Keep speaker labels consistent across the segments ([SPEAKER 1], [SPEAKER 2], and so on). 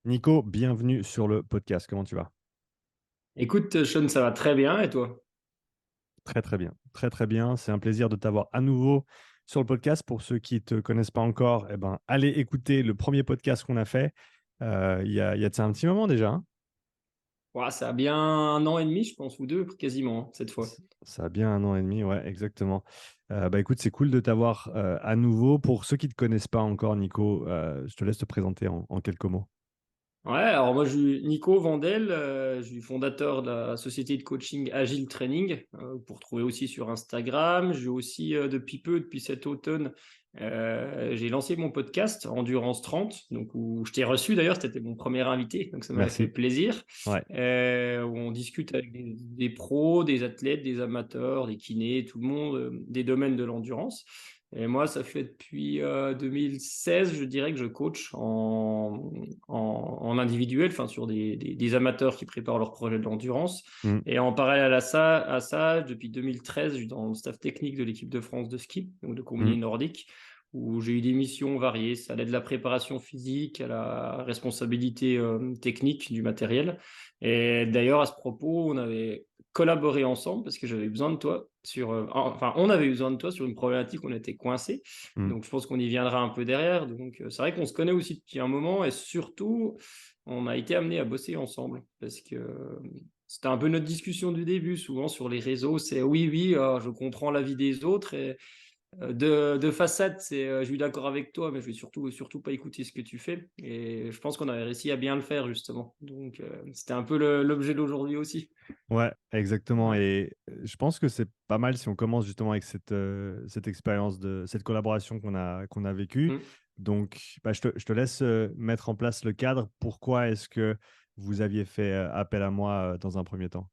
[SPEAKER 1] Nico, bienvenue sur le podcast. Comment tu vas?
[SPEAKER 2] Écoute, Sean, ça va très bien et toi?
[SPEAKER 1] Très très bien. Très très bien. C'est un plaisir de t'avoir à nouveau sur le podcast. Pour ceux qui ne te connaissent pas encore, allez écouter le premier podcast qu'on a fait. Il y a de ça un petit moment déjà, hein.
[SPEAKER 2] Ouais, ça a bien 1 an et demi, je pense, ou deux, quasiment, cette fois.
[SPEAKER 1] Ça a bien un an et demi, ouais, exactement. Écoute, c'est cool de t'avoir à nouveau. Pour ceux qui ne te connaissent pas encore, Nico, je te laisse te présenter en quelques mots.
[SPEAKER 2] Ouais, alors moi, je suis Nico Vandel, je suis fondateur de la société de coaching Agile Training, pour trouver aussi sur Instagram. J'ai aussi, depuis cet automne, j'ai lancé mon podcast Endurance 30, donc où je t'ai reçu d'ailleurs, c'était mon premier invité, donc ça m'avait fait
[SPEAKER 1] Merci.
[SPEAKER 2] plaisir.
[SPEAKER 1] Ouais.
[SPEAKER 2] Où on discute avec des pros, des athlètes, des amateurs, des kinés, tout le monde, des domaines de l'endurance. Et moi, ça fait depuis 2016, je dirais que je coach en individuel, enfin sur des amateurs qui préparent leur projet de l'endurance.
[SPEAKER 1] Mm,
[SPEAKER 2] Et en parallèle à ça, depuis 2013, je suis dans le staff technique de l'équipe de France de ski, donc de combiné
[SPEAKER 1] mm.
[SPEAKER 2] nordique, où j'ai eu des missions variées. Ça allait de la préparation physique à la responsabilité technique du matériel. Et d'ailleurs, à ce propos, on avait collaboré ensemble parce que j'avais besoin de toi enfin, on avait besoin de toi sur une problématique où on était coincé.
[SPEAKER 1] Mm.
[SPEAKER 2] Donc, je pense qu'on y viendra un peu derrière. Donc, c'est vrai qu'on se connaît aussi depuis un moment et surtout, on a été amenés à bosser ensemble parce que c'était un peu notre discussion du début. Souvent sur les réseaux, c'est oui, oui, je comprends l'avis des autres et de façade, c'est je suis d'accord avec toi, mais je vais surtout pas écouter ce que tu fais. Et je pense qu'on avait réussi à bien le faire justement. Donc, c'était un peu l'objet d'aujourd'hui aussi.
[SPEAKER 1] Ouais, exactement.
[SPEAKER 2] Ouais.
[SPEAKER 1] Et je pense que c'est pas mal si on commence justement avec cette expérience cette collaboration qu'on a vécue.
[SPEAKER 2] Mm.
[SPEAKER 1] Donc, je te laisse mettre en place le cadre. Pourquoi est-ce que vous aviez fait appel à moi dans un premier temps?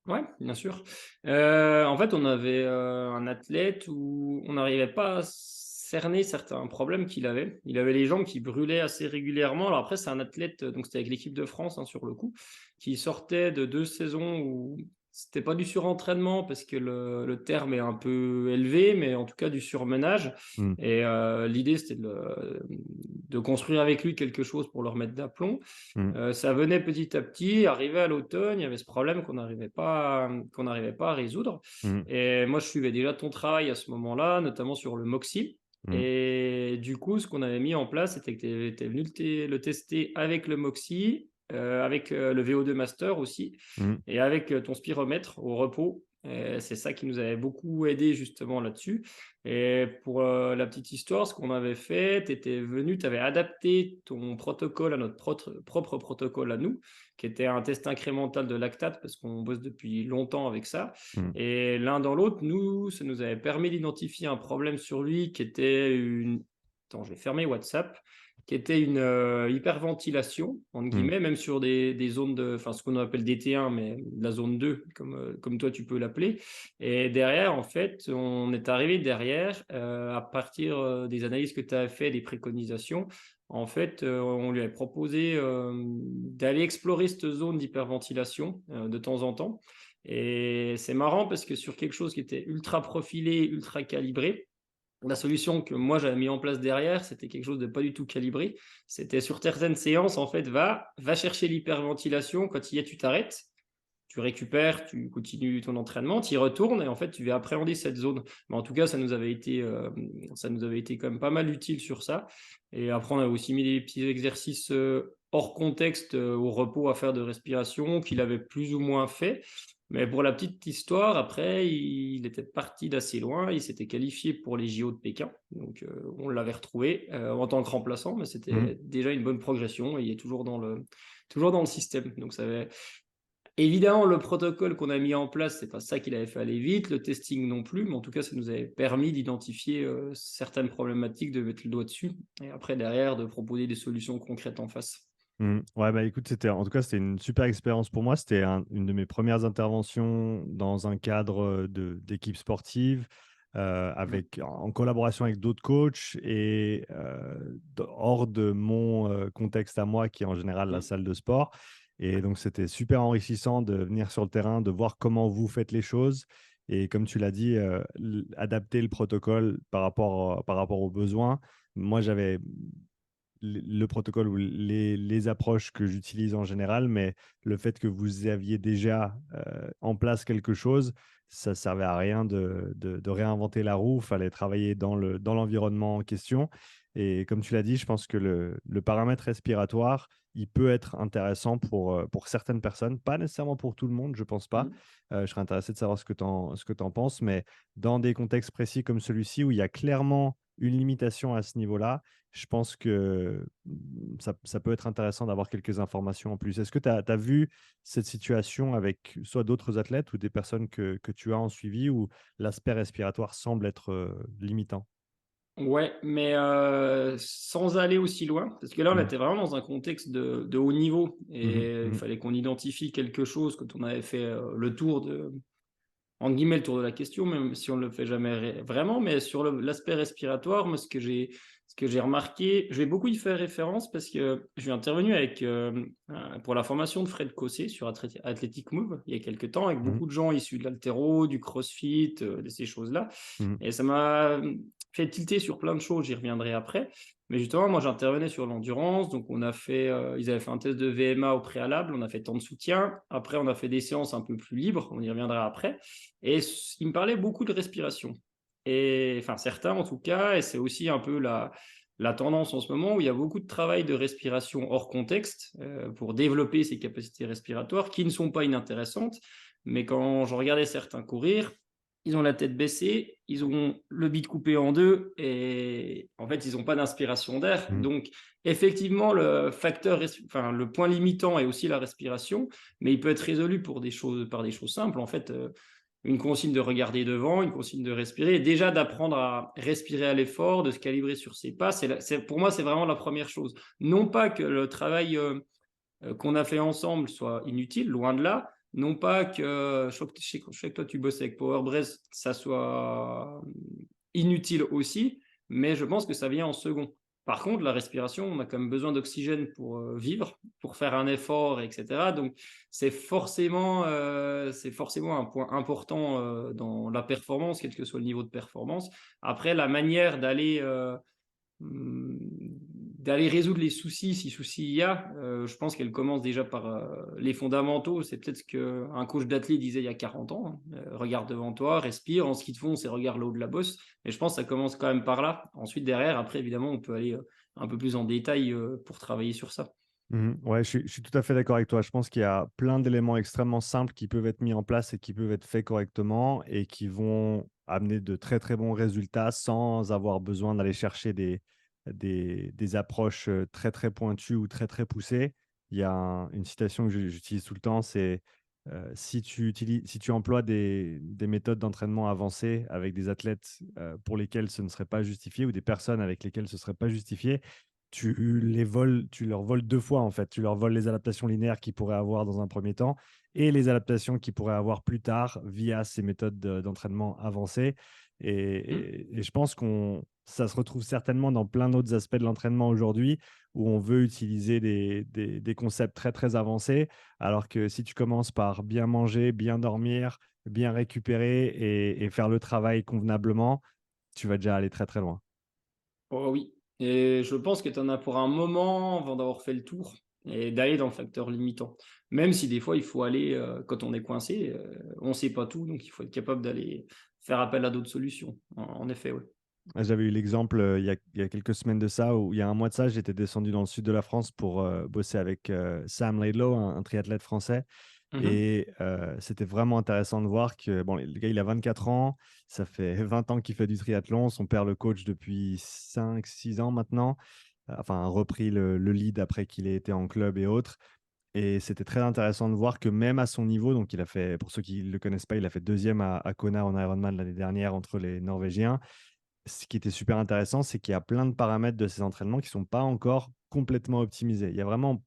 [SPEAKER 2] Ouais, bien sûr. En fait, on avait, un athlète où on n'arrivait pas à cerner certains problèmes qu'il avait. Il avait les jambes qui brûlaient assez régulièrement. Alors après, c'est un athlète, donc c'était avec l'équipe de France, hein, sur le coup, qui sortait de 2 saisons où c'était pas du surentraînement parce que le terme est un peu élevé, mais en tout cas du surmenage.
[SPEAKER 1] Hmm,
[SPEAKER 2] Et l'idée, c'était de construire avec lui quelque chose pour le remettre d'aplomb.
[SPEAKER 1] hmm,
[SPEAKER 2] Ça venait petit à petit. Arrivé à l'automne, il y avait ce problème qu'on n'arrivait pas à résoudre.
[SPEAKER 1] hmm,
[SPEAKER 2] Et moi, je suivais déjà ton travail à ce moment-là, notamment sur le Moxie.
[SPEAKER 1] hmm,
[SPEAKER 2] Et du coup, ce qu'on avait mis en place, c'était que tu étais venu le tester avec le Moxie, avec le VO2 Master aussi,
[SPEAKER 1] hmm.
[SPEAKER 2] et avec ton spiromètre au repos. C'est ça qui nous avait beaucoup aidé justement là-dessus. Et pour la petite histoire, ce qu'on avait fait, tu étais venu, tu avais adapté ton protocole à notre propre protocole à nous, qui était un test incrémental de lactate, parce qu'on bosse depuis longtemps avec ça.
[SPEAKER 1] Hmm.
[SPEAKER 2] Et l'un dans l'autre, nous, ça nous avait permis d'identifier un problème sur lui qui était une... Attends, je vais fermer WhatsApp, qui était une hyperventilation, entre
[SPEAKER 1] Hmm.
[SPEAKER 2] guillemets, même sur des zones de, enfin ce qu'on appelle DT1, mais de la zone 2, comme toi tu peux l'appeler. Et derrière, en fait, on est arrivé derrière, à partir des analyses que tu as fait, des préconisations. En fait, on lui a proposé d'aller explorer cette zone d'hyperventilation de temps en temps. Et c'est marrant parce que sur quelque chose qui était ultra profilé, ultra calibré, la solution que moi j'avais mis en place derrière, c'était quelque chose de pas du tout calibré. C'était sur certaines séances, en fait, va chercher l'hyperventilation. Quand il y est, tu t'arrêtes, tu récupères, tu continues ton entraînement, tu y retournes et en fait, tu vas appréhender cette zone. Mais en tout cas, ça nous avait été quand même pas mal utile sur ça. Et après, on a aussi mis des petits exercices hors contexte au repos à faire de respiration qu'il avait plus ou moins fait. Mais pour la petite histoire, après, il était parti d'assez loin. Il s'était qualifié pour les JO de Pékin. Donc, on l'avait retrouvé en tant que remplaçant, mais
[SPEAKER 1] Hmm.
[SPEAKER 2] c'était déjà une bonne progression et il est toujours dans le système. Donc, ça avait, évidemment, le protocole qu'on a mis en place, c'est pas ça qui l'avait fait aller vite, le testing non plus, mais en tout cas, ça nous avait permis d'identifier certaines problématiques, de mettre le doigt dessus, et après, derrière, de proposer des solutions concrètes en face.
[SPEAKER 1] Ouais, bah écoute, en tout cas, c'était une super expérience pour moi. C'était une de mes premières interventions dans un cadre d'équipe sportive,
[SPEAKER 2] Mm.
[SPEAKER 1] en collaboration avec d'autres coachs et hors de mon contexte à moi, qui est en général la
[SPEAKER 2] Mm.
[SPEAKER 1] salle de sport. Et donc, c'était super enrichissant de venir sur le terrain, de voir comment vous faites les choses. Et comme tu l'as dit, adapter le protocole par rapport aux besoins. Moi, j'avais le protocole ou les approches que j'utilise en général, mais le fait que vous aviez déjà en place quelque chose, ça ne servait à rien de réinventer la roue. Il fallait travailler dans l'environnement en question. Et comme tu l'as dit, je pense que le paramètre respiratoire, il peut être intéressant pour certaines personnes, pas nécessairement pour tout le monde, je ne pense pas.
[SPEAKER 2] Mmh.
[SPEAKER 1] Je serais intéressé de savoir ce que tu en penses, mais dans des contextes précis comme celui-ci, où il y a clairement une limitation à ce niveau-là, je pense que ça peut être intéressant d'avoir quelques informations en plus. Est-ce que tu as vu cette situation avec soit d'autres athlètes ou des personnes que tu as en suivi où l'aspect respiratoire semble être limitant?
[SPEAKER 2] Ouais, mais sans aller aussi loin, parce que là, on
[SPEAKER 1] Mmh.
[SPEAKER 2] était vraiment dans un contexte de haut niveau
[SPEAKER 1] Mmh.
[SPEAKER 2] et il
[SPEAKER 1] Mmh.
[SPEAKER 2] fallait qu'on identifie quelque chose quand on avait fait, le tour entre guillemets, «le tour de la question», même si on ne le fait jamais vraiment, mais sur l'aspect respiratoire, moi, ce que j'ai remarqué, je vais beaucoup y faire référence parce que je suis intervenu avec, pour la formation de Fred Cossé sur Athletic Move, il y a quelque temps, avec
[SPEAKER 1] Mmh.
[SPEAKER 2] beaucoup de gens issus de l'haltéro, du crossfit, de ces choses-là,
[SPEAKER 1] Mmh.
[SPEAKER 2] et ça m'a, fait tilter sur plein de choses, j'y reviendrai après. Mais justement, moi, j'intervenais sur l'endurance, donc on a fait, ils avaient fait un test de VMA au préalable, on a fait temps de soutien. Après, on a fait des séances un peu plus libres, on y reviendra après. Et il me parlait beaucoup de respiration. Et enfin, certains en tout cas, et c'est aussi un peu la tendance en ce moment où il y a beaucoup de travail de respiration hors contexte pour développer ces capacités respiratoires qui ne sont pas inintéressantes. Mais quand je regardais certains courir, ils ont la tête baissée, ils ont le bide coupé en deux et en fait, ils n'ont pas d'inspiration d'air.
[SPEAKER 1] Mmh.
[SPEAKER 2] Donc, effectivement, enfin, le point limitant est aussi la respiration, mais il peut être résolu par des choses simples. En fait, une consigne de regarder devant, une consigne de respirer, et déjà d'apprendre à respirer à l'effort, de se calibrer sur ses pas. Pour moi, c'est vraiment la première chose. Non pas que le travail qu'on a fait ensemble soit inutile, loin de là. Non pas que, je sais que toi tu bosses avec Power Breath, ça soit inutile aussi, mais je pense que ça vient en second. Par contre, la respiration, on a quand même besoin d'oxygène pour vivre, pour faire un effort, etc. Donc, c'est forcément un point important dans la performance, quel que soit le niveau de performance. Après, la manière d'aller résoudre les soucis, si souci il y a, je pense qu'elle commence déjà par les fondamentaux. C'est peut-être ce qu'un coach d'athlète disait il y a 40 ans, hein. Regarde devant toi, respire. En ski de fond, c'est regarde le haut de la bosse. Mais je pense que ça commence quand même par là. Ensuite, derrière, après, évidemment, on peut aller un peu plus en détail pour travailler sur ça.
[SPEAKER 1] Mmh. Ouais, je suis tout à fait d'accord avec toi. Je pense qu'il y a plein d'éléments extrêmement simples qui peuvent être mis en place et qui peuvent être faits correctement et qui vont amener de très, très bons résultats sans avoir besoin d'aller chercher des approches, très, très pointues ou très, très poussées. Il y a une citation que j'utilise tout le temps, c'est, si tu emploies des méthodes d'entraînement avancées avec des athlètes, pour lesquels ce ne serait pas justifié ou des personnes avec lesquelles ce ne serait pas justifié, tu leur voles 2 fois, en fait. Tu leur voles les adaptations linéaires qu'ils pourraient avoir dans un premier temps et les adaptations qu'ils pourraient avoir plus tard via ces méthodes d'entraînement avancées et
[SPEAKER 2] Mm.
[SPEAKER 1] je pense qu'on ça se retrouve certainement dans plein d'autres aspects de l'entraînement aujourd'hui où on veut utiliser des concepts très, très avancés, alors que si tu commences par bien manger, bien dormir, bien récupérer et faire le travail convenablement, tu vas déjà aller très, très loin.
[SPEAKER 2] Oh oui, et je pense que tu en as pour un moment avant d'avoir fait le tour et d'aller dans le facteur limitant. Même si des fois il faut aller, quand on est coincé, on ne sait pas tout, donc il faut être capable d'aller faire appel à d'autres solutions. En effet, oui.
[SPEAKER 1] J'avais eu l'exemple, il y a quelques semaines de ça, où il y a un mois de ça, j'étais descendu dans le sud de la France pour, bosser avec, Sam Laidlow, un triathlète français
[SPEAKER 2] Mmh.
[SPEAKER 1] et c'était vraiment intéressant de voir que bon, le gars, il a 24 ans, ça fait 20 ans qu'il fait du triathlon. Son père le coach depuis 5, 6 ans maintenant, enfin, a repris le lead après qu'il ait été en club et autres et c'était très intéressant de voir que même à son niveau, donc il a fait, pour ceux qui ne le connaissent pas, il a fait 2e à Kona en Ironman l'année dernière entre les Norvégiens. Ce qui était super intéressant, c'est qu'il y a plein de paramètres de ces entraînements qui sont pas encore complètement optimisés. Il y a vraiment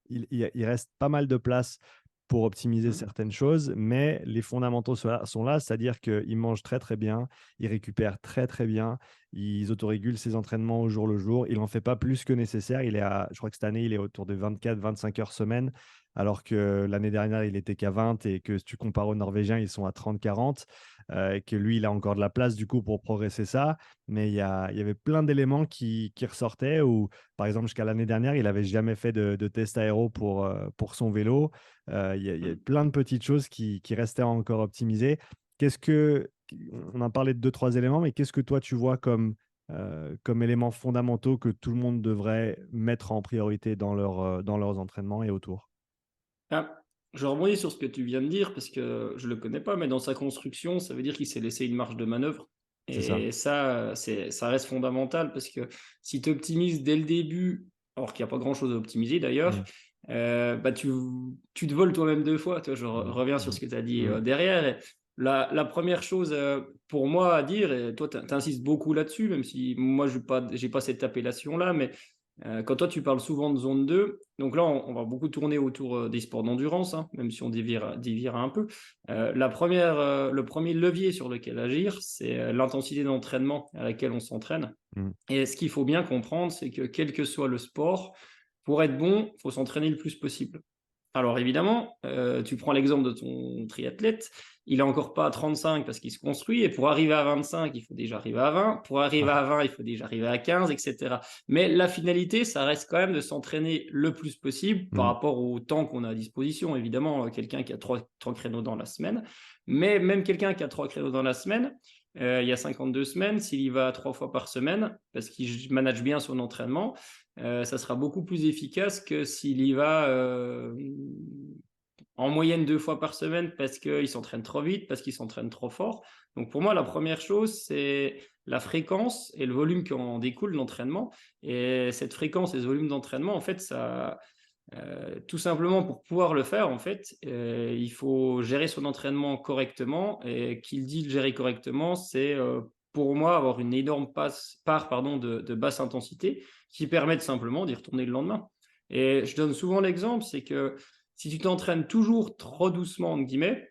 [SPEAKER 1] il reste pas mal de place pour optimiser
[SPEAKER 2] Mmh.
[SPEAKER 1] certaines choses, mais les fondamentaux sont là, c'est-à-dire qu'il mange très, très bien, il récupère très, très bien, ils autorégulent ses entraînements au jour le jour. Il n'en fait pas plus que nécessaire. Je crois que cette année, il est autour de 24-25 heures semaine, alors que l'année dernière, il était qu'à 20 et que si tu compares aux Norvégiens, ils sont à 30-40, et que lui, il a encore de la place du coup pour progresser ça. Mais il y avait plein d'éléments qui ressortaient où, par exemple, jusqu'à l'année dernière, il n'avait jamais fait de test aéro pour son vélo. Il y a plein de petites choses qui restaient encore optimisées. Qu'est-ce que, on a parlé de deux, trois éléments, mais qu'est-ce que toi tu vois comme éléments fondamentaux que tout le monde devrait mettre en priorité dans leurs entraînements et autour?
[SPEAKER 2] Ah, je rebondis sur ce que tu viens de dire parce que je le connais pas, mais dans sa construction, ça veut dire qu'il s'est laissé une marge de manœuvre.
[SPEAKER 1] C'est ça.
[SPEAKER 2] Et ça, ça reste fondamental parce que si tu optimises dès le début, alors qu'il n'y a pas grand-chose à optimiser d'ailleurs,
[SPEAKER 1] Mm,
[SPEAKER 2] bah tu te voles toi-même deux fois. Toi, je
[SPEAKER 1] mm,
[SPEAKER 2] reviens sur
[SPEAKER 1] mm,
[SPEAKER 2] ce que tu as dit
[SPEAKER 1] mm.
[SPEAKER 2] derrière. Et la première chose pour moi à dire, et toi, tu insistes beaucoup là-dessus, même si moi, je n'ai pas cette appellation-là, mais quand toi, tu parles souvent de zone 2, donc là, on va beaucoup tourner autour des sports d'endurance, hein, même si on dévire un peu. Le premier levier sur lequel agir, c'est l'intensité d'entraînement à laquelle on s'entraîne.
[SPEAKER 1] Mm.
[SPEAKER 2] Et ce qu'il faut bien comprendre, c'est que quel que soit le sport, pour être bon, il faut s'entraîner le plus possible. Alors évidemment, tu prends l'exemple de ton triathlète, il est encore pas à 35 parce qu'il se construit et pour arriver à 25, il faut déjà arriver à 20. Pour arriver à 20, il faut déjà arriver à 15 et cetera. Mais la finalité, ça reste quand même de s'entraîner le plus possible par
[SPEAKER 1] Mm.
[SPEAKER 2] rapport au temps qu'on a à disposition. Évidemment, quelqu'un qui a 3 créneaux dans la semaine, mais même quelqu'un qui a 3 créneaux dans la semaine, il y a 52 semaines, s'il y va 3 fois par semaine parce qu'il manage bien son entraînement, ça sera beaucoup plus efficace que s'il y va en moyenne 2 fois par semaine parce qu'il s'entraîne trop vite, parce qu'il s'entraîne trop fort. Donc pour moi, la première chose, c'est la fréquence et le volume qui en découle de l'entraînement. Et cette fréquence et ce volume d'entraînement, en fait, ça, tout simplement pour pouvoir le faire, en fait, il faut gérer son entraînement correctement. Et qu'il dit le gérer correctement, c'est pour moi avoir une énorme part de basse intensité qui permet simplement d'y retourner le lendemain. Et je donne souvent l'exemple, c'est que si tu t'entraînes toujours trop doucement, entre guillemets,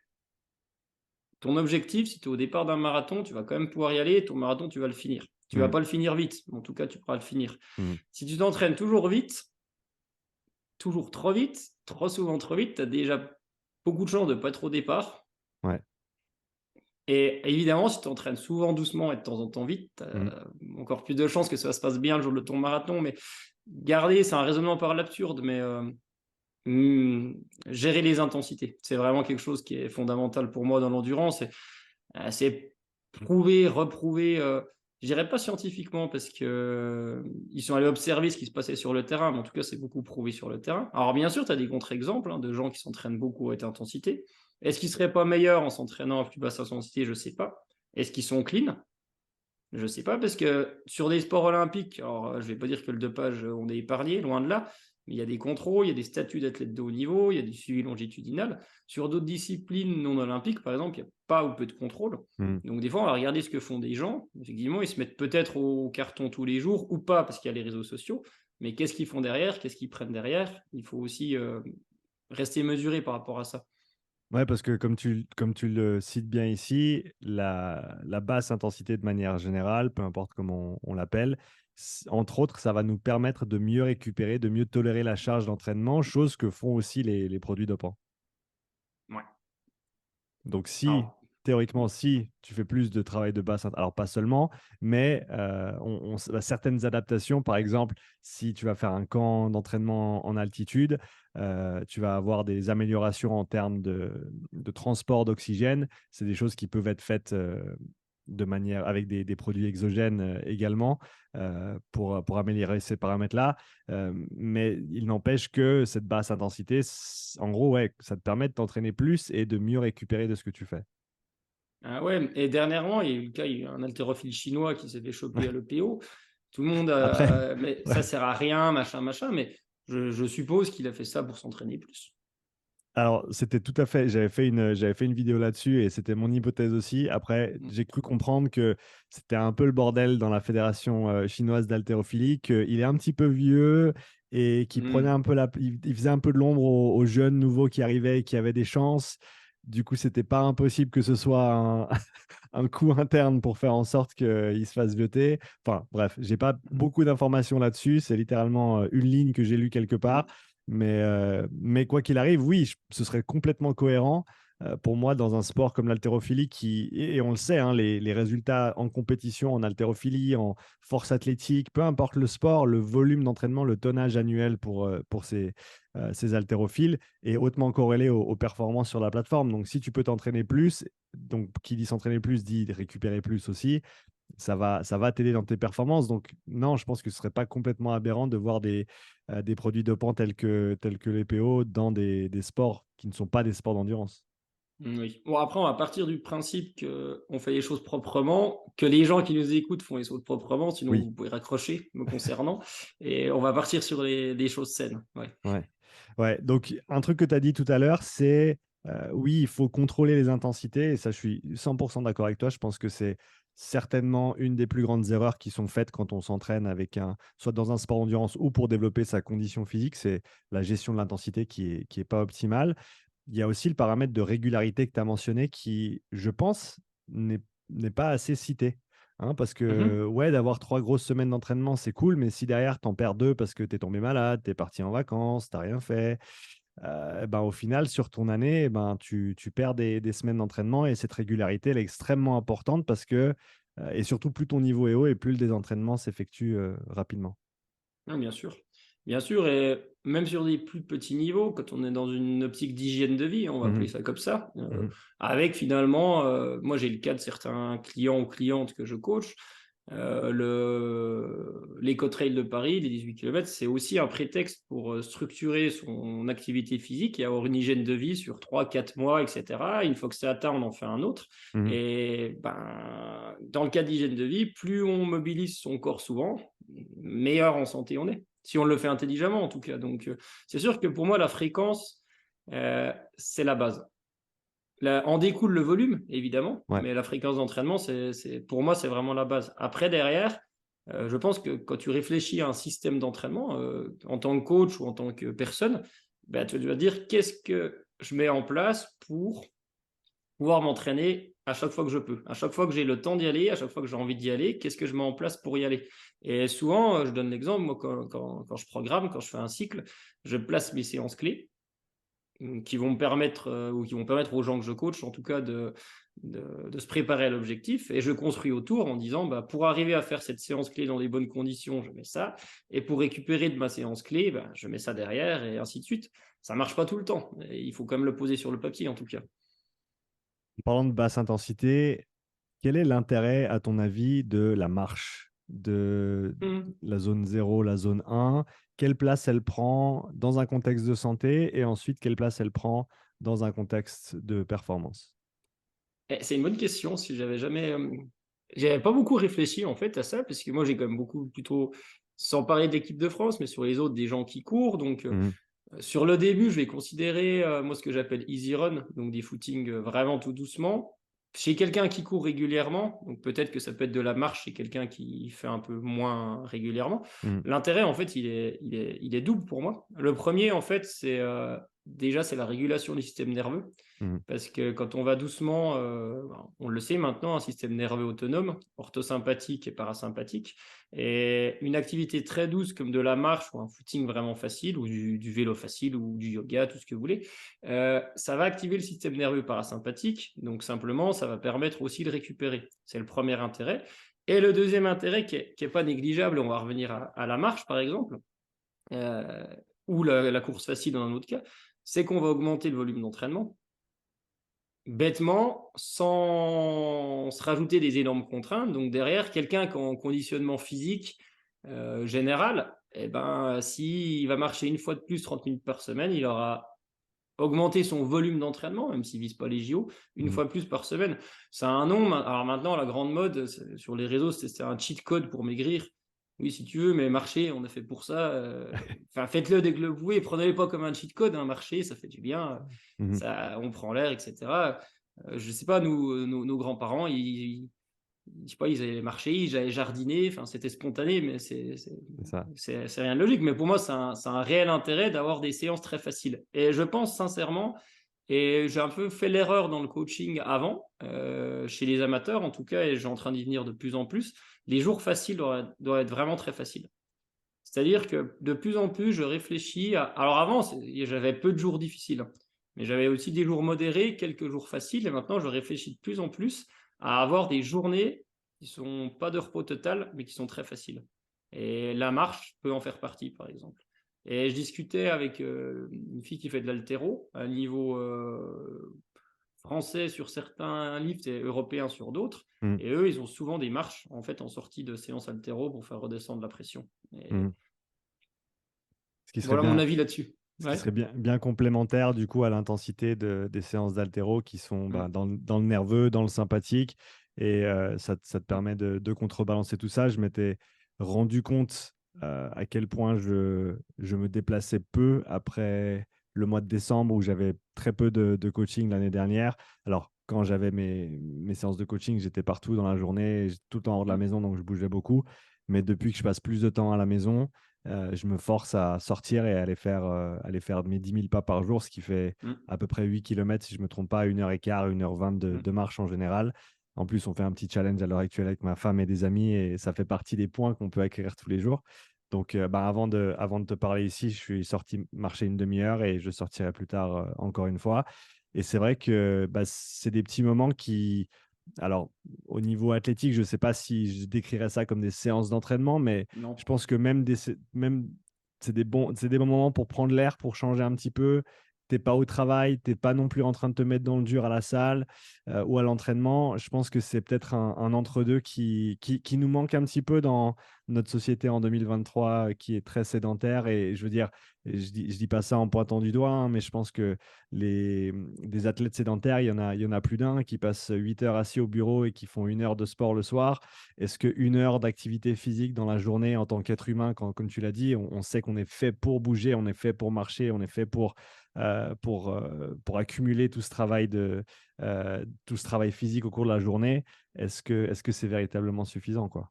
[SPEAKER 2] ton objectif, si tu es au départ d'un marathon, tu vas quand même pouvoir y aller, ton marathon, tu vas le finir. Tu vas
[SPEAKER 1] Mm.
[SPEAKER 2] pas le finir vite, mais en tout cas, tu pourras le finir.
[SPEAKER 1] Mm.
[SPEAKER 2] Si tu t'entraînes toujours vite, toujours trop vite, trop souvent trop vite, tu as déjà beaucoup de chances de pas être au départ.
[SPEAKER 1] Ouais.
[SPEAKER 2] Et évidemment, si tu t'entraînes souvent doucement et de temps en temps vite, tu
[SPEAKER 1] Mm.
[SPEAKER 2] as encore plus de chances que ça se passe bien le jour de ton marathon. Mais c'est un raisonnement par l'absurde, mais gérer les intensités, c'est vraiment quelque chose qui est fondamental pour moi dans l'endurance. Et, c'est prouvé, reprouvé, je dirais pas scientifiquement parce que ils sont allés observer ce qui se passait sur le terrain, mais en tout cas, c'est beaucoup prouvé sur le terrain. Alors bien sûr, tu as des contre-exemples de gens qui s'entraînent beaucoup à haute intensité. Est-ce qu'ils seraient pas meilleurs en s'entraînant à plus basse intensité? Je sais pas. Est-ce qu'ils sont clean? Je sais pas, parce que sur des sports olympiques, alors je vais pas dire que le dopage, on est épargné, loin de là, mais il y a des contrôles, il y a des statuts d'athlètes de haut niveau, il y a du suivi longitudinal. Sur d'autres disciplines non olympiques, par exemple, il n'y a pas ou peu de contrôle.
[SPEAKER 1] Mm.
[SPEAKER 2] Donc des fois, on va regarder ce que font des gens. Effectivement, ils se mettent peut-être au carton tous les jours ou pas, parce qu'il y a les réseaux sociaux. Mais qu'est-ce qu'ils font derrière? Qu'est-ce qu'ils prennent derrière? Il faut aussi rester mesuré par rapport à ça.
[SPEAKER 1] Ouais, parce que comme tu le cites bien ici, la basse intensité de manière générale, peu importe comment on l'appelle, entre autres, ça va nous permettre de mieux récupérer, de mieux tolérer la charge d'entraînement, chose que font aussi les produits dopants.
[SPEAKER 2] Ouais.
[SPEAKER 1] Donc, si,
[SPEAKER 2] Alors,
[SPEAKER 1] théoriquement, si tu fais plus de travail de basse, alors pas seulement, mais certaines adaptations, par exemple, si tu vas faire un camp d'entraînement en altitude, tu vas avoir des améliorations en termes de transport d'oxygène. C'est des choses qui peuvent être faites de manière avec des produits exogènes également pour améliorer ces paramètres-là. Mais il n'empêche que cette basse intensité, en gros, ouais, ça te permet de t'entraîner plus et de mieux récupérer de ce que tu fais.
[SPEAKER 2] ah ouais, et dernièrement, il y a eu le cas, il y a eu un haltérophile chinois qui s'est fait choper à l'EPO. Tout le monde,
[SPEAKER 1] Après,
[SPEAKER 2] mais ça
[SPEAKER 1] ouais.
[SPEAKER 2] sert à rien, machin, machin, mais je suppose qu'il a fait ça pour s'entraîner plus.
[SPEAKER 1] Alors, c'était tout à fait. J'avais fait une vidéo là-dessus et c'était mon hypothèse aussi. Après, j'ai cru comprendre que c'était un peu le bordel dans la fédération chinoise d'haltérophilie, qu'il est un petit peu vieux et qu'il prenait
[SPEAKER 2] Mm.
[SPEAKER 1] un peu il faisait un peu de l'ombre aux jeunes nouveaux qui arrivaient et qui avaient des chances. Du coup, c'était pas impossible que ce soit un coup interne pour faire en sorte qu'il se fasse voter. Enfin, bref, j'ai pas
[SPEAKER 2] Mhm.
[SPEAKER 1] beaucoup d'informations là-dessus. C'est littéralement une ligne que j'ai lue quelque part. Mais quoi qu'il arrive, oui, ce serait complètement cohérent pour moi dans un sport comme l'haltérophilie et on le sait, hein, les résultats en compétition, en haltérophilie, en force athlétique, peu importe le sport, le volume d'entraînement, le tonnage annuel pour ces haltérophiles est hautement corrélé aux performances sur la plateforme. Donc, si tu peux t'entraîner plus, donc qui dit s'entraîner plus dit récupérer plus aussi, ça va t'aider dans tes performances. Donc, non, je pense que ce serait pas complètement aberrant de voir des produits dopants tels que les PO dans des sports qui ne sont pas des sports d'endurance.
[SPEAKER 2] Oui. Bon, après, on va partir du principe qu'on fait les choses proprement, que les gens qui nous écoutent font les choses proprement, sinon
[SPEAKER 1] Oui,
[SPEAKER 2] vous pouvez raccrocher me concernant. Et on va partir sur des choses saines. Ouais.
[SPEAKER 1] ouais. Ouais, donc un truc que tu as dit tout à l'heure, c'est oui, il faut contrôler les intensités, et ça, je suis 100% d'accord avec toi. Je pense que c'est certainement une des plus grandes erreurs qui sont faites quand on s'entraîne soit dans un sport d'endurance ou pour développer sa condition physique, c'est la gestion de l'intensité qui est pas optimale. Il y a aussi le paramètre de régularité que tu as mentionné qui, je pense, n'est n'est pas assez cité. Hein, parce que,
[SPEAKER 2] Mhm.
[SPEAKER 1] ouais, d'avoir 3 grosses semaines d'entraînement, c'est cool, mais si derrière, tu en perds 2 parce que tu es tombé malade, tu es parti en vacances, tu n'as rien fait, ben, au final, sur ton année, ben, tu perds des semaines d'entraînement et cette régularité, elle est extrêmement importante et surtout, plus ton niveau est haut et plus le désentraînement s'effectue rapidement.
[SPEAKER 2] Ah, bien sûr. Bien sûr, et même sur des plus petits niveaux, quand on est dans une optique d'hygiène de vie, on va appeler
[SPEAKER 1] Mhm,
[SPEAKER 2] ça comme ça,
[SPEAKER 1] mhm,
[SPEAKER 2] avec finalement, moi j'ai le cas de certains clients ou clientes que je coach, l'Eco-Trail de Paris, les 18 km, c'est aussi un prétexte pour structurer son activité physique et avoir une hygiène de vie sur 3, 4 mois, etc. Une fois que c'est atteint, on en fait un autre.
[SPEAKER 1] mhm.
[SPEAKER 2] Et ben, dans le cas d'hygiène de vie, plus on mobilise son corps souvent, meilleur en santé on est. Si on le fait intelligemment, en tout cas. Donc, c'est sûr que pour moi, la fréquence, c'est la base. En découle le volume, évidemment,
[SPEAKER 1] Ouais.
[SPEAKER 2] mais la fréquence d'entraînement, pour moi, c'est vraiment la base. Après, derrière, je pense que quand tu réfléchis à un système d'entraînement, en tant que coach ou en tant que personne, ben, tu vas dire qu'est-ce que je mets en place pour pouvoir m'entraîner à chaque fois que je peux. À chaque fois que j'ai le temps d'y aller, à chaque fois que j'ai envie d'y aller, qu'est-ce que je mets en place pour y aller? Et souvent, je donne l'exemple, moi, quand je programme, quand je fais un cycle, je place mes séances clés qui vont me permettre, ou qui vont permettre aux gens que je coach, en tout cas, de se préparer à l'objectif. Et je construis autour en disant, bah, pour arriver à faire cette séance clé dans les bonnes conditions, je mets ça. Et pour récupérer de ma séance clé, bah, je mets ça derrière et ainsi de suite. Ça marche pas tout le temps. Et il faut quand même le poser sur le papier, en tout cas.
[SPEAKER 1] En parlant de basse intensité, quel est l'intérêt, à ton avis, de la marche, de
[SPEAKER 2] Mmh.
[SPEAKER 1] la zone 0, la zone 1? Quelle place elle prend dans un contexte de santé et ensuite quelle place elle prend dans un contexte de performance?
[SPEAKER 2] C'est une bonne question. Si j'avais jamais, j'avais pas beaucoup réfléchi en fait à ça, parce que moi j'ai quand même beaucoup plutôt, sans parler de l'équipe de France, mais sur les autres, des gens qui courent. Donc,
[SPEAKER 1] Mhm,
[SPEAKER 2] sur le début, je vais considérer, moi ce que j'appelle easy run, donc des footings vraiment tout doucement. Chez quelqu'un qui court régulièrement, donc peut-être que ça peut être de la marche chez quelqu'un qui fait un peu moins régulièrement.
[SPEAKER 1] mhm,
[SPEAKER 2] L'intérêt en fait, il est double pour moi. Le premier en fait, c'est déjà c'est la régulation du système nerveux.
[SPEAKER 1] mhm.
[SPEAKER 2] Parce que quand on va doucement, on le sait maintenant, un système nerveux autonome, orthosympathique et parasympathique. Et une activité très douce comme de la marche ou un footing vraiment facile ou du vélo facile ou du yoga, tout ce que vous voulez, ça va activer le système nerveux parasympathique. Donc simplement, ça va permettre aussi de récupérer. C'est le premier intérêt. Et le deuxième intérêt qui est pas négligeable, on va revenir à la marche par exemple, euh, ou la course facile dans un autre cas, c'est qu'on va augmenter le volume d'entraînement bêtement, sans se rajouter des énormes contraintes. Donc derrière, quelqu'un qui est en conditionnement physique général, eh ben, s'il va marcher une fois de plus 30 minutes par semaine, il aura augmenté son volume d'entraînement, même s'il ne vise pas les JO, une
[SPEAKER 1] Mhm.
[SPEAKER 2] fois de plus par semaine. Ça a un nom. Alors maintenant, la grande mode sur les réseaux, c'est un cheat code pour maigrir. Oui, si tu veux, mais marcher, on a fait pour ça. Enfin, faites-le dès que le vous pouvez. Prenez-le pas comme un cheat code. Hein, marcher, ça fait du bien.
[SPEAKER 1] Mhm.
[SPEAKER 2] Ça, on prend l'air, etc. Je sais pas, nous, nos grands-parents, je sais pas, ils allaient marcher, ils allaient jardiner. Enfin, c'était spontané, mais
[SPEAKER 1] C'est ça.
[SPEAKER 2] c'est rien de logique. Mais pour moi, c'est un réel intérêt d'avoir des séances très faciles. Et je pense sincèrement Et j'ai un peu fait l'erreur dans le coaching avant, chez les amateurs en tout cas, et j'ai en train d'y venir de plus en plus. Les jours faciles doivent être vraiment très faciles. C'est-à-dire que de plus en plus, je réfléchis à… Alors avant, j'avais peu de jours difficiles, hein, mais j'avais aussi des jours modérés, quelques jours faciles, et maintenant je réfléchis de plus en plus à avoir des journées qui sont pas de repos total, mais qui sont très faciles. Et la marche peut en faire partie, par exemple. Et je discutais avec une fille qui fait de l'haltéro à un niveau français sur certains lifts et européens sur d'autres.
[SPEAKER 1] Mm.
[SPEAKER 2] Et eux, ils ont souvent des marches en fait en sortie de séance haltéro pour faire redescendre la pression. Et
[SPEAKER 1] Mm. Ce qui serait
[SPEAKER 2] voilà mon
[SPEAKER 1] bien,
[SPEAKER 2] avis là-dessus.
[SPEAKER 1] Ce qui
[SPEAKER 2] Ouais.
[SPEAKER 1] serait bien complémentaire du coup à l'intensité des séances d'haltéro qui sont
[SPEAKER 2] Mm.
[SPEAKER 1] dans le nerveux, dans le sympathique. Et ça te
[SPEAKER 2] Mm.
[SPEAKER 1] permet de contrebalancer tout ça. Je m'étais rendu compte à quel point je me déplaçais peu après le mois de décembre où j'avais très peu de coaching l'année dernière. Alors, quand j'avais mes séances de coaching, j'étais partout dans la journée, tout le temps hors de la
[SPEAKER 2] Mm.
[SPEAKER 1] maison, donc je bougeais beaucoup. Mais depuis que je passe plus de temps à la maison, je me force à sortir et aller faire mes 10 000 pas par jour, ce qui fait
[SPEAKER 2] Mm.
[SPEAKER 1] à peu près 8 kilomètres si je ne me trompe pas, 1h15, 1h20
[SPEAKER 2] Mm.
[SPEAKER 1] de marche en général. En plus, on fait un petit challenge à l'heure actuelle avec ma femme et des amis et ça fait partie des points qu'on peut acquérir tous les jours. Donc, avant de te parler ici, je suis sorti marcher une demi-heure et je sortirai plus tard encore une fois. Et c'est vrai que c'est des petits moments qui, alors, au niveau athlétique, je ne sais pas si je décrirais ça comme des séances d'entraînement, mais
[SPEAKER 2] Non.
[SPEAKER 1] je pense que même c'est des bons moments pour prendre l'air, pour changer un petit peu. T'es pas au travail, t'es pas non plus en train de te mettre dans le dur à la salle ou à l'entraînement. Je pense que c'est peut-être un entre-deux qui nous manque un petit peu dans notre société en 2023 qui est très sédentaire. Et je veux dire, je dis pas ça en pointant du doigt, hein, mais je pense que des athlètes sédentaires, il y en a plus d'un qui passent 8 heures assis au bureau et qui font 1 heure de sport le soir. Est-ce qu'une heure d'activité physique dans la journée en tant qu'être humain, comme tu l'as dit, on sait qu'on est fait pour bouger, on est fait pour marcher, on est fait pour accumuler tout ce travail physique au cours de la journée. Est-ce que c'est véritablement suffisant, quoi?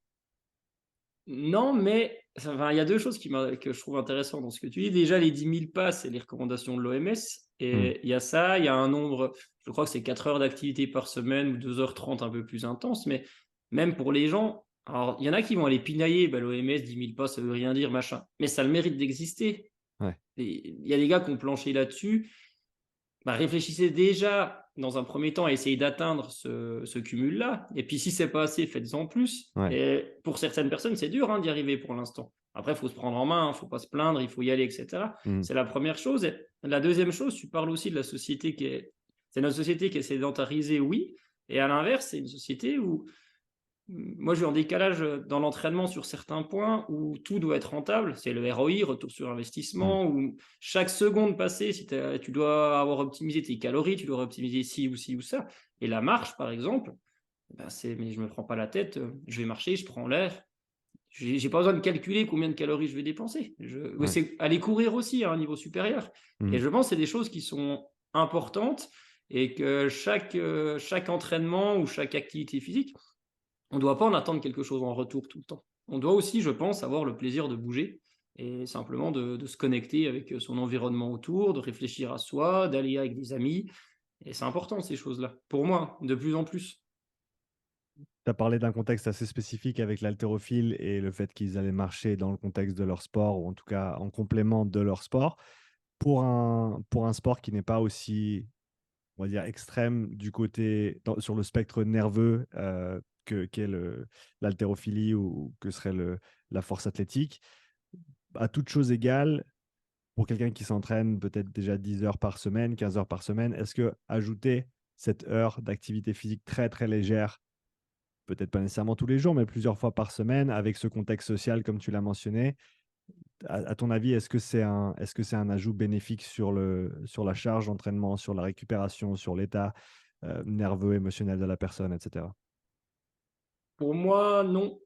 [SPEAKER 2] Non, mais enfin, il y a deux choses que je trouve intéressantes dans ce que tu dis. Déjà, les 10 000 pas, c'est les recommandations de l'OMS.
[SPEAKER 1] Hmm.
[SPEAKER 2] Et il y a ça, il y a un nombre, je crois que c'est 4 heures d'activité par semaine ou 2h30 un peu plus intense. Mais même pour les gens, alors il y en a qui vont aller pinailler, bah, l'OMS, 10 000 pas, ça veut rien dire, machin. Mais ça a le mérite d'exister.
[SPEAKER 1] Ouais.
[SPEAKER 2] Et il y a des gars qui ont planché là-dessus. Bah, réfléchissez déjà dans un premier temps à essayer d'atteindre ce cumul-là. Et puis si c'est pas assez, faites-en plus.
[SPEAKER 1] Ouais.
[SPEAKER 2] Et pour certaines personnes, c'est dur hein, d'y arriver pour l'instant. Après, il faut se prendre en main, il ne faut pas se plaindre, il faut y aller, etc.
[SPEAKER 1] Hmm.
[SPEAKER 2] C'est la première chose. Et la deuxième chose, tu parles aussi de la société qui est… C'est notre société qui est sédentarisée, oui. Et à l'inverse, c'est une société où moi, je suis en décalage dans l'entraînement sur certains points où tout doit être rentable. C'est le ROI, retour sur
[SPEAKER 1] Hmm.
[SPEAKER 2] investissement, où chaque seconde passée, si tu dois avoir optimisé tes calories, tu dois optimiser ci ou ça. Et la marche, par exemple, ben mais je ne me prends pas la tête, je vais marcher, je prends l'air. Je n'ai pas besoin de calculer combien de calories je vais dépenser.
[SPEAKER 1] Ouais.
[SPEAKER 2] C'est aller courir aussi à un niveau supérieur.
[SPEAKER 1] Hmm.
[SPEAKER 2] Et je pense que c'est des choses qui sont importantes et que chaque entraînement ou chaque activité physique on ne doit pas en attendre quelque chose en retour tout le temps. On doit aussi, je pense, avoir le plaisir de bouger et simplement de se connecter avec son environnement autour, de réfléchir à soi, d'aller avec des amis. Et c'est important ces choses-là, pour moi, de plus en plus.
[SPEAKER 1] Tu as parlé d'un contexte assez spécifique avec l'haltérophile et le fait qu'ils allaient marcher dans le contexte de leur sport, ou en tout cas en complément de leur sport. Pour un sport qui n'est pas aussi, on va dire, extrême du côté, sur le spectre nerveux qu'est l'haltérophilie ou que serait la force athlétique, à toute chose égale, pour quelqu'un qui s'entraîne peut-être déjà 10 heures par semaine, 15 heures par semaine, est-ce que ajouter cette heure d'activité physique très très légère, peut-être pas nécessairement tous les jours, mais plusieurs fois par semaine, avec ce contexte social comme tu l'as mentionné, à ton avis, est-ce que c'est un ajout bénéfique sur la charge d'entraînement, sur la récupération, sur l'état nerveux, émotionnel de la personne, etc.
[SPEAKER 2] Pour moi, non.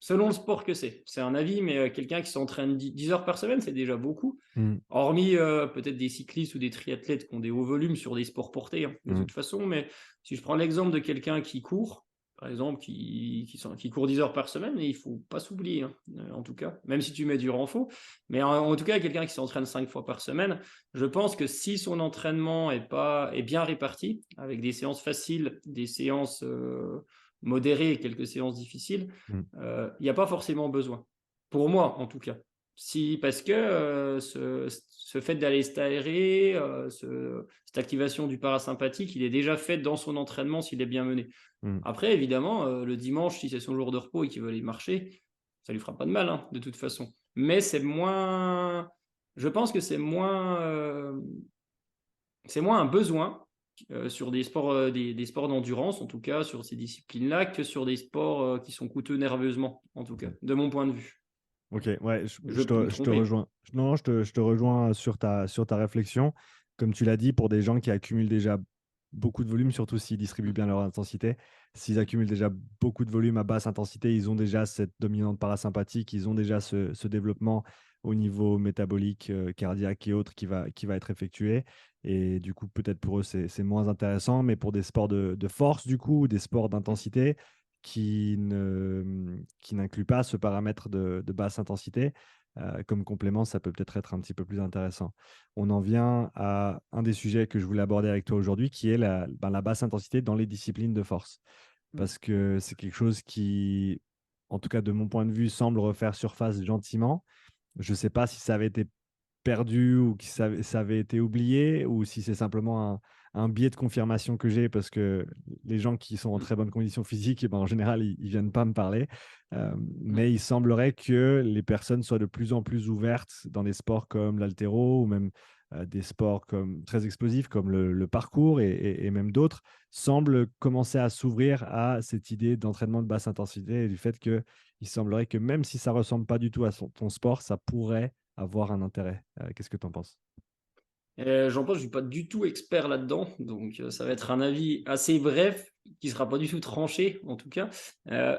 [SPEAKER 2] Selon le sport que c'est. C'est un avis, mais quelqu'un qui s'entraîne 10 heures par semaine, c'est déjà beaucoup.
[SPEAKER 1] Mm,
[SPEAKER 2] Hormis peut-être des cyclistes ou des triathlètes qui ont des hauts volumes sur des sports portés, hein, de
[SPEAKER 1] mm,
[SPEAKER 2] toute façon. Mais si je prends l'exemple de quelqu'un qui court, par exemple, qui court 10 heures par semaine, et il faut pas s'oublier, hein, en tout cas, même si tu mets du renfort. Mais en tout cas, quelqu'un qui s'entraîne 5 fois par semaine, je pense que si son entraînement est bien réparti, avec des séances faciles, des séances modérées et quelques séances difficiles,
[SPEAKER 1] Mm.
[SPEAKER 2] il n'y a pas forcément besoin. Pour moi, en tout cas. Si, parce que ce fait d'aller s'aérer, cette activation du parasympathique, il est déjà fait dans son entraînement s'il est bien mené.
[SPEAKER 1] Mm.
[SPEAKER 2] Après, évidemment, le dimanche, si c'est son jour de repos et qu'il veut aller marcher, ça lui fera pas de mal, hein, de toute façon. Mais c'est moins. Je pense que c'est moins un besoin sur des sports, des sports d'endurance, en tout cas, sur ces disciplines-là, que sur des sports qui sont coûteux nerveusement, en tout cas, de mon point de vue.
[SPEAKER 1] Ok, ouais,
[SPEAKER 2] Je peux me
[SPEAKER 1] je te
[SPEAKER 2] tromper.
[SPEAKER 1] rejoins. Non, je te rejoins sur ta réflexion. Comme tu l'as dit, pour des gens qui accumulent déjà beaucoup de volume, surtout s'ils distribuent bien leur intensité, s'ils accumulent déjà beaucoup de volume à basse intensité, ils ont déjà cette dominante parasympathique, ils ont déjà ce développement au niveau métabolique, cardiaque et autres qui va être effectué. Et du coup, peut-être pour eux, c'est moins intéressant, mais pour des sports de force, du coup, des sports d'intensité, qui n'inclut pas ce paramètre de basse intensité. Comme complément, ça peut peut-être être un petit peu plus intéressant. On en vient à un des sujets que je voulais aborder avec toi aujourd'hui, qui est la basse intensité dans les disciplines de force. Parce que c'est quelque chose qui, en tout cas de mon point de vue, semble refaire surface gentiment. Je ne sais pas si ça avait été perdu ou que ça avait été oublié ou si c'est simplement un biais de confirmation que j'ai parce que les gens qui sont en très bonne condition physique, eh ben, en général, ils viennent pas me parler. Mais il semblerait que les personnes soient de plus en plus ouvertes dans des sports comme l'haltéro ou même des sports comme, très explosifs comme le parcours et même d'autres, semblent commencer à s'ouvrir à cette idée d'entraînement de basse intensité et du fait qu'il semblerait que même si ça ressemble pas du tout à ton sport, ça pourrait avoir un intérêt. Qu'est-ce que tu en penses?
[SPEAKER 2] J'en pense, je suis pas du tout expert là-dedans, donc ça va être un avis assez bref, qui sera pas du tout tranché, en tout cas.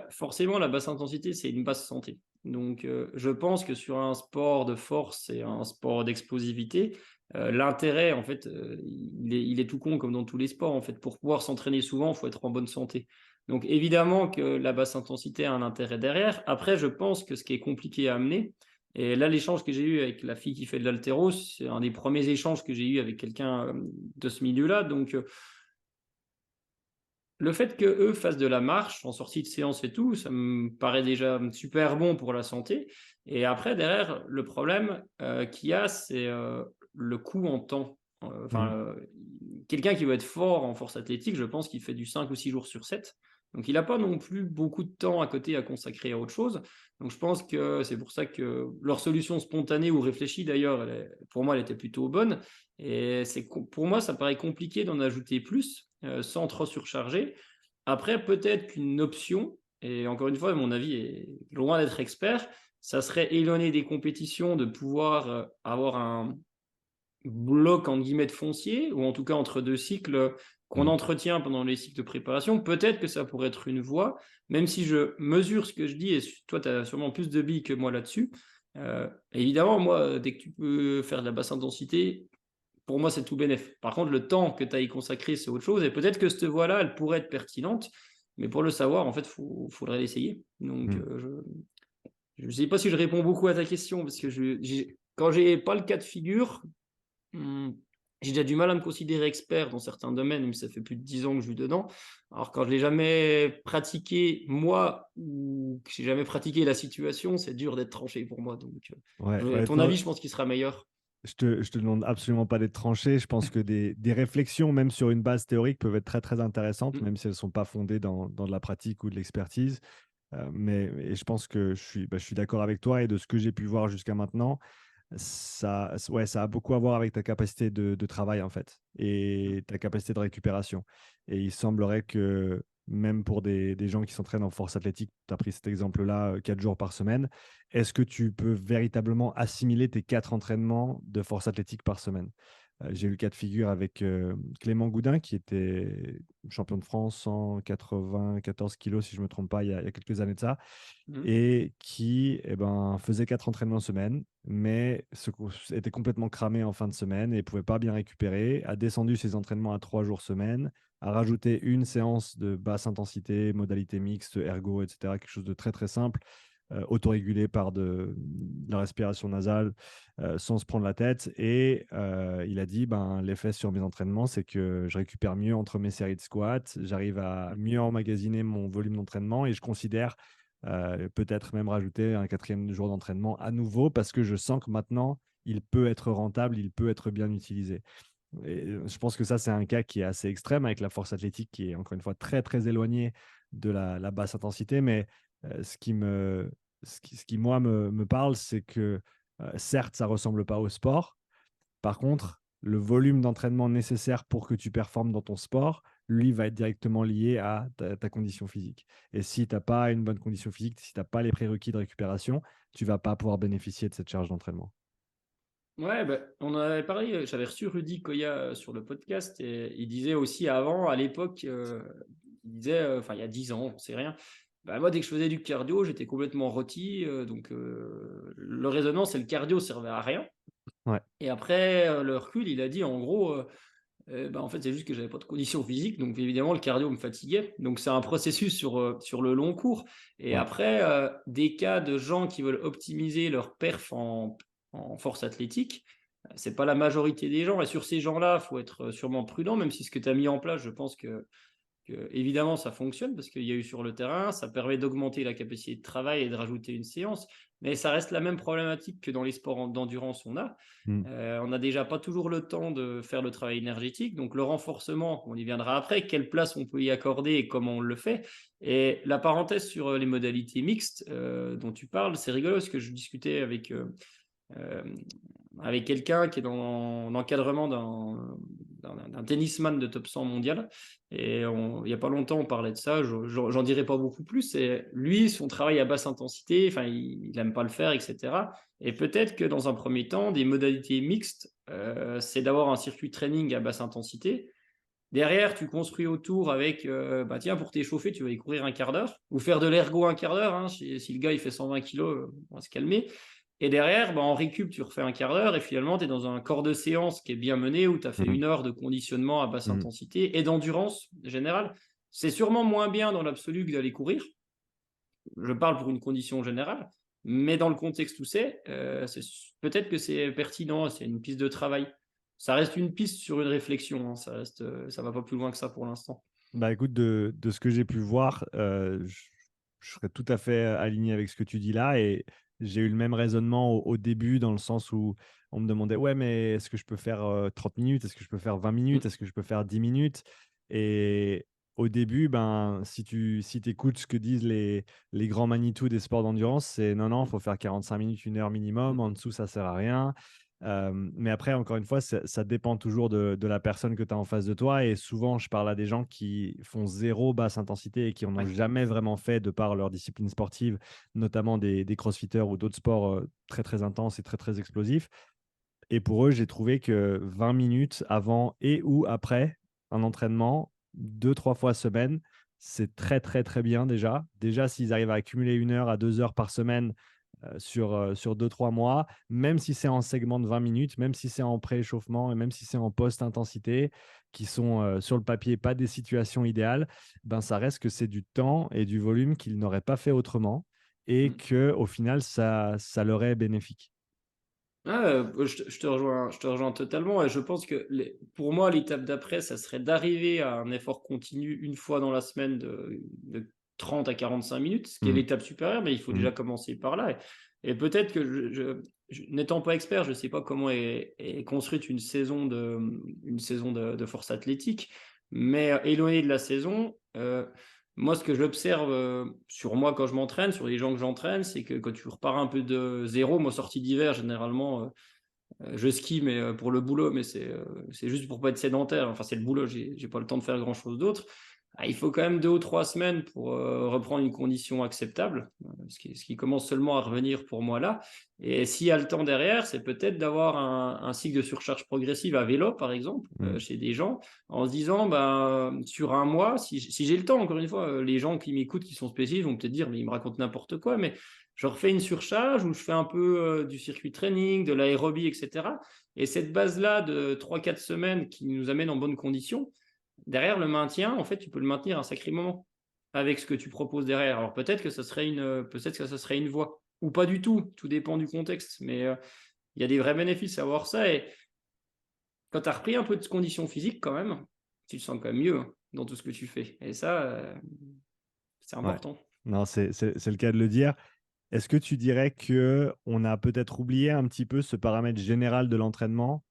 [SPEAKER 2] Forcément, la basse intensité, c'est une basse santé. Donc, je pense que sur un sport de force et un sport d'explosivité, l'intérêt, en fait, il est tout con comme dans tous les sports. En fait, pour pouvoir s'entraîner souvent, il faut être en bonne santé. Donc, évidemment que la basse intensité a un intérêt derrière. Après, je pense que ce qui est compliqué à amener, et là, l'échange que j'ai eu avec la fille qui fait de l'haltéro, c'est un des premiers échanges que j'ai eu avec quelqu'un de ce milieu-là. Donc, le fait qu'eux fassent de la marche en sortie de séance et tout, ça me paraît déjà super bon pour la santé. Et après, derrière, le problème qu'il y a, c'est le coût en temps. Enfin,
[SPEAKER 1] Mhm.
[SPEAKER 2] quelqu'un qui veut être fort en force athlétique, je pense qu'il fait du 5 ou 6 jours sur 7. Donc, il n'a pas non plus beaucoup de temps à côté à consacrer à autre chose. Donc, je pense que c'est pour ça que leur solution spontanée ou réfléchie, d'ailleurs, pour moi, elle était plutôt bonne. Et pour moi, ça paraît compliqué d'en ajouter plus sans trop surcharger. Après, peut-être qu'une option, et encore une fois, mon avis est loin d'être expert, ça serait éloigné des compétitions de pouvoir avoir un bloc en guillemets de foncier, ou en tout cas entre deux cycles qu'on
[SPEAKER 1] Mhm.
[SPEAKER 2] entretient pendant les cycles de préparation. Peut-être que ça pourrait être une voie, même si je mesure ce que je dis, et toi, tu as sûrement plus de billes que moi là-dessus. Évidemment, moi, dès que tu peux faire de la basse intensité, pour moi, c'est tout bénef. Par contre, le temps que tu as y consacré, c'est autre chose. Et peut-être que cette voie-là, elle pourrait être pertinente. Mais pour le savoir, en fait, faudrait l'essayer. Donc,
[SPEAKER 1] Mhm.
[SPEAKER 2] je ne sais pas si je réponds beaucoup à ta question, parce que quand j'ai pas le cas de figure, j'ai déjà du mal à me considérer expert dans certains domaines, mais ça fait plus de 10 ans que je suis dedans. Alors, quand je l'ai jamais pratiqué, moi, ou que j'ai jamais pratiqué la situation, c'est dur d'être tranché pour moi. Donc,
[SPEAKER 1] Ouais, ouais,
[SPEAKER 2] ton
[SPEAKER 1] non,
[SPEAKER 2] avis, je pense qu'il sera meilleur.
[SPEAKER 1] je te demande absolument pas d'être tranché. Je pense que des réflexions, même sur une base théorique, peuvent être très, très intéressantes, même si elles ne sont pas fondées dans de la pratique ou de l'expertise. Et je pense que je suis d'accord avec toi et de ce que j'ai pu voir jusqu'à maintenant, ouais, ça a beaucoup à voir avec ta capacité de travail, en fait, et ta capacité de récupération. Et il semblerait que même pour des gens qui s'entraînent en force athlétique, tu as pris cet exemple-là, 4 jours par semaine, est-ce que tu peux véritablement assimiler tes 4 entraînements de force athlétique par semaine? J'ai eu le cas de figure avec Clément Goudin, qui était champion de France 194 kilos, si je ne me trompe pas, il y a quelques années de ça,
[SPEAKER 2] Mmh.
[SPEAKER 1] et qui faisait 4 entraînements semaine, mais était complètement cramé en fin de semaine et ne pouvait pas bien récupérer, a descendu ses entraînements à 3 jours semaine, a rajouté une séance de basse intensité, modalité mixte, ergo, etc., quelque chose de très très simple, autorégulé par de la respiration nasale, sans se prendre la tête. Et il a dit, l'effet sur mes entraînements, c'est que je récupère mieux entre mes séries de squats, j'arrive à mieux emmagasiner mon volume d'entraînement et je considère peut-être même rajouter un 4e jour d'entraînement à nouveau parce que je sens que maintenant, il peut être rentable, il peut être bien utilisé. Et je pense que ça, c'est un cas qui est assez extrême avec la force athlétique qui est encore une fois très, très éloignée de la basse intensité. Mais ce qui moi, me parle, c'est que certes, ça ressemble pas au sport. Par contre, le volume d'entraînement nécessaire pour que tu performes dans ton sport, lui, va être directement lié à ta condition physique. Et si tu n'as pas une bonne condition physique, si tu n'as pas les prérequis de récupération, tu vas pas pouvoir bénéficier de cette charge d'entraînement.
[SPEAKER 2] Ouais, bah, on en avait parlé, j'avais reçu Rudy Koya, sur le podcast et il disait aussi avant, à l'époque, il disait, enfin il y a 10 ans, on sait rien. Bah, moi dès que je faisais du cardio, j'étais complètement rôti, donc le raisonnement, c'est le cardio servait à rien
[SPEAKER 1] Ouais.
[SPEAKER 2] et après, le recul, il a dit en gros, bah, en fait, c'est juste que j'avais pas de condition physique, donc évidemment le cardio me fatiguait. Donc c'est un processus sur le long cours et
[SPEAKER 1] Ouais.
[SPEAKER 2] après, des cas de gens qui veulent optimiser leur perf en force athlétique, c'est pas la majorité des gens et sur ces gens-là, il faut être, sûrement prudent, même si ce que tu as mis en place, je pense que évidemment ça fonctionne parce qu'il y a eu sur le terrain, ça permet d'augmenter la capacité de travail et de rajouter une séance, mais ça reste la même problématique que dans les sports d'endurance
[SPEAKER 1] Mm.
[SPEAKER 2] on n'a déjà pas toujours le temps de faire le travail énergétique, donc le renforcement, on y viendra après, quelle place on peut y accorder et comment on le fait. Et la parenthèse sur les modalités mixtes dont tu parles, c'est rigolo parce que je discutais euh, avec quelqu'un qui est dans l'encadrement d'un tennisman de top 100 mondial. Et il n'y a pas longtemps, on parlait de ça. J'en dirai pas beaucoup plus. Et lui, son travail à basse intensité, enfin, il n'aime pas le faire, etc. Et peut-être que dans un premier temps, des modalités mixtes, c'est d'avoir un circuit de training à basse intensité. Derrière, tu construis autour avec, bah tiens, pour t'échauffer, tu vas y courir un quart d'heure ou faire de l'ergo un quart d'heure. Hein, si le gars il fait 120 kilos, on va se calmer. Et derrière, bah, en récup, tu refais un quart d'heure et finalement, tu es dans un corps de séance qui est bien mené où tu as fait
[SPEAKER 1] Mm.
[SPEAKER 2] 1 heure de conditionnement à basse
[SPEAKER 1] Mm.
[SPEAKER 2] intensité et d'endurance générale. C'est sûrement moins bien dans l'absolu que d'aller courir. Je parle pour une condition générale, mais dans le contexte où c'est peut-être que c'est pertinent, c'est une piste de travail. Ça reste une piste sur une réflexion, hein, ça va pas plus loin que ça pour l'instant.
[SPEAKER 1] Bah écoute, de ce que j'ai pu voir, je serais tout à fait aligné avec ce que tu dis là. Et j'ai eu le même raisonnement au début, dans le sens où on me demandait, ouais, mais est-ce que je peux faire 30 minutes? Est-ce que je peux faire 20 minutes? Est-ce que je peux faire 10 minutes? Et au début, si tu écoutes ce que disent les grands Manitou des sports d'endurance, c'est non, non, il faut faire 45 minutes, 1 heure minimum. En dessous, ça sert à rien. Mais après, encore une fois, ça dépend toujours de la personne que tu as en face de toi. Et souvent, je parle à des gens qui font zéro basse intensité et qui en ont
[SPEAKER 2] Ouais.
[SPEAKER 1] jamais vraiment fait de par leur discipline sportive, notamment des crossfitters ou d'autres sports très, très intenses et très, très explosifs. Et pour eux, j'ai trouvé que 20 minutes avant et ou après un entraînement, 2, 3 fois semaine, c'est très, très, très bien déjà. Déjà, s'ils arrivent à accumuler 1 heure à 2 heures par semaine sur 2, 3 mois, même si c'est en segment de 20 minutes, même si c'est en pré-échauffement et même si c'est en post-intensité, qui sont sur le papier pas des situations idéales, ça reste que c'est du temps et du volume qu'ils n'auraient pas fait autrement et que au final, ça leur est bénéfique.
[SPEAKER 2] Ah, je te rejoins totalement et je pense que pour moi, l'étape d'après, ça serait d'arriver à un effort continu une fois dans la semaine de 30 à 45 minutes, ce qui est
[SPEAKER 1] Mm.
[SPEAKER 2] l'étape supérieure, mais il faut déjà
[SPEAKER 1] Mm.
[SPEAKER 2] commencer par là. Et peut-être que n'étant pas expert, je ne sais pas comment est construite une saison de force athlétique, mais éloigné de la saison, moi, ce que j'observe sur moi quand je m'entraîne, sur les gens que j'entraîne, c'est que quand tu repars un peu de zéro, moi, sortie d'hiver, généralement, je skie, mais pour le boulot, mais c'est juste pour pas être sédentaire. Enfin, c'est le boulot, j'ai pas le temps de faire grand-chose d'autre. il faut quand même 2 ou 3 semaines pour reprendre une condition acceptable, ce qui commence seulement à revenir pour moi là. Et s'il y a le temps derrière, c'est peut-être d'avoir un cycle de surcharge progressive à vélo, par exemple,
[SPEAKER 1] Mmh.
[SPEAKER 2] chez des gens, en se disant, ben, sur un mois, si j'ai le temps, encore une fois, les gens qui m'écoutent, qui sont spécialistes, vont peut-être dire, mais il me raconte n'importe quoi, mais je refais une surcharge où je fais un peu du circuit training, de l'aérobie, etc. Et cette base-là de 3-4 semaines qui nous amène en bonnes conditions, derrière le maintien, en fait, tu peux le maintenir un sacré moment avec ce que tu proposes derrière. Alors peut-être que ça serait une voie ou pas du tout dépend du contexte, mais il y a des vrais bénéfices à avoir ça et quand tu as repris un peu de conditions physiques quand même, tu te sens quand même mieux, hein, dans tout ce que tu fais et ça, c'est
[SPEAKER 1] Ouais.
[SPEAKER 2] important.
[SPEAKER 1] Non, c'est le cas de le dire. Est-ce que tu dirais que on a peut-être oublié un petit peu ce paramètre général de l'entraînement,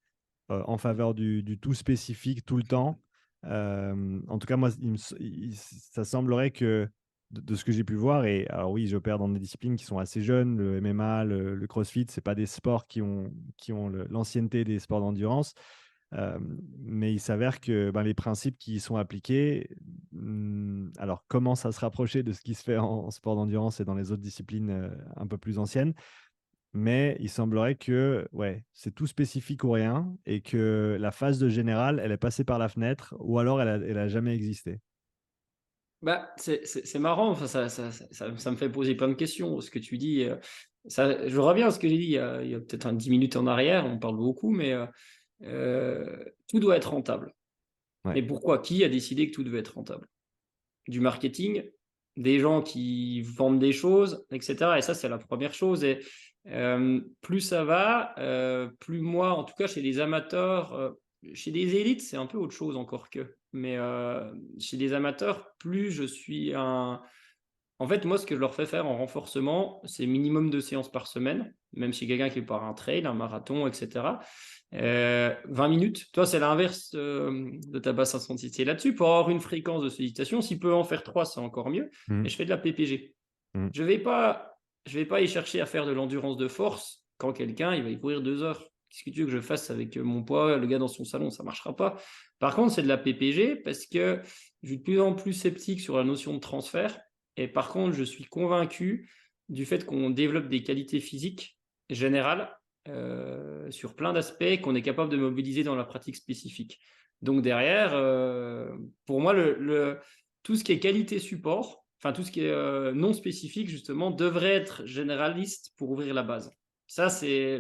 [SPEAKER 1] en faveur du tout spécifique tout le temps? En tout cas, moi, ça semblerait que de ce que j'ai pu voir et alors oui, j'opère dans des disciplines qui sont assez jeunes, le MMA, le CrossFit, c'est pas des sports qui ont l'ancienneté des sports d'endurance. Mais il s'avère que, ben, les principes qui y sont appliqués, alors commencent à se rapprocher de ce qui se fait en sport d'endurance et dans les autres disciplines, un peu plus anciennes. Mais il semblerait que, ouais, c'est tout spécifique ou rien et que la phase de général, elle est passée par la fenêtre ou alors elle a jamais existé.
[SPEAKER 2] Bah, c'est marrant, enfin ça me fait poser plein de questions, ce que tu dis, ça je reviens à ce que j'ai dit il y a peut-être 10 minutes en arrière, on parle beaucoup, mais tout doit être rentable.
[SPEAKER 1] Ouais.
[SPEAKER 2] Mais pourquoi? Qui a décidé que tout devait être rentable? Du marketing, des gens qui vendent des choses, et cetera et ça, c'est la première chose et plus ça va, plus moi, en tout cas chez les amateurs, chez les élites, c'est un peu autre chose encore que, mais chez les amateurs, plus je suis un en fait, moi, ce que je leur fais faire en renforcement, c'est minimum 2 séances par semaine, même si quelqu'un qui part un trail, un marathon, et cetera. 20 minutes. Toi, c'est l'inverse, de ta basse intensité là-dessus. Pour avoir une fréquence de sollicitation, s'il peut en faire 3, c'est encore mieux,
[SPEAKER 1] Mmh.
[SPEAKER 2] mais je fais de la PPG.
[SPEAKER 1] Mmh.
[SPEAKER 2] Je vais pas y chercher à faire de l'endurance de force quand quelqu'un, il va y courir 2 heures. Qu'est-ce que tu veux que je fasse avec, mon poids, le gars dans son salon? Ça marchera pas. Par contre, c'est de la PPG parce que je suis de plus en plus sceptique sur la notion de transfert et par contre, je suis convaincu du fait qu'on développe des qualités physiques générales, sur plein d'aspects qu'on est capable de mobiliser dans la pratique spécifique. Donc derrière, pour moi, tout ce qui est qualité support, enfin tout ce qui est non spécifique justement, devrait être généraliste pour ouvrir la base. Ça,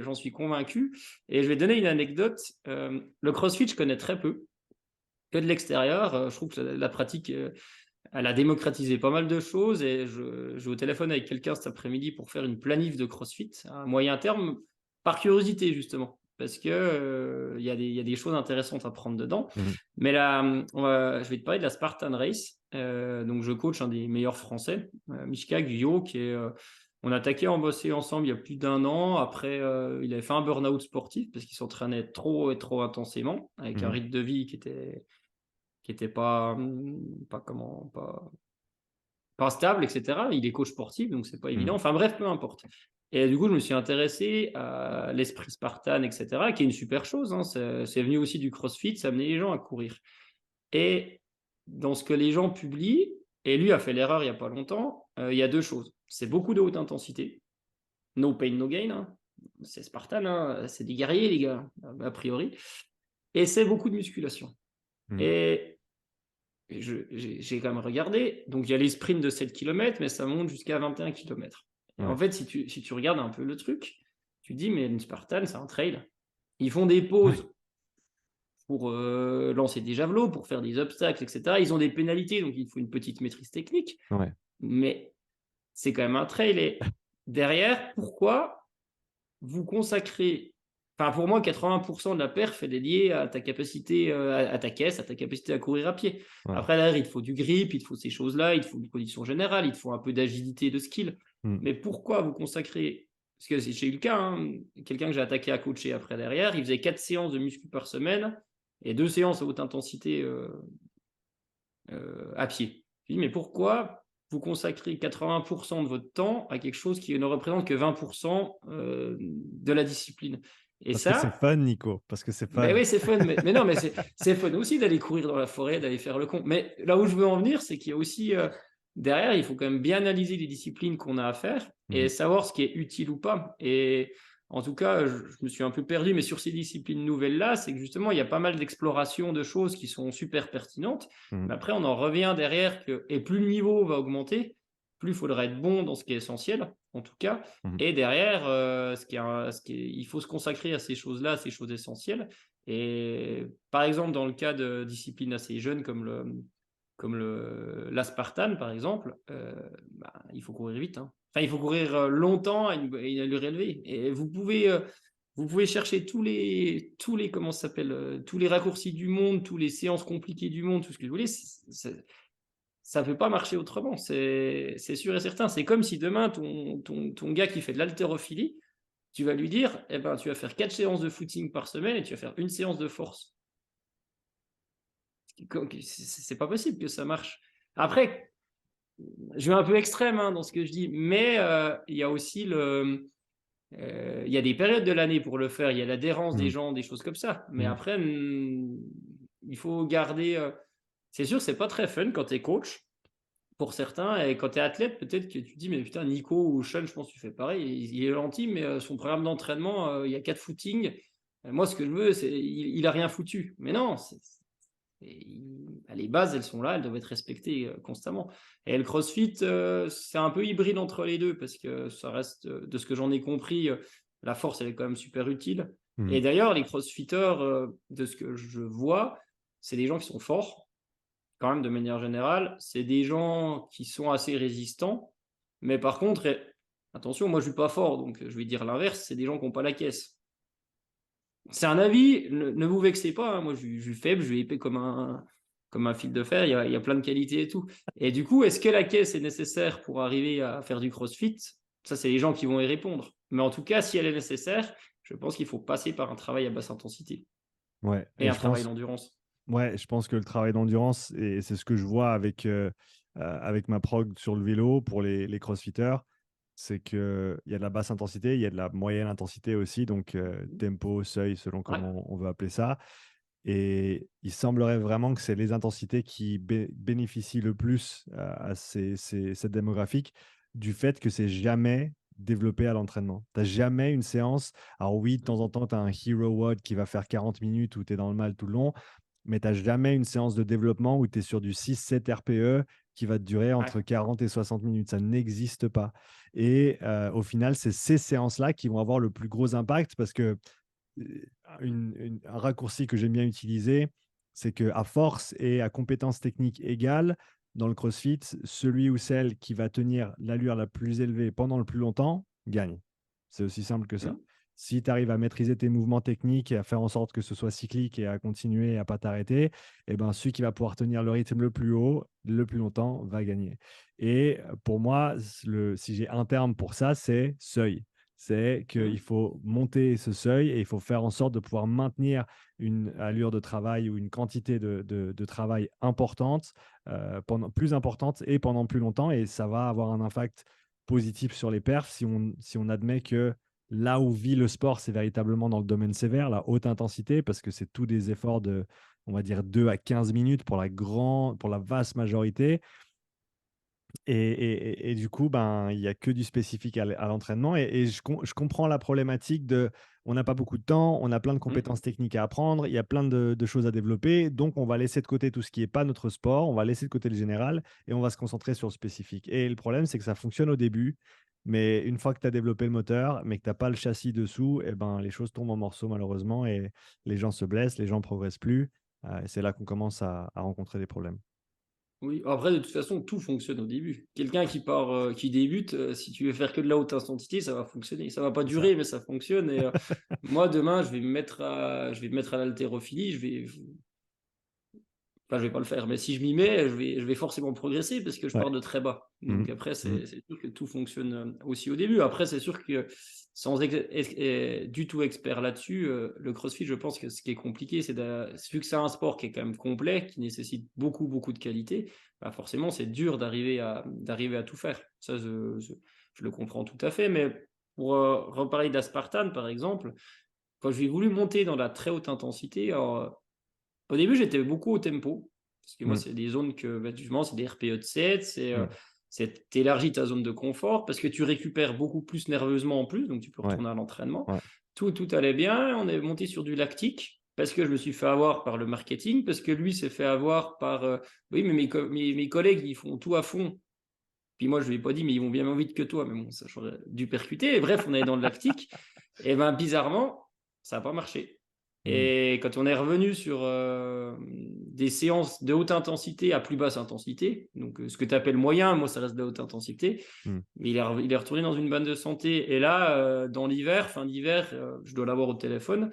[SPEAKER 2] j'en suis convaincu. Et je vais donner une anecdote. Le CrossFit, je connais très peu, que de l'extérieur. Je trouve que la pratique, elle a démocratisé pas mal de choses. Et je vais au téléphone avec quelqu'un cet après-midi pour faire une planif de CrossFit à moyen terme, par curiosité justement. Parce que il y a des choses intéressantes à prendre dedans.
[SPEAKER 1] Mmh.
[SPEAKER 2] Mais là, je vais te parler de la Spartan Race. Donc, je coach un des meilleurs Français, Mishka Guyot, on a attaqué en bossé ensemble il y a plus d'un an. Après, il avait fait un burn-out sportif parce qu'il s'entraînait trop et trop intensément, avec un
[SPEAKER 1] Mmh.
[SPEAKER 2] rythme de vie qui était pas stable, etc. Il est coach sportif, donc c'est pas évident.
[SPEAKER 1] Mmh.
[SPEAKER 2] Enfin bref, peu importe. Et du coup, je me suis intéressé à l'esprit Spartan, etc., qui est une super chose, hein. C'est venu aussi du CrossFit, ça amenait les gens à courir. Et dans ce que les gens publient, et lui a fait l'erreur il n'y a pas longtemps, il y a deux choses. C'est beaucoup de haute intensité, no pain, no gain, hein. C'est Spartan, hein. C'est des guerriers, les gars, a priori. Et c'est beaucoup de musculation.
[SPEAKER 1] Mmh.
[SPEAKER 2] Et j'ai quand même regardé, donc il y a les sprints de 7 km, mais ça monte jusqu'à 21 km. Et en
[SPEAKER 1] Ouais.
[SPEAKER 2] fait, si tu regardes un peu le truc, tu te dis, mais une Spartan, c'est un trail. Ils font des
[SPEAKER 1] Ouais.
[SPEAKER 2] pauses pour lancer des javelots, pour faire des obstacles, etc. Ils ont des pénalités, donc il faut une petite maîtrise technique.
[SPEAKER 1] Ouais.
[SPEAKER 2] Mais c'est quand même un trail. Et derrière, pourquoi vous consacrez. Enfin, pour moi, 80% de la perf, elle est liée à ta capacité, à ta caisse, à ta capacité à courir à pied.
[SPEAKER 1] Ouais.
[SPEAKER 2] Après, derrière, il te faut du grip, il te faut ces choses-là, il te faut une condition générale, il te faut un peu d'agilité, de skill.
[SPEAKER 1] Mmh.
[SPEAKER 2] Mais pourquoi vous consacrez. Parce que j'ai eu le cas, hein, quelqu'un que j'ai attaqué à coacher après derrière, il faisait 4 séances de muscu par semaine et 2 séances à haute intensité à pied. Je dis, mais pourquoi vous consacrez 80% de votre temps à quelque chose qui ne représente que 20% de la discipline? Et
[SPEAKER 1] Parce que c'est
[SPEAKER 2] ça,
[SPEAKER 1] fun, Nico. Parce que c'est
[SPEAKER 2] ben
[SPEAKER 1] fun.
[SPEAKER 2] oui, c'est fun. Mais non, mais c'est fun aussi d'aller courir dans la forêt, d'aller faire le con. Mais là où je veux en venir, c'est qu'il y a aussi derrière, il faut quand même bien analyser les disciplines qu'on a à faire et
[SPEAKER 1] Mhm.
[SPEAKER 2] savoir ce qui est utile ou pas. Et en tout cas, je me suis un peu perdu, mais sur ces disciplines nouvelles-là, c'est que justement, il y a pas mal d'exploration de choses qui sont super pertinentes.
[SPEAKER 1] Mhm.
[SPEAKER 2] Mais après, on en revient derrière que, et plus le niveau va augmenter, plus il faudra être bon dans ce qui est essentiel, en tout cas.
[SPEAKER 1] Mhm.
[SPEAKER 2] Et derrière, il faut se consacrer à ces choses-là, à ces choses essentielles. Et par exemple, dans le cas de disciplines assez jeunes comme l'aspartame, par exemple, bah, il faut courir vite, hein. Enfin, il faut courir longtemps à une allure élevée. Et vous pouvez chercher comment ça s'appelle, tous les raccourcis du monde, toutes les séances compliquées du monde, tout ce que vous voulez. Ça ne peut pas marcher autrement, c'est sûr et certain. C'est comme si demain, ton gars qui fait de l'haltérophilie, tu vas lui dire, eh ben, tu vas faire 4 séances de footing par semaine et tu vas faire une séance de force. C'est pas possible que ça marche. Après, je vais un peu extrême hein, dans ce que je dis, mais il y a aussi il y a des périodes de l'année pour le faire. Il y a l'adhérence des
[SPEAKER 1] Mhm.
[SPEAKER 2] gens, des choses comme ça. Mais
[SPEAKER 1] Mhm.
[SPEAKER 2] après, il faut garder. C'est sûr, c'est pas très fun quand tu es coach pour certains. Et quand tu es athlète, peut-être que tu te dis, mais putain, Nico ou Sean, je pense que tu fais pareil. Il est gentil, mais son programme d'entraînement, il y a 4 footings. Moi, ce que je veux, c'est il a rien foutu. Mais non, les bases, elles sont là, elles doivent être respectées constamment. Et le CrossFit, c'est un peu hybride entre les deux parce que ça reste, de ce que j'en ai compris, la force, elle est quand même super utile. Et
[SPEAKER 1] Mhm.
[SPEAKER 2] d'ailleurs, les CrossFitters, de ce que je vois, c'est des gens qui sont forts, quand même de manière générale. C'est des gens qui sont assez résistants. Mais par contre, attention, moi je suis pas fort, donc je vais dire l'inverse, c'est des gens qui n'ont pas la caisse. C'est un avis, ne vous vexez pas, hein, moi je suis faible, je suis épais comme un fil de fer, il y a plein de qualités et tout. Et du coup, est-ce que la caisse est nécessaire pour arriver à faire du CrossFit? Ça, c'est les gens qui vont y répondre. Mais en tout cas, si elle est nécessaire, je pense qu'il faut passer par un travail à basse intensité
[SPEAKER 1] Ouais,
[SPEAKER 2] et
[SPEAKER 1] et
[SPEAKER 2] un travail d'endurance.
[SPEAKER 1] je pense que le travail d'endurance, et c'est ce que je vois avec ma prog sur le vélo pour les crossfitters, c'est qu'il y a de la basse intensité, il y a de la moyenne intensité aussi, donc tempo, seuil, selon
[SPEAKER 2] Ouais,
[SPEAKER 1] comment on veut appeler ça. Et il semblerait vraiment que c'est les intensités qui bénéficient le plus à cette démographique du fait que c'est jamais développé à l'entraînement. Tu n'as jamais une séance. Alors oui, de temps en temps, tu as un hero WOD qui va faire 40 minutes où tu es dans le mal tout le long, mais tu n'as jamais une séance de développement où tu es sur du 6-7 RPE qui va te durer
[SPEAKER 2] ouais,
[SPEAKER 1] entre 40 et 60 minutes. Ça n'existe pas. Et au final, c'est ces séances-là qui vont avoir le plus gros impact parce que un raccourci que j'aime bien utiliser, c'est qu'à force et à compétences techniques égales, dans le CrossFit, celui ou celle qui va tenir l'allure la plus élevée pendant le plus longtemps gagne. C'est aussi simple que ça.
[SPEAKER 2] hmm,
[SPEAKER 1] Si tu arrives à maîtriser tes mouvements techniques et à faire en sorte que ce soit cyclique et à continuer et à pas t'arrêter, eh ben, celui qui va pouvoir tenir le rythme le plus haut, le plus longtemps, va gagner. Et pour moi, si j'ai un terme pour ça, c'est seuil. C'est
[SPEAKER 2] hmm,
[SPEAKER 1] qu'il faut monter ce seuil et il faut faire en sorte de pouvoir maintenir une allure de travail ou une quantité de travail importante, plus importante et pendant plus longtemps. Et ça va avoir un impact positif sur les perfs si on admet que là où vit le sport, c'est véritablement dans le domaine sévère, la haute intensité, parce que c'est tous des efforts de, on va dire, 2 à 15 minutes pour la vaste majorité. Et du coup, ben, il n'y a que du spécifique à l'entraînement. Et je comprends la problématique de on n'a pas beaucoup de temps, on a plein de
[SPEAKER 2] hmm.
[SPEAKER 1] compétences techniques à apprendre, il y a plein de choses à développer. Donc, on va laisser de côté tout ce qui n'est pas notre sport, on va laisser de côté le général et on va se concentrer sur le spécifique. Et le problème, c'est que ça fonctionne au début, mais une fois que tu as développé le moteur, mais que tu n'as pas le châssis dessous, et ben, les choses tombent en morceaux malheureusement et les gens se blessent, les gens ne progressent plus. Et c'est là qu'on commence à rencontrer des problèmes.
[SPEAKER 2] Oui, après, de toute façon, tout fonctionne au début. Quelqu'un qui part, qui débute, si tu veux faire que de la haute intensité, ça va fonctionner. Ça va pas
[SPEAKER 1] C'est ça.
[SPEAKER 2] durer, mais ça fonctionne. Et moi, demain, je vais me mettre à l'haltérophilie. Enfin, je vais pas le faire, mais si je m'y mets, je vais forcément progresser parce que je
[SPEAKER 1] Ouais.
[SPEAKER 2] pars de très bas.
[SPEAKER 1] Mhm.
[SPEAKER 2] Donc après,
[SPEAKER 1] Mhm.
[SPEAKER 2] c'est sûr que tout fonctionne aussi au début. Après, c'est sûr que sans du tout expert là-dessus, le CrossFit, je pense que ce qui est compliqué, vu que c'est un sport qui est quand même complet, qui nécessite beaucoup, beaucoup de qualité, bah forcément, c'est dur d'arriver à tout faire. Ça, je le comprends tout à fait. Mais pour reparler d'aspartame, par exemple, quand j'ai voulu monter dans la très haute intensité, alors, au début, j'étais beaucoup au tempo, parce que moi,
[SPEAKER 1] Mmh,
[SPEAKER 2] c'est des zones que, bah, justement, c'est des RPE de 7,
[SPEAKER 1] mmh,
[SPEAKER 2] tu élargis ta zone de confort parce que tu récupères beaucoup plus nerveusement en plus, donc tu peux
[SPEAKER 1] ouais,
[SPEAKER 2] retourner à l'entraînement.
[SPEAKER 1] ouais,
[SPEAKER 2] Tout allait bien, on est monté sur du lactique parce que je me suis fait avoir par le marketing, parce que lui s'est fait avoir par, oui, mais mes collègues, ils font tout à fond. Puis moi, je lui ai pas dit: «Mais ils vont bien moins vite que toi», mais bon, ça, j'aurais dû percuter et bref, on est dans le lactique et ben, bizarrement, ça a pas marché
[SPEAKER 1] mmh,
[SPEAKER 2] et quand on est revenu sur, des séances de haute intensité à plus basse intensité, donc ce que tu appelles moyen, moi, ça reste de la haute intensité,
[SPEAKER 1] mmh.
[SPEAKER 2] mais il est retourné dans une bande de santé et là, dans l'hiver, fin d'hiver, je dois l'avoir au téléphone,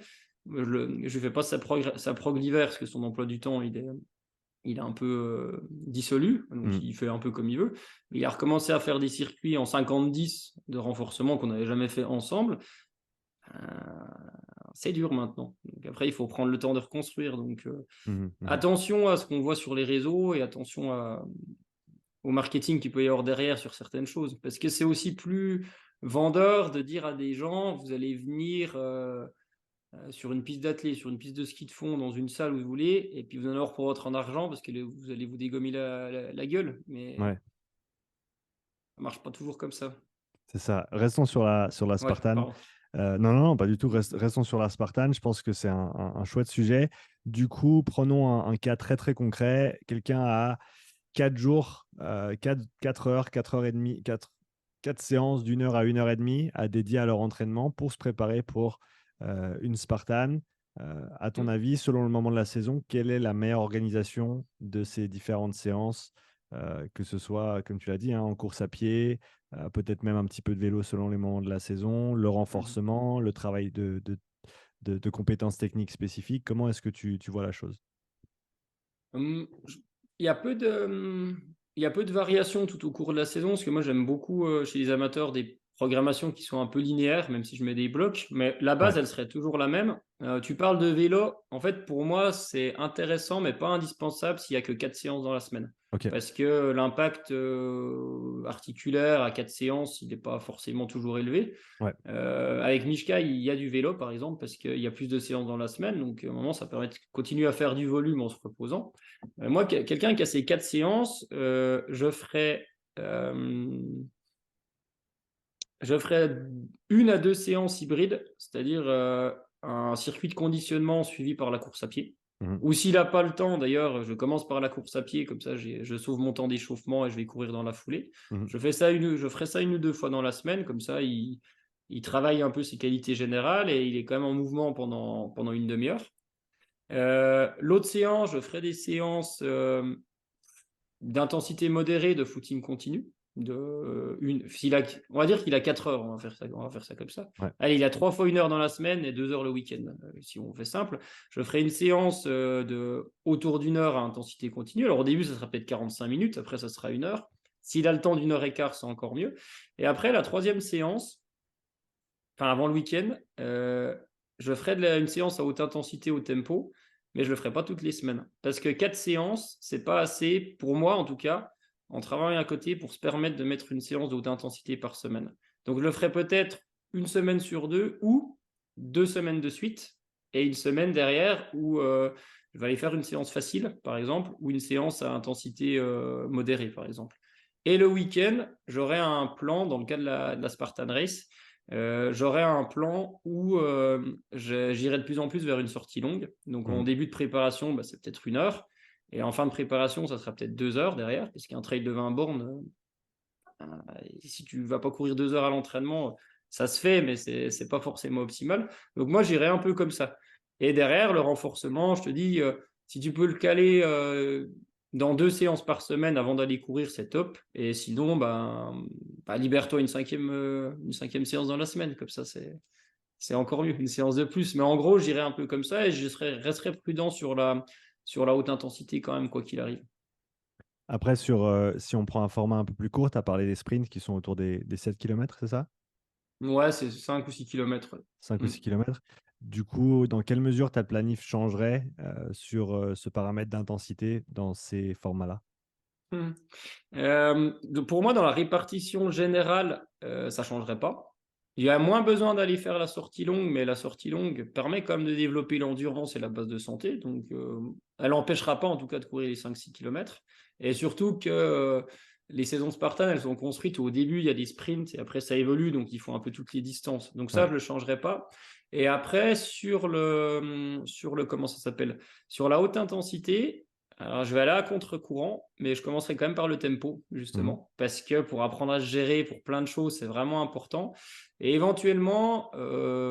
[SPEAKER 2] je lui fais pas sa prog l'hiver parce que son emploi du temps, il est un peu dissolu, donc
[SPEAKER 1] Mmh.
[SPEAKER 2] il fait un peu comme il veut. Mais il a recommencé à faire des circuits en 50-10 de renforcement qu'on n'avait jamais fait ensemble. Euh, c'est dur maintenant. Donc après, il faut prendre le temps de reconstruire. Donc
[SPEAKER 1] Mmh mh. Mmh.
[SPEAKER 2] attention à ce qu'on voit sur les réseaux et attention au marketing qu'il peut y avoir derrière sur certaines choses. Parce que c'est aussi plus vendeur de dire à des gens, vous allez venir sur une piste d'athlé, sur une piste de ski de fond, dans une salle où vous voulez, et puis vous en avoir pour votre en argent parce que vous allez vous dégommer la gueule, mais
[SPEAKER 1] Ouais,
[SPEAKER 2] ça marche pas toujours comme ça.
[SPEAKER 1] c'est ça. Restons sur la
[SPEAKER 2] Ouais,
[SPEAKER 1] Spartan.
[SPEAKER 2] pardon.
[SPEAKER 1] Non, non, non, pas du tout. Restons sur la Spartan. Je pense que c'est un chouette sujet. Du coup, prenons un cas très, très concret. Quelqu'un a 4 jours, 4 heures, 4 heures et demie, 4 séances d'une heure à une heure et demie à dédier à leur entraînement pour se préparer pour une Spartan. À ton
[SPEAKER 2] Mmh.
[SPEAKER 1] avis, selon le moment de la saison, quelle est la meilleure organisation de ces différentes séances, que ce soit, comme tu l'as dit, hein, en course à pied, peut-être même un petit peu de vélo selon les moments de la saison, le
[SPEAKER 2] Mmh.
[SPEAKER 1] renforcement, le travail de compétences techniques spécifiques. Comment est-ce que tu vois la chose?
[SPEAKER 2] Je il y a peu de, il y a peu de variations tout au cours de la saison, parce que moi j'aime beaucoup, chez les amateurs des programmations qui sont un peu linéaires, même si je mets des blocs, mais la
[SPEAKER 1] Ouais,
[SPEAKER 2] base, elle serait toujours la même. Tu parles de vélo, en fait, pour moi, c'est intéressant, mais pas indispensable s'il y a que 4 séances dans la semaine.
[SPEAKER 1] ok.
[SPEAKER 2] Parce que l'impact, articulaire à 4 séances, il n'est pas forcément toujours élevé.
[SPEAKER 1] Ouais.
[SPEAKER 2] Avec Mishka, il y a du vélo, par exemple, parce qu'il y a plus de séances dans la semaine, donc à un moment, ça permet de continuer à faire du volume en se reposant. Moi, quelqu'un qui a ces 4 séances, je ferais 1 à 2 séances hybrides, c'est-à-dire, un circuit de conditionnement suivi par la course à pied.
[SPEAKER 1] Mhm,
[SPEAKER 2] Ou s'il a pas le temps, d'ailleurs, je commence par la course à pied, comme ça je sauve mon temps d'échauffement et je vais courir dans la foulée.
[SPEAKER 1] mhm.
[SPEAKER 2] Je ferai ça 1 ou 2 fois dans la semaine, comme ça il travaille un peu ses qualités générales et il est quand même en mouvement pendant une demi heure. L'autre séance, je ferai des séances, d'intensité modérée de footing continu. On va dire qu'il a 4 heures, on va faire ça comme ça.
[SPEAKER 1] Ouais.
[SPEAKER 2] Allez, il a 3 fois 1 heure dans la semaine et 2 heures le week-end, si on fait simple. Je ferai une séance autour d'une heure à intensité continue. Alors au début, ça sera peut-être 45 minutes, après ça sera 1 heure. S'il a le temps d'une heure et quart, c'est encore mieux. Et après, la troisième séance, enfin avant le week-end, je ferai une séance à haute intensité au tempo, mais je le ferai pas toutes les semaines. Parce que 4 séances, c'est pas assez, pour moi en tout cas, en travaillant à côté pour se permettre de mettre une séance de haute intensité par semaine. Donc je le ferai peut-être une semaine sur deux ou 2 semaines de suite et une semaine derrière où je vais aller faire une séance facile, par exemple, ou une séance à intensité modérée, par exemple. Et le week-end, j'aurai un plan dans le cas de la Spartan Race. J'aurai un plan où j'irai de plus en plus vers une sortie longue. Donc en
[SPEAKER 1] Mhm.
[SPEAKER 2] début de préparation, bah, c'est peut-être 1 heure. Et en fin de préparation, ça sera peut-être 2 heures derrière, parce qu'un trail de 20 bornes, si tu vas pas courir 2 heures à l'entraînement, ça se fait, mais c'est pas forcément optimal. Donc moi, j'irai un peu comme ça. Et derrière, le renforcement, je te dis, si tu peux le caler dans 2 séances par semaine avant d'aller courir, c'est top. Et sinon, libère-toi une cinquième séance dans la semaine. Comme ça, c'est encore mieux, une séance de plus. Mais en gros, j'irai un peu comme ça et resterai prudent sur la haute intensité quand même, quoi qu'il arrive.
[SPEAKER 1] Après, si on prend un format un peu plus court, tu as parlé des sprints qui sont autour des 7 km, c'est ça?
[SPEAKER 2] Ouais, c'est 5 ou 6 kilomètres.
[SPEAKER 1] 5 ou
[SPEAKER 2] Ouais.
[SPEAKER 1] 6 km. Du coup, dans quelle mesure ta planif changerait sur ce paramètre d'intensité dans ces formats-là?
[SPEAKER 2] Pour moi, dans la répartition générale, ça ne changerait pas. Il y a moins besoin d'aller faire la sortie longue, mais la sortie longue permet quand même de développer l'endurance et la base de santé. Donc, elle n'empêchera pas en tout cas de courir les 5-6 kilomètres. Et surtout que les saisons Spartan, elles sont construites où au début, il y a des sprints et après, ça évolue. Donc, ils font un peu toutes les distances. Donc, ça,
[SPEAKER 1] Ouais.
[SPEAKER 2] je ne le changerai pas. Et après, sur le comment ça s'appelle? Sur la haute intensité, alors je vais aller à contre-courant, mais je commencerai quand même par le tempo,
[SPEAKER 1] Mhm.
[SPEAKER 2] justement. Parce que pour apprendre à se gérer pour plein de choses, c'est vraiment important. Et éventuellement,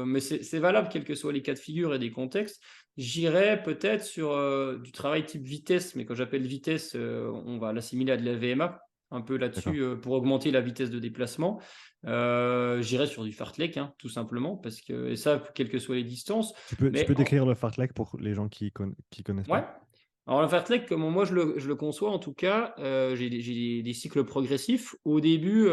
[SPEAKER 2] mais c'est valable quels que soient les cas de figure et des contextes, j'irais peut-être sur du travail type vitesse, mais quand j'appelle vitesse, on va l'assimiler à de la VMA, un peu
[SPEAKER 1] D'accord.
[SPEAKER 2] là-dessus, pour augmenter la vitesse de déplacement. J'irais sur du fartlek, hein, tout simplement, parce que, et ça, quelles que soient les distances.
[SPEAKER 1] Tu
[SPEAKER 2] Mais
[SPEAKER 1] peux décrire le fartlek pour les gens qui connaissent
[SPEAKER 2] ouais.
[SPEAKER 1] pas?
[SPEAKER 2] Alors le fartlek, comme moi je le conçois en tout cas, j'ai des cycles progressifs. Au début,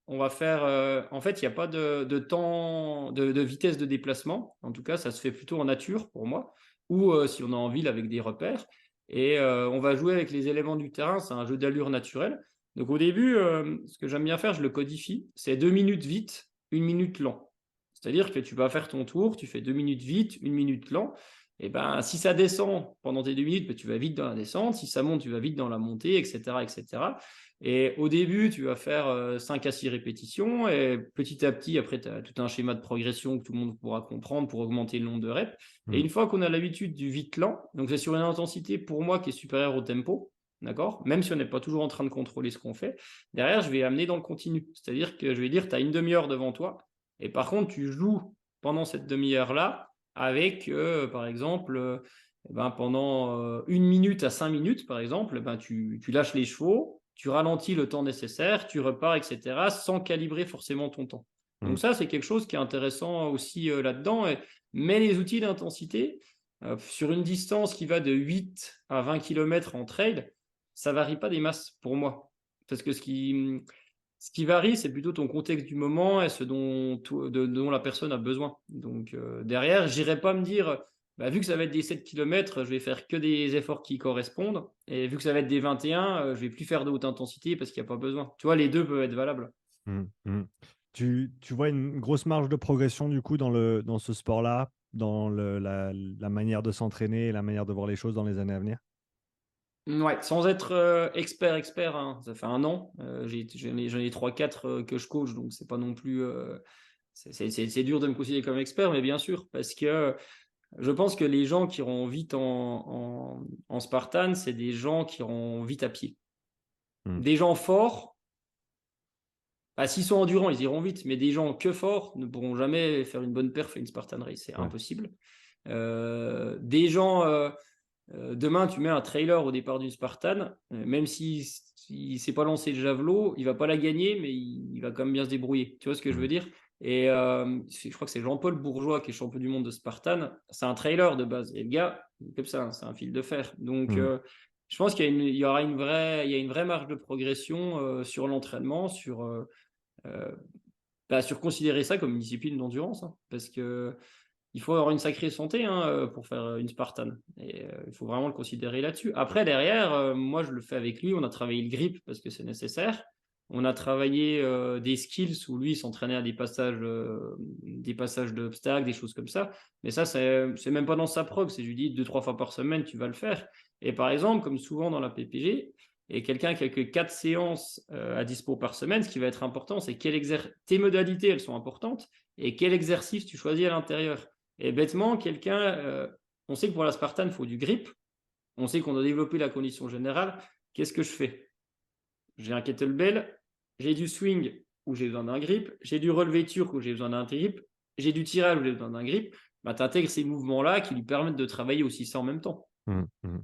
[SPEAKER 2] on va faire, en fait, il n'y a pas de temps, de vitesse de déplacement. En tout cas, ça se fait plutôt en nature pour moi, ou si on est en ville avec des repères. Et on va jouer avec les éléments du terrain. C'est un jeu d'allure naturelle. Donc au début, ce que j'aime bien faire, je le codifie. C'est 2 minutes vite, 1 minute lent. C'est-à-dire que tu vas faire ton tour, tu fais 2 minutes vite, 1 minute lent. Et ben, si ça descend pendant tes 2 minutes, ben, tu vas vite dans la descente. Si ça monte, tu vas vite dans la montée, etc., etc. Et au début, tu vas faire 5 à 6 répétitions. Et petit à petit, après, tu as tout un schéma de progression que tout le monde pourra comprendre pour augmenter le nombre de reps. Et
[SPEAKER 1] Mhm.
[SPEAKER 2] une fois qu'on a l'habitude du vite-lent, donc c'est sur une intensité pour moi qui est supérieure au tempo, d'accord? Même si on n'est pas toujours en train de contrôler ce qu'on fait, derrière, je vais amener dans le continu. C'est-à-dire que je vais dire, tu as une demi-heure devant toi. Et par contre, tu joues pendant cette demi-heure-là avec, par exemple, eh ben, pendant 1 minute à 5 minutes, par exemple, eh ben, tu lâches les chevaux, tu ralentis le temps nécessaire, tu repars, etc., sans calibrer forcément ton temps.
[SPEAKER 1] Mhm.
[SPEAKER 2] Donc ça, c'est quelque chose qui est intéressant aussi là-dedans. Mais les outils d'intensité, sur une distance qui va de 8 à 20 km en trail, ça varie pas des masses pour moi. Parce que ce qui varie, c'est plutôt ton contexte du moment et ce dont la personne a besoin. Donc derrière, j'irai pas me dire, bah, vu que ça va être des 7 km, je vais faire que des efforts qui correspondent. Et vu que ça va être des 21, je vais plus faire de haute intensité parce qu'il n'y a pas besoin. Tu vois, les deux peuvent être valables.
[SPEAKER 1] Mhm. Mhm. Tu vois une grosse marge de progression du coup dans ce sport-là, dans la manière de s'entraîner et la manière de voir les choses dans les années à venir?
[SPEAKER 2] Ouais, sans être expert, hein. Ça fait un an. J'en ai 3-4 que je coach, donc c'est pas non plus. C'est dur de me considérer comme expert, mais bien sûr, parce que je pense que les gens qui iront vite en Spartan, c'est des gens qui iront vite à pied.
[SPEAKER 1] Mhm.
[SPEAKER 2] Des gens forts, bah, s'ils sont endurants, ils iront vite, mais des gens que forts ne pourront jamais faire une bonne perf et une Spartan Race, c'est
[SPEAKER 1] Ouais.
[SPEAKER 2] impossible. Des gens, demain, tu mets un trailer au départ d'une Spartan, même s'il ne s'est pas lancé le javelot, il va pas la gagner, mais il va quand même bien se débrouiller. Tu vois ce que je veux
[SPEAKER 1] Mhm.
[SPEAKER 2] dire? Et je crois que c'est Jean-Paul Bourgeois qui est champion du monde de Spartan. C'est un trailer de base. Et le gars, comme ça, hein, c'est un fil de fer. Donc,
[SPEAKER 1] Mhm.
[SPEAKER 2] je pense qu'il y aura il y a une vraie marge de progression sur l'entraînement, euh, sur considérer ça comme une discipline d'endurance, hein, parce que il faut avoir une sacrée santé, hein, pour faire une Spartan. Et il faut vraiment le considérer là-dessus. Après, derrière, moi, je le fais avec lui. On a travaillé le grip parce que c'est nécessaire. On a travaillé des skills où lui il s'entraînait à des passages d'obstacles, des choses comme ça. Mais ça, c'est même pas dans sa prog. C'est je lui dis 2-3 fois par semaine, tu vas le faire. Et par exemple, comme souvent dans la PPG, et quelqu'un qui a que 4 séances à dispo par semaine, ce qui va être important, c'est tes modalités, elles sont importantes, et quel exercice tu choisis à l'intérieur. Et bêtement, on sait que pour la Spartan, il faut du grip. On sait qu'on doit développer la condition générale. Qu'est-ce que je fais? J'ai un kettlebell, j'ai du swing où j'ai besoin d'un grip, j'ai du relevé turc où j'ai besoin d'un grip, j'ai du tirage où j'ai besoin d'un grip. Bah, tu intègres ces mouvements-là qui lui permettent de travailler aussi ça en même temps.
[SPEAKER 1] Mhm. Mhm.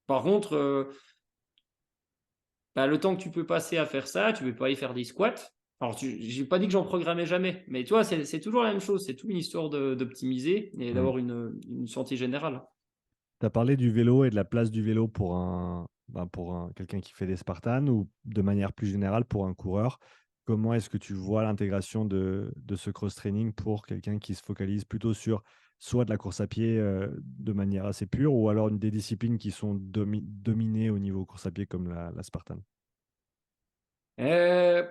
[SPEAKER 2] Par contre, bah, le temps que tu peux passer à faire ça, tu ne peux pas y faire des squats. Alors, je n'ai pas dit que j'en programmais jamais, mais tu vois, c'est toujours la même chose. C'est toute une histoire d'optimiser et
[SPEAKER 1] Mhm.
[SPEAKER 2] d'avoir une santé générale.
[SPEAKER 1] Tu as parlé du vélo et de la place du vélo pour quelqu'un qui fait des Spartans ou de manière plus générale pour un coureur. Comment est-ce que tu vois l'intégration de ce cross-training pour quelqu'un qui se focalise plutôt sur soit de la course à pied de manière assez pure ou alors des disciplines qui sont dominées au niveau course à pied comme la Spartan?
[SPEAKER 2] Euh,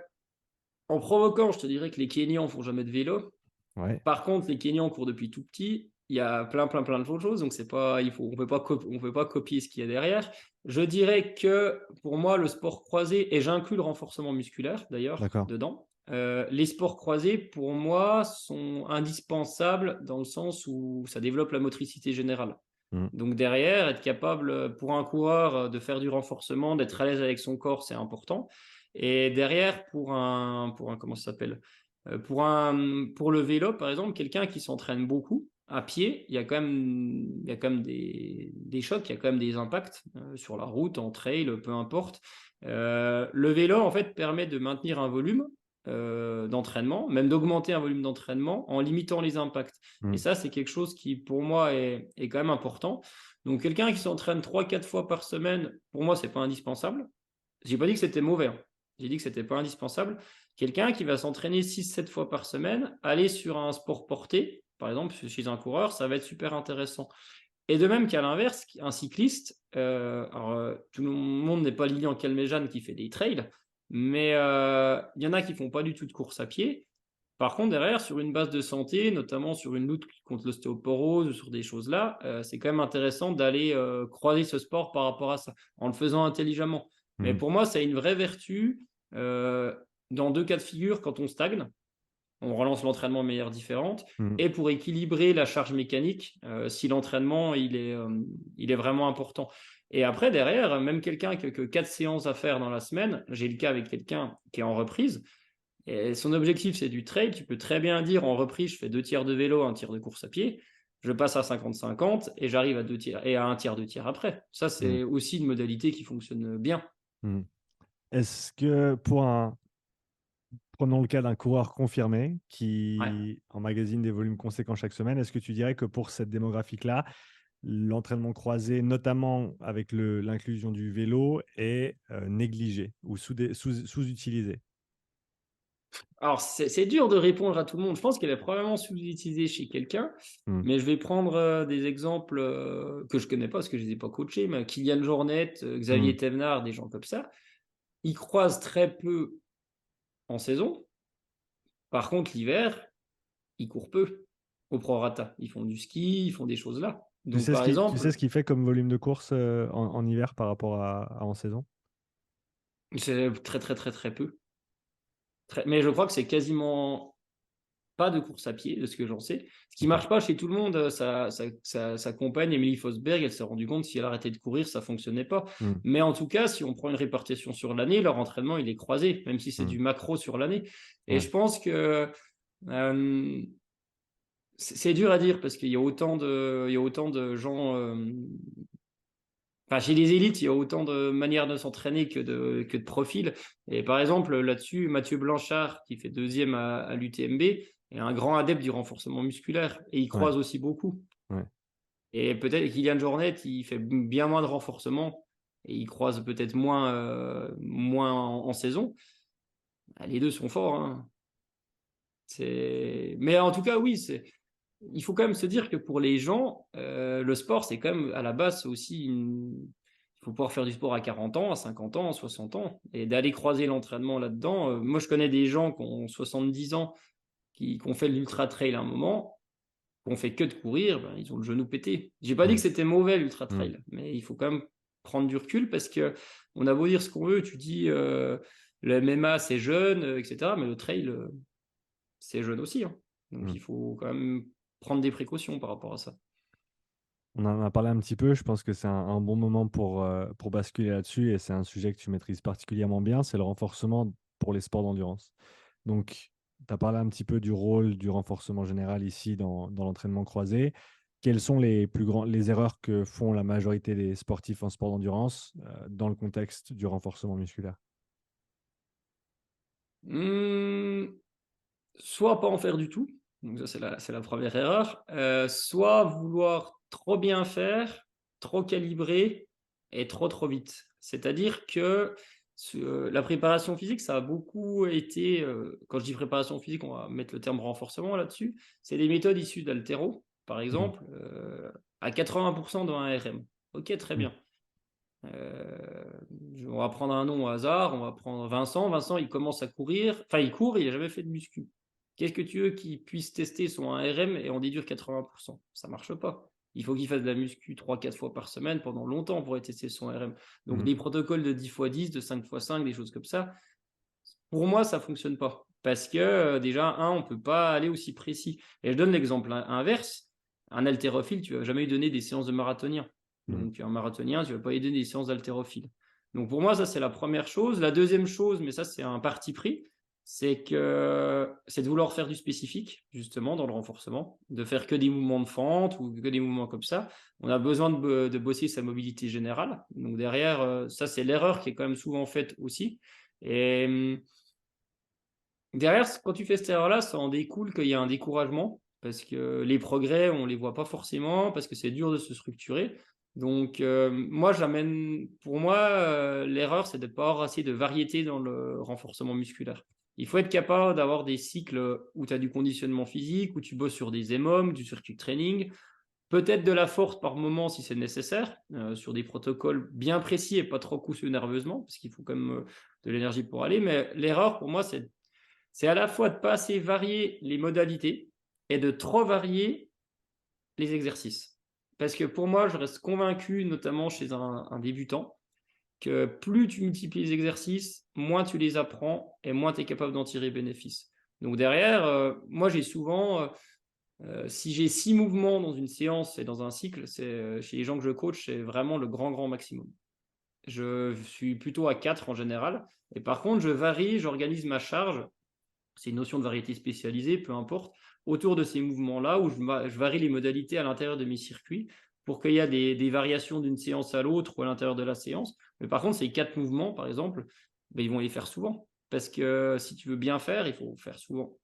[SPEAKER 2] En provoquant, je te dirais que les Kenyans font jamais de vélo.
[SPEAKER 1] Ouais,
[SPEAKER 2] Par contre, les Kenyans courent depuis tout petit. Il y a plein de choses. Donc, c'est pas, on peut pas copier ce qu'il y a derrière. Je dirais que pour moi, le sport croisé, et j'inclus le renforcement musculaire d'ailleurs
[SPEAKER 1] d'accord.
[SPEAKER 2] dedans, les sports croisés pour moi sont indispensables dans le sens où ça développe la motricité générale.
[SPEAKER 1] Mm.
[SPEAKER 2] Donc derrière, être capable pour un coureur de faire du renforcement, d'être à l'aise avec son corps, c'est important. Et derrière, comment ça s'appelle? Pour le vélo, par exemple, quelqu'un qui s'entraîne beaucoup à pied, il y a quand même des chocs, il y a quand même des impacts sur la route, en trail, peu importe. Le vélo, en fait, permet de maintenir un volume d'entraînement, même d'augmenter un volume d'entraînement en limitant les impacts. Et
[SPEAKER 1] Mm.
[SPEAKER 2] ça, c'est quelque chose qui, pour moi, est quand même important. Donc, quelqu'un qui s'entraîne 3-4 fois par semaine, pour moi, c'est pas indispensable. J'ai pas dit que c'était mauvais, hein. J'ai dit que c'était pas indispensable. Quelqu'un qui va s'entraîner 6-7 fois par semaine, aller sur un sport porté, par exemple, chez un coureur, ça va être super intéressant. Et de même qu'à l'inverse, un cycliste, tout le monde n'est pas Lilian Calmejane qui fait des trails, mais il y en a qui font pas du tout de course à pied. Par contre, derrière, sur une base de santé, notamment sur une lutte contre l'ostéoporose ou sur des choses là, c'est quand même intéressant d'aller croiser ce sport par rapport à ça, en le faisant intelligemment. Mais
[SPEAKER 1] Mm.
[SPEAKER 2] pour moi, c'est une vraie vertu dans deux cas de figure quand on stagne, on relance l'entraînement de manière différente,
[SPEAKER 1] Mm.
[SPEAKER 2] et pour équilibrer la charge mécanique, si l'entraînement il est vraiment important. Et après, derrière, même quelqu'un qui a que 4 séances à faire dans la semaine, j'ai le cas avec quelqu'un qui est en reprise, et son objectif c'est du trail, tu peux très bien dire en reprise, je fais 2 tiers de vélo, 1 tiers de course à pied, je passe à 50-50 et j'arrive à 2 tiers et à 1 tiers, 2 tiers après. Ça,
[SPEAKER 1] Mm.
[SPEAKER 2] c'est aussi une modalité qui fonctionne bien.
[SPEAKER 1] Mm. Est-ce que prenons le cas d'un coureur confirmé
[SPEAKER 2] Ouais.
[SPEAKER 1] qui emmagasine des volumes conséquents chaque semaine, est-ce que tu dirais que pour cette démographique-là, l'entraînement croisé, notamment avec l'inclusion du vélo, est négligé ou sous-utilisé?
[SPEAKER 2] Alors, c'est dur de répondre à tout le monde. Je pense qu'elle est probablement sous-utilisée chez quelqu'un,
[SPEAKER 1] Mm.
[SPEAKER 2] mais je vais prendre des exemples que je connais pas parce que je les ai pas coachés, mais Kylian Jornet,
[SPEAKER 1] Mm.
[SPEAKER 2] Xavier Thévenard, des gens comme ça. Ils croisent très peu en saison. Par contre, l'hiver, ils courent peu au prorata. Ils font du ski, ils font des choses là. Donc, par
[SPEAKER 1] Tu sais
[SPEAKER 2] exemple,
[SPEAKER 1] ce qu'il fait comme volume de course en hiver par rapport à en saison?
[SPEAKER 2] c'est très, très, très, très peu. Mais je crois que c'est quasiment pas de course à pied, de ce que j'en sais. Ce qui
[SPEAKER 1] Ok.
[SPEAKER 2] marche pas chez tout le monde, sa compagne, Emily Fosberg, elle s'est rendue compte que si elle arrêtait de courir, ça fonctionnait pas.
[SPEAKER 1] Mm.
[SPEAKER 2] Mais en tout cas, si on prend une répartition sur l'année, leur entraînement, il est croisé, même si c'est
[SPEAKER 1] Mm.
[SPEAKER 2] du macro sur l'année. Et
[SPEAKER 1] Ouais.
[SPEAKER 2] je pense que euh, c'est dur à dire parce il y a autant de gens. Enfin, chez les élites, il y a autant de manières de s'entraîner que de profils. Et par exemple, là-dessus, Mathieu Blanchard, qui fait deuxième à l'UTMB, est un grand adepte du renforcement musculaire et il
[SPEAKER 1] Ouais.
[SPEAKER 2] croise aussi beaucoup.
[SPEAKER 1] Ouais.
[SPEAKER 2] Et peut-être Kylian Jornet, il fait bien moins de renforcement et il croise peut-être moins en saison. Les deux sont forts, hein. Mais en tout cas, oui, il faut quand même se dire que pour les gens, le sport, c'est quand même à la base aussi il faut pouvoir faire du sport à 40 ans, à 50 ans, à 60 ans. Et d'aller croiser l'entraînement là-dedans. Moi, je connais des gens qui ont 70 ans, qui ont fait l'ultra trail à un moment, qui ont fait que de courir, ben, ils ont le genou pété. J'ai pas dit
[SPEAKER 1] Mm.
[SPEAKER 2] que c'était mauvais l'ultra
[SPEAKER 1] Mm.
[SPEAKER 2] trail, mais il faut quand même prendre du recul parce que on a beau dire ce qu'on veut, tu dis le MMA c'est jeune, etc. Mais le trail, c'est jeune aussi, hein. Donc
[SPEAKER 1] Mm.
[SPEAKER 2] il faut quand même prendre des précautions par rapport à ça.
[SPEAKER 1] On en a parlé un petit peu, je pense que c'est un bon moment pour basculer là-dessus et c'est un sujet que tu maîtrises particulièrement bien, c'est le renforcement pour les sports d'endurance. Donc, tu as parlé un petit peu du rôle du renforcement général ici dans l'entraînement croisé. Quelles sont les erreurs que font la majorité des sportifs en sport d'endurance dans le contexte du renforcement musculaire?
[SPEAKER 2] Mmh, soit pas en faire du tout, donc ça c'est la première erreur, soit vouloir trop bien faire, trop calibrer et trop vite. C'est-à-dire que la préparation physique, ça a beaucoup été, quand je dis préparation physique, on va mettre le terme renforcement là-dessus, c'est des méthodes issues d'haltéro, par
[SPEAKER 1] Mm.
[SPEAKER 2] exemple, à 80 de 1 RM. OK, très
[SPEAKER 1] Mm.
[SPEAKER 2] bien. on va prendre un nom au hasard, on va prendre Vincent. Vincent, il commence à courir, enfin il court, il n'a jamais fait de muscu. Qu'est-ce que tu veux qu'il puisse tester son 1RM et en déduire 80%? Ça marche pas. Il faut qu'il fasse de la muscu 3-4 fois par semaine pendant longtemps pour tester son RM. Donc
[SPEAKER 1] Mhm.
[SPEAKER 2] des protocoles de 10x10, de 5x5, des choses comme ça, pour moi, ça fonctionne pas. Parce que déjà, on peut pas aller aussi précis. Et je donne l'exemple inverse. Un haltérophile, tu vas jamais lui donner des séances de marathonien.
[SPEAKER 1] Mhm.
[SPEAKER 2] Donc un marathonien, tu vas pas lui donner des séances d'haltérophile. Donc pour moi, ça c'est la première chose. La deuxième chose, mais ça c'est un parti pris, c'est de vouloir faire du spécifique, justement, dans le renforcement, de faire que des mouvements de fente ou que des mouvements comme ça. On a besoin de bosser sa mobilité générale. Donc derrière, ça c'est l'erreur qui est quand même souvent faite aussi. Et derrière, quand tu fais cette erreur-là, ça en découle qu'il y a un découragement parce que les progrès, on les voit pas forcément parce que c'est dur de se structurer. Donc, moi, pour moi, l'erreur, c'est de ne pas avoir assez de variété dans le renforcement musculaire. Il faut être capable d'avoir des cycles où tu as du conditionnement physique, où tu bosses sur des EMOM, du circuit training, peut-être de la force par moment si c'est nécessaire, sur des protocoles bien précis et pas trop cousus nerveusement, parce qu'il faut quand même de l'énergie pour aller. Mais l'erreur, pour moi, c'est à la fois de pas assez varier les modalités et de trop varier les exercices. Parce que pour moi, je reste convaincu, notamment chez un débutant, que plus tu multiplies les exercices, moins tu les apprends et moins tu es capable d'en tirer bénéfice. Donc derrière, moi j'ai souvent, si j'ai 6 mouvements dans une séance et dans un cycle, chez les gens que je coach, c'est vraiment le grand, grand maximum. Je suis plutôt à 4 en général. Et par contre, je varie, j'organise ma charge, c'est une notion de variété spécialisée, peu importe, autour de ces mouvements-là où je varie les modalités à l'intérieur de mes circuits pour qu'il y ait des variations d'une séance à l'autre ou à l'intérieur de la séance. Mais par contre, ces 4 mouvements, par exemple, ben, ils vont les faire souvent. Parce que si tu veux bien faire, il faut faire souvent.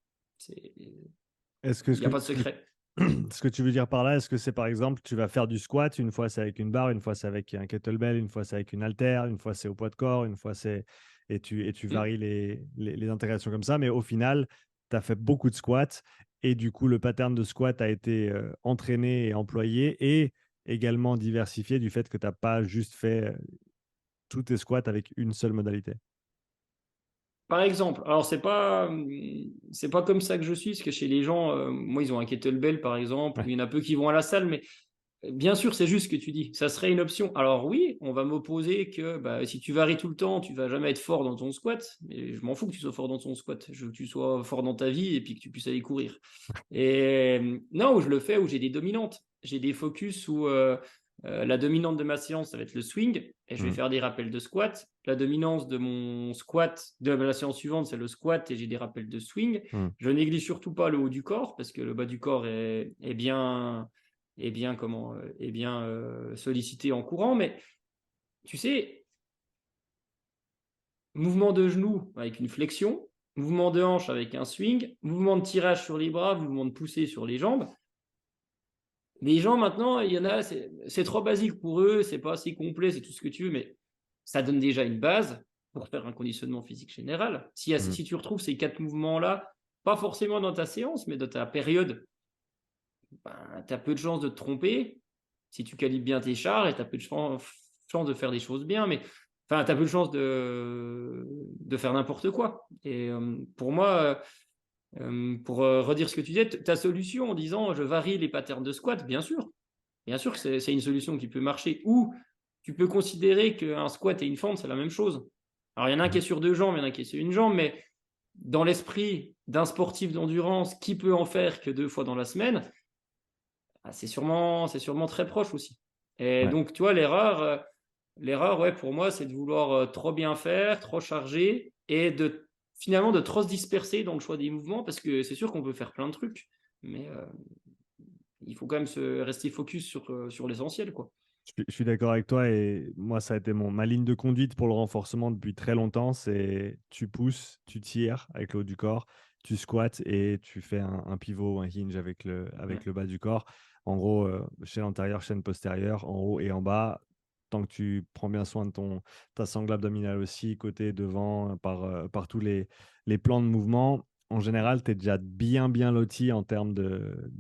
[SPEAKER 2] Il
[SPEAKER 1] Est-ce que
[SPEAKER 2] n'y a pas de secret.
[SPEAKER 1] ce que tu veux dire par là, est-ce que c'est par exemple, tu vas faire du squat, une fois c'est avec une barre, une fois c'est avec un kettlebell, une fois c'est avec une haltère, une fois c'est au poids de corps, une fois c'est. Et tu
[SPEAKER 2] Hmm.
[SPEAKER 1] varies les intégrations comme ça, mais au final, tu as fait beaucoup de squats et du coup, le pattern de squat a été entraîné et employé et également diversifié du fait que tu n'as pas juste fait tous tes squats avec une seule modalité.
[SPEAKER 2] Par exemple, alors c'est pas comme ça que je suis, parce que chez les gens, moi ils ont un kettlebell par exemple, ou
[SPEAKER 1] Ouais.
[SPEAKER 2] il y en a peu qui vont à la salle, mais bien sûr, c'est juste ce que tu dis. Ça serait une option. Alors oui, on va m'opposer que bah, si tu varies tout le temps, tu vas jamais être fort dans ton squat. Mais je m'en fous que tu sois fort dans ton squat. Je veux que tu sois fort dans ta vie et puis que tu puisses aller courir. Et non, où je le fais, où j'ai des dominantes. J'ai des focus où la dominante de ma séance, ça va être le swing. Et je vais
[SPEAKER 1] Mm.
[SPEAKER 2] faire des rappels de squat. La dominance de mon squat, de la séance suivante, c'est le squat et j'ai des rappels de swing.
[SPEAKER 1] Mm.
[SPEAKER 2] Je néglige surtout pas le haut du corps parce que le bas du corps est bien sollicité en courant. Mais tu sais, mouvement de genou avec une flexion, mouvement de hanche avec un swing, mouvement de tirage sur les bras, mouvement de poussée sur les jambes. Les gens maintenant, il y en a, c'est trop basique pour eux, c'est pas assez complet, c'est tout ce que tu veux, mais ça donne déjà une base pour faire un conditionnement physique général.
[SPEAKER 1] Mm.
[SPEAKER 2] Si tu retrouves ces 4 mouvements-là, pas forcément dans ta séance, mais dans ta période, ben, tu as peu de chances de te tromper si tu calibres bien tes chars et tu as peu de chances de faire des choses bien, mais enfin, tu as peu de chances de faire n'importe quoi. Et pour moi, pour redire ce que tu disais, ta solution en disant je varie les patterns de squat, bien sûr que c'est une solution qui peut marcher. Ou tu peux considérer qu'un squat et une fente, c'est la même chose. Alors, il y en a un qui
[SPEAKER 1] Mm.
[SPEAKER 2] est sur 2 jambes, il y en a un qui est sur une jambe, mais dans l'esprit d'un sportif d'endurance qui peut en faire que 2 fois dans la semaine, ah, c'est sûrement très proche aussi. Et
[SPEAKER 1] Ouais.
[SPEAKER 2] donc, tu vois, l'erreur, ouais, pour moi, c'est de vouloir trop bien faire, trop charger et finalement de trop se disperser dans le choix des mouvements parce que c'est sûr qu'on peut faire plein de trucs, mais il faut quand même rester focus sur l'essentiel, quoi.
[SPEAKER 1] Je suis d'accord avec toi et moi, ça a été ma ligne de conduite pour le renforcement depuis très longtemps. C'est tu pousses, tu tires avec le haut du corps, tu squattes et tu fais un pivot ou un hinge avec le,
[SPEAKER 2] Ouais.
[SPEAKER 1] avec le bas du corps. En gros, chaîne antérieure, chaîne postérieure, en haut et en bas. Tant que tu prends bien soin de ta sangle abdominale aussi, côté, devant, par tous les plans de mouvement, en général, tu es déjà bien loti en termes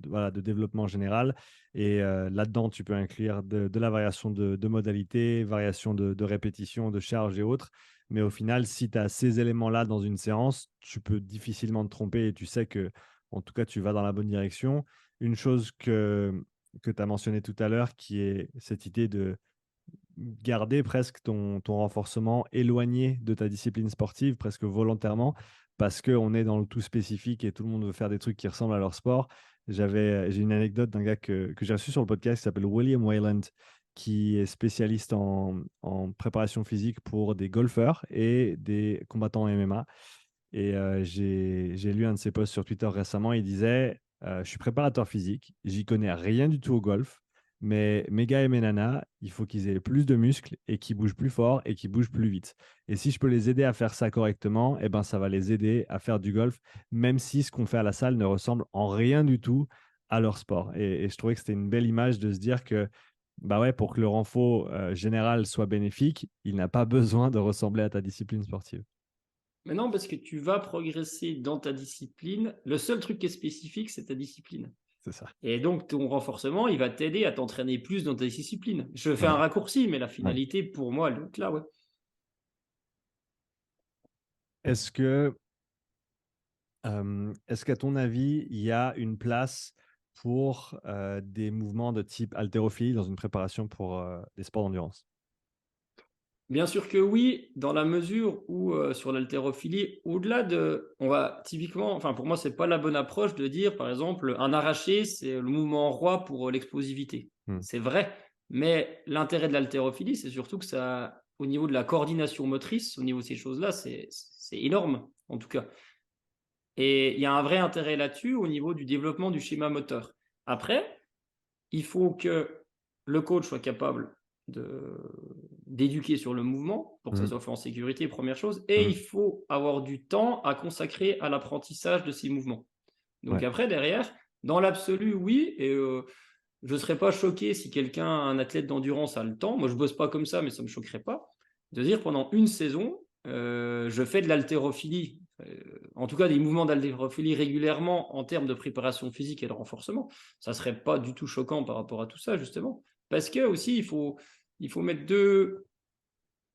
[SPEAKER 1] voilà, de développement général. Et là-dedans, tu peux inclure de la variation de modalité, variation de répétition, de charge et autres. Mais au final, si tu as ces éléments-là dans une séance, tu peux difficilement te tromper et tu sais que, en tout cas, tu vas dans la bonne direction. Une chose que tu as mentionné tout à l'heure, qui est cette idée de garder presque ton renforcement éloigné de ta discipline sportive, presque volontairement, parce qu'on est dans le tout spécifique et tout le monde veut faire des trucs qui ressemblent à leur sport. J'ai une anecdote d'un gars que j'ai reçu sur le podcast qui s'appelle William Wayland, qui est spécialiste en préparation physique pour des golfeurs et des combattants MMA. Et j'ai lu un de ses posts sur Twitter récemment. Il disait je suis préparateur physique, j'y connais rien du tout au golf, mais mes gars et mes nanas, il faut qu'ils aient plus de muscles et qu'ils bougent plus fort et qu'ils bougent plus vite. Et si je peux les aider à faire ça correctement, eh ben, ça va les aider à faire du golf, même si ce qu'on fait à la salle ne ressemble en rien du tout à leur sport. Et je trouvais que c'était une belle image de se dire que bah ouais, pour que le renfort général soit bénéfique, il n'a pas besoin de ressembler à ta discipline sportive.
[SPEAKER 2] Mais non, parce que tu vas progresser dans ta discipline. Le seul truc qui est spécifique, c'est ta discipline.
[SPEAKER 1] C'est ça.
[SPEAKER 2] Et donc, ton renforcement, il va t'aider à t'entraîner plus dans ta discipline. Je fais un
[SPEAKER 1] Ouais,
[SPEAKER 2] raccourci, mais la
[SPEAKER 1] ouais.
[SPEAKER 2] finalité, pour moi, elle est là, ouais.
[SPEAKER 1] Est-ce que est-ce qu'à ton avis, il y a une place pour des mouvements de type haltérophilie dans une préparation pour des sports d'endurance?
[SPEAKER 2] Bien sûr que oui, dans la mesure où sur l'haltérophilie, au-delà de, on va typiquement, enfin pour moi c'est pas la bonne approche de dire par exemple un arraché c'est le mouvement roi pour l'explosivité.
[SPEAKER 1] Hmm.
[SPEAKER 2] C'est vrai, mais l'intérêt de l'haltérophilie c'est surtout que ça, au niveau de la coordination motrice, au niveau de ces choses-là, c'est énorme en tout cas. Et il y a un vrai intérêt là-dessus au niveau du développement du schéma moteur. Après, il faut que le coach soit capable de d'éduquer sur le mouvement pour que ça
[SPEAKER 1] Hmm.
[SPEAKER 2] soit fait en sécurité, première chose, et
[SPEAKER 1] Hmm.
[SPEAKER 2] il faut avoir du temps à consacrer à l'apprentissage de ces mouvements. Donc
[SPEAKER 1] Ouais.
[SPEAKER 2] après, derrière, dans l'absolu, oui, et je ne serais pas choqué si quelqu'un, un athlète d'endurance, a le temps. Moi, je ne bosse pas comme ça, mais ça ne me choquerait pas. De dire pendant une saison, je fais de l'haltérophilie, en tout cas des mouvements d'haltérophilie régulièrement en termes de préparation physique et de renforcement. Ça ne serait pas du tout choquant par rapport à tout ça, justement. Parce que aussi, il faut mettre deux.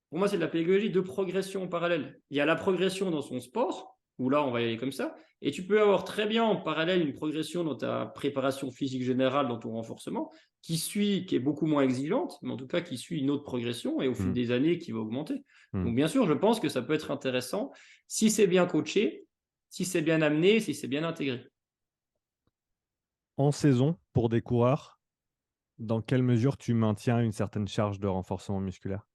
[SPEAKER 2] Pour moi, c'est de la pédagogie de progression en parallèle. Il y a la progression dans son sport, où là, on va y aller comme ça. Et tu peux avoir très bien en parallèle une progression dans ta préparation physique générale, dans ton renforcement, qui est beaucoup moins exigeante, mais en tout cas qui suit une autre progression et au fil
[SPEAKER 1] Hmm.
[SPEAKER 2] des années qui va augmenter.
[SPEAKER 1] Hmm.
[SPEAKER 2] Donc, bien sûr, je pense que ça peut être intéressant si c'est bien coaché, si c'est bien amené, si c'est bien intégré.
[SPEAKER 1] En saison, pour des coureurs, dans quelle mesure tu maintiens une certaine charge de renforcement musculaire?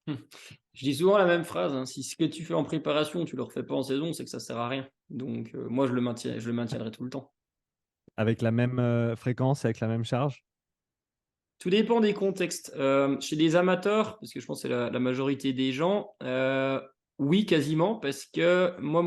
[SPEAKER 2] Je dis souvent la même phrase, hein, si ce que tu fais en préparation, tu ne le refais pas en saison, c'est que ça ne sert à rien. Donc, moi, je le maintiendrai tout le temps.
[SPEAKER 1] Avec la même fréquence, avec la même charge?
[SPEAKER 2] Tout dépend des contextes. Chez les amateurs, parce que je pense que c'est la majorité des gens, oui, quasiment, parce que moi,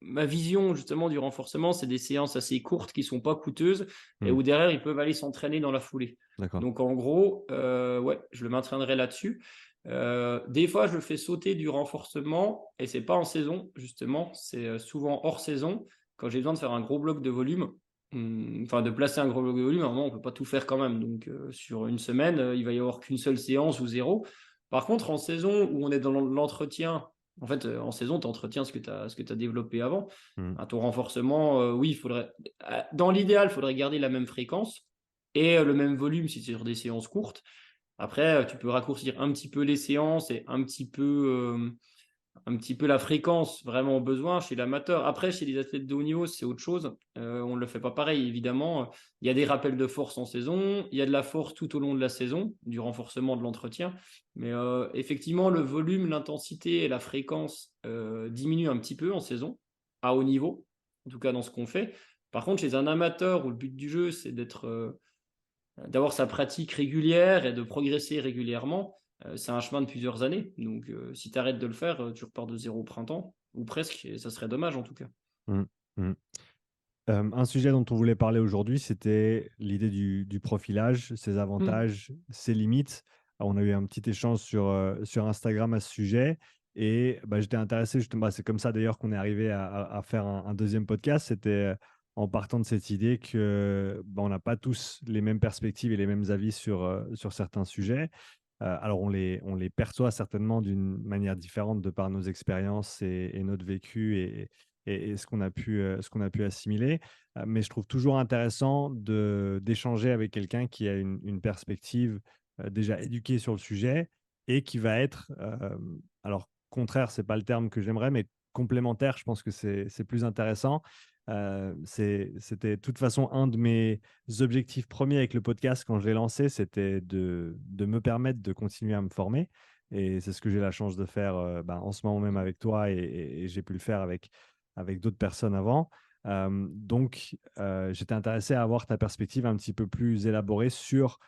[SPEAKER 2] ma vision justement du renforcement, c'est des séances assez courtes qui sont pas coûteuses et
[SPEAKER 1] Hmm.
[SPEAKER 2] où derrière, ils peuvent aller s'entraîner dans la foulée.
[SPEAKER 1] D'accord.
[SPEAKER 2] Donc en gros, ouais, je le maintiendrai là-dessus. Des fois, je le fais sauter du renforcement et c'est pas en saison, justement, c'est souvent hors saison, quand j'ai besoin de faire un gros bloc de volume. Enfin, de placer un gros bloc de volume, à un moment, on peut pas tout faire quand même. Donc, sur une semaine, il va y avoir qu'une seule séance ou zéro. Par contre, en saison où on est dans l'entretien, en fait, en saison, tu entretiens ce que tu as développé avant.
[SPEAKER 1] Hmm.
[SPEAKER 2] À ton renforcement, oui, il faudrait, dans l'idéal, il faudrait garder la même fréquence et le même volume si c'est sur des séances courtes. Après, tu peux raccourcir un petit peu les séances et un petit peu la fréquence vraiment au besoin chez l'amateur. Après, chez les athlètes de haut niveau, c'est autre chose. On ne le fait pas pareil, évidemment. Il y a des rappels de force en saison, il y a de la force tout au long de la saison, du renforcement de l'entretien. Mais effectivement, le volume, l'intensité et la fréquence diminuent un petit peu en saison, à haut niveau, en tout cas dans ce qu'on fait. Par contre, chez un amateur où le but du jeu, c'est d'avoir sa pratique régulière et de progresser régulièrement, c'est un chemin de plusieurs années. Donc, si tu arrêtes de le faire, tu repars de zéro au printemps, ou presque, et ça serait dommage en tout cas.
[SPEAKER 1] Hmm. Hmm. Un sujet dont on voulait parler aujourd'hui, c'était l'idée du profilage, ses
[SPEAKER 2] Hmm.
[SPEAKER 1] avantages, ses limites. On a eu un petit échange sur Instagram à ce sujet. Et j'étais intéressé, justement, c'est comme ça d'ailleurs qu'on est arrivé à faire un deuxième podcast. C'était en partant de cette idée que on n'a pas tous les mêmes perspectives et les mêmes avis sur certains sujets. Alors, on les perçoit certainement d'une manière différente de par nos expériences et notre vécu et ce qu'on a pu assimiler. Mais je trouve toujours intéressant d'échanger avec quelqu'un qui a une perspective déjà éduquée sur le sujet et qui va être, alors contraire, c'est pas le terme que j'aimerais, mais complémentaire, je pense que c'est plus intéressant. C'était de toute façon un de mes objectifs premiers avec le podcast quand je l'ai lancé, c'était de me permettre de continuer à me former. Et c'est ce que j'ai la chance de faire en ce moment même avec toi et j'ai pu le faire avec d'autres personnes avant. J'étais intéressé à avoir ta perspective un petit peu plus élaborée sur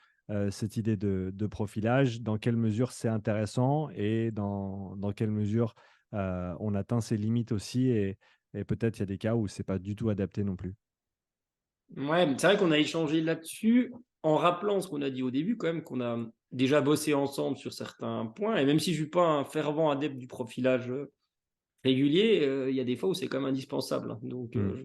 [SPEAKER 1] cette idée de profilage, dans quelle mesure c'est intéressant et dans quelle mesure on atteint ses limites aussi. Et peut-être il y a des cas où c'est pas du tout adapté non plus.
[SPEAKER 2] Ouais, c'est vrai qu'on a échangé là-dessus en rappelant ce qu'on a dit au début, quand même, qu'on a déjà bossé ensemble sur certains points. Et même si je suis pas un fervent adepte du profilage régulier, il y a des fois où c'est quand même indispensable, hein. Donc,
[SPEAKER 1] Mmh.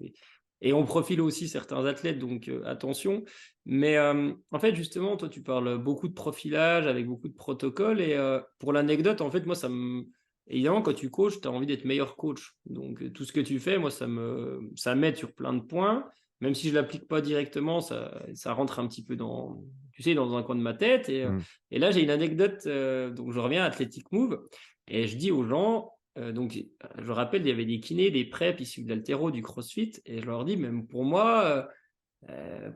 [SPEAKER 2] et on profile aussi certains athlètes, donc attention. Mais en fait, justement, toi, tu parles beaucoup de profilage avec beaucoup de protocoles. Et pour l'anecdote, en fait, moi, évidemment, quand tu coaches, tu as envie d'être meilleur coach. Donc, tout ce que tu fais, moi, ça m'aide sur plein de points. Même si je ne l'applique pas directement, ça rentre un petit peu tu sais, dans un coin de ma tête.
[SPEAKER 1] Mmh.
[SPEAKER 2] Et là, j'ai une anecdote. Donc, je reviens à Athletic Move et je dis aux gens, je rappelle, il y avait des kinés, des preps issus de l'haltéro, du crossfit, et je leur dis, même pour moi,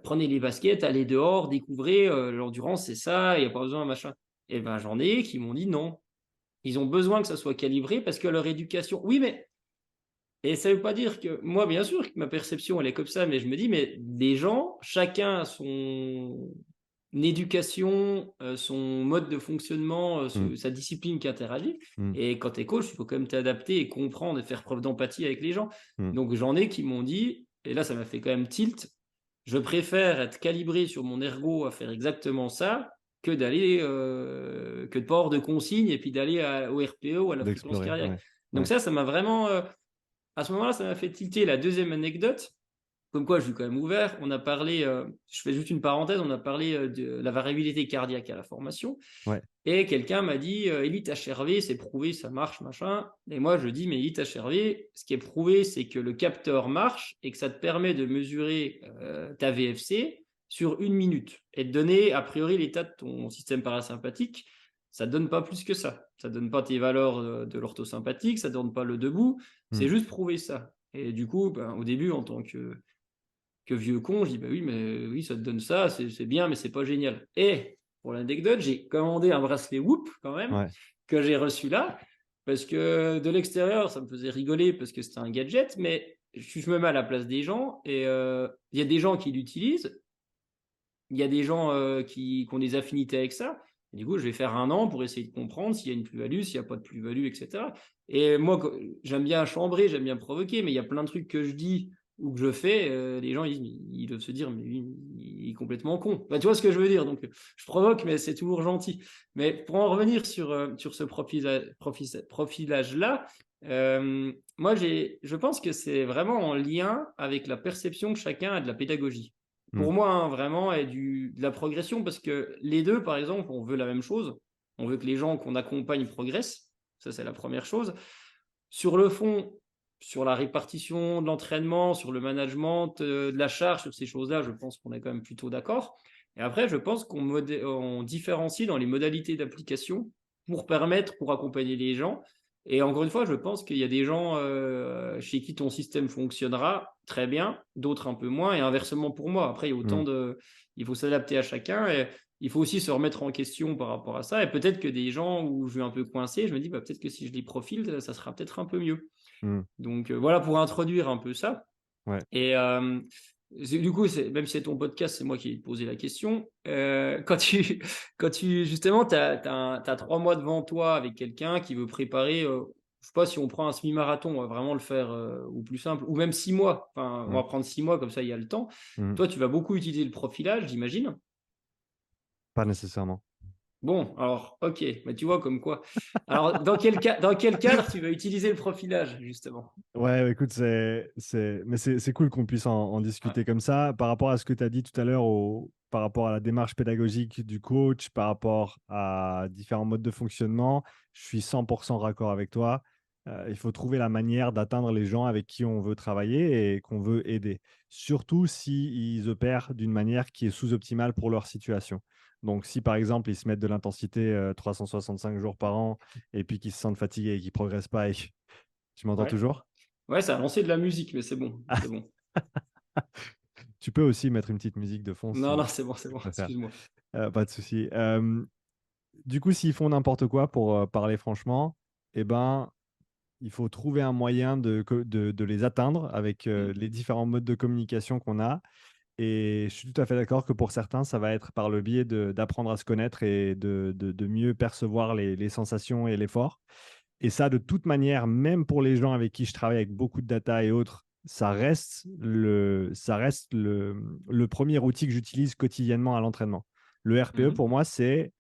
[SPEAKER 2] prenez les baskets, allez dehors, découvrez, l'endurance, c'est ça, il n'y a pas besoin de machin. Et ben, j'en ai qui m'ont dit non. Ils ont besoin que ça soit calibré parce que leur éducation. Oui, mais. Et ça ne veut pas dire que. Moi, bien sûr, que ma perception, elle est comme ça, mais je me dis, mais les gens, chacun a son éducation, son mode de fonctionnement,
[SPEAKER 1] Mmh.
[SPEAKER 2] sa discipline qui interagit.
[SPEAKER 1] Mmh.
[SPEAKER 2] Et quand tu es coach, il faut quand même t'adapter et comprendre et faire preuve d'empathie avec les gens.
[SPEAKER 1] Mmh.
[SPEAKER 2] Donc j'en ai qui m'ont dit, et là ça m'a fait quand même tilt, je préfère être calibré sur mon ergo à faire exactement ça que que de pas avoir de consignes et puis d'aller au RPE ou à la fréquence
[SPEAKER 1] D'explorer,
[SPEAKER 2] cardiaque.
[SPEAKER 1] ouais.
[SPEAKER 2] Donc
[SPEAKER 1] Ouais.
[SPEAKER 2] ça m'a vraiment, à ce moment-là, ça m'a fait tilter. La deuxième anecdote, comme quoi je suis quand même ouvert. On a parlé, je fais juste une parenthèse, on a parlé de la variabilité cardiaque à la formation.
[SPEAKER 1] Ouais.
[SPEAKER 2] Et quelqu'un m'a dit, Elite HRV, c'est prouvé, ça marche, machin. Et moi, je dis, mais Elite HRV, ce qui est prouvé, c'est que le capteur marche et que ça te permet de mesurer ta VFC sur 1 minute et de donner, a priori, l'état de ton système parasympathique. Ça ne donne pas plus que ça. Ça ne donne pas tes valeurs de l'orthosympathique, ça ne donne pas le debout. C'est
[SPEAKER 1] Mmh.
[SPEAKER 2] juste prouver ça. Et du coup, au début, en tant que vieux con, je dis, bah oui, mais oui, ça te donne ça, c'est bien, mais c'est pas génial. Et pour l'anecdote, j'ai commandé un bracelet Whoop quand même,
[SPEAKER 1] Ouais.
[SPEAKER 2] que j'ai reçu là, parce que de l'extérieur, ça me faisait rigoler parce que c'était un gadget, mais je me mets à la place des gens et il y a des gens qui l'utilisent, il y a des gens qui ont des affinités avec ça. Et du coup, je vais faire 1 an pour essayer de comprendre s'il y a une plus-value, s'il n'y a pas de plus-value, etc. Et moi, j'aime bien chambrer, j'aime bien provoquer, mais il y a plein de trucs que je dis ou que je fais, les gens ils doivent se dire, mais lui, il est complètement con. Enfin, tu vois ce que je veux dire? Donc, je provoque, mais c'est toujours gentil. Mais pour en revenir sur ce profilage-là, moi, je pense que c'est vraiment en lien avec la perception que chacun a de la pédagogie.
[SPEAKER 1] Mmh.
[SPEAKER 2] Pour moi, hein, vraiment, et de la progression, parce que les deux, par exemple, on veut la même chose. On veut que les gens qu'on accompagne progressent. Ça, c'est la première chose. Sur le fond, sur la répartition de l'entraînement, sur le management de la charge, sur ces choses-là, je pense qu'on est quand même plutôt d'accord. Et après, je pense on différencie dans les modalités d'application pour accompagner les gens. Et encore une fois, je pense qu'il y a des gens chez qui ton système fonctionnera très bien, d'autres un peu moins, et inversement pour moi. Après,
[SPEAKER 1] Mmh.
[SPEAKER 2] il faut s'adapter à chacun, et il faut aussi se remettre en question par rapport à ça. Et peut-être que des gens où je suis un peu coincé, je me dis, bah, peut-être que si je les profile, ça sera peut-être un peu mieux.
[SPEAKER 1] Mmh.
[SPEAKER 2] Donc voilà pour introduire un peu ça.
[SPEAKER 1] Ouais.
[SPEAKER 2] Et du coup, même si c'est ton podcast, c'est moi qui ai posé la question. Quand tu justement, tu as 3 mois devant toi avec quelqu'un qui veut préparer, je sais pas si on prend un semi-marathon, on va vraiment le faire au plus simple, ou même 6 mois. Enfin, on
[SPEAKER 1] Mmh.
[SPEAKER 2] va prendre 6 mois, comme ça il y a le temps.
[SPEAKER 1] Mmh.
[SPEAKER 2] Toi, tu vas beaucoup utiliser le profilage, j'imagine.
[SPEAKER 1] Pas nécessairement.
[SPEAKER 2] Bon, alors, ok, mais tu vois comme quoi. Alors, dans quel cadre tu vas utiliser le profilage, justement?
[SPEAKER 1] Ouais, écoute, mais c'est cool qu'on puisse en
[SPEAKER 2] Ouais.
[SPEAKER 1] discuter comme ça. Par rapport à ce que tu as dit tout à l'heure, par rapport à la démarche pédagogique du coach, par rapport à différents modes de fonctionnement, je suis 100% raccord avec toi. Il faut trouver la manière d'atteindre les gens avec qui on veut travailler et qu'on veut aider. Surtout s'ils opèrent d'une manière qui est sous-optimale pour leur situation. Donc, si par exemple, ils se mettent de l'intensité 365 jours par an et puis qu'ils se sentent fatigués et qu'ils ne progressent pas, tu m'entends
[SPEAKER 2] Ouais.
[SPEAKER 1] toujours?
[SPEAKER 2] Ouais, ça a lancé de la musique, mais c'est bon, c'est bon.
[SPEAKER 1] Tu peux aussi mettre une petite musique de fond
[SPEAKER 2] Non, non,
[SPEAKER 1] si
[SPEAKER 2] c'est
[SPEAKER 1] tu
[SPEAKER 2] bon,
[SPEAKER 1] préfères.
[SPEAKER 2] excuse-moi.
[SPEAKER 1] Pas de souci. Du coup, s'ils font n'importe quoi, pour parler franchement, eh ben, il faut trouver un moyen de les atteindre avec
[SPEAKER 2] Mm.
[SPEAKER 1] les différents modes de communication qu'on a. Et je suis tout à fait d'accord que pour certains, ça va être par le biais d'apprendre à se connaître et de mieux percevoir les sensations et l'effort. Et ça, de toute manière, même pour les gens avec qui je travaille avec beaucoup de data et autres, ça reste le premier outil que j'utilise quotidiennement à l'entraînement. Le RPE,
[SPEAKER 2] Mhm.
[SPEAKER 1] pour moi, c'est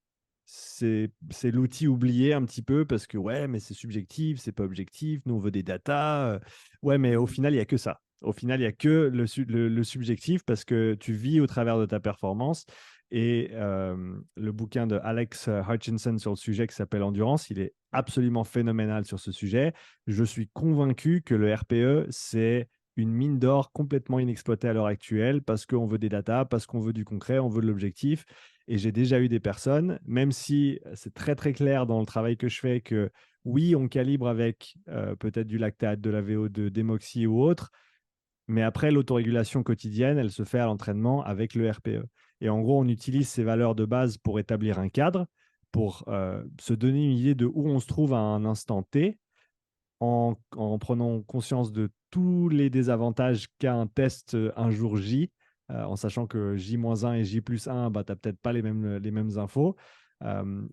[SPEAKER 1] l'outil oublié un petit peu parce que, ouais, mais c'est subjectif, c'est pas objectif, nous, on veut des datas. Ouais, mais au
[SPEAKER 2] Mhm.
[SPEAKER 1] final, il n'y a que ça. Au final, il n'y a que le subjectif parce que tu vis au travers de ta performance. Et le bouquin de Alex Hutchinson sur le sujet qui s'appelle Endurance, il est absolument phénoménal sur ce sujet. Je suis convaincu que le RPE, c'est une mine d'or complètement inexploitée à l'heure actuelle parce qu'on veut des datas, parce qu'on veut du concret, on veut de l'objectif. Et j'ai déjà eu des personnes, même si c'est très très clair dans le travail que je fais que oui, on calibre avec peut-être du lactate, de la VO2, démoxy ou autre, mais après, l'autorégulation quotidienne, elle se fait à l'entraînement avec le RPE. Et en gros, on utilise ces valeurs de base pour établir un cadre, pour se donner une idée de où on se trouve à un instant T, en prenant conscience de tous les désavantages qu'a un test un jour J, en sachant que J-1 et J+1, bah, tu n'as peut-être pas les mêmes infos.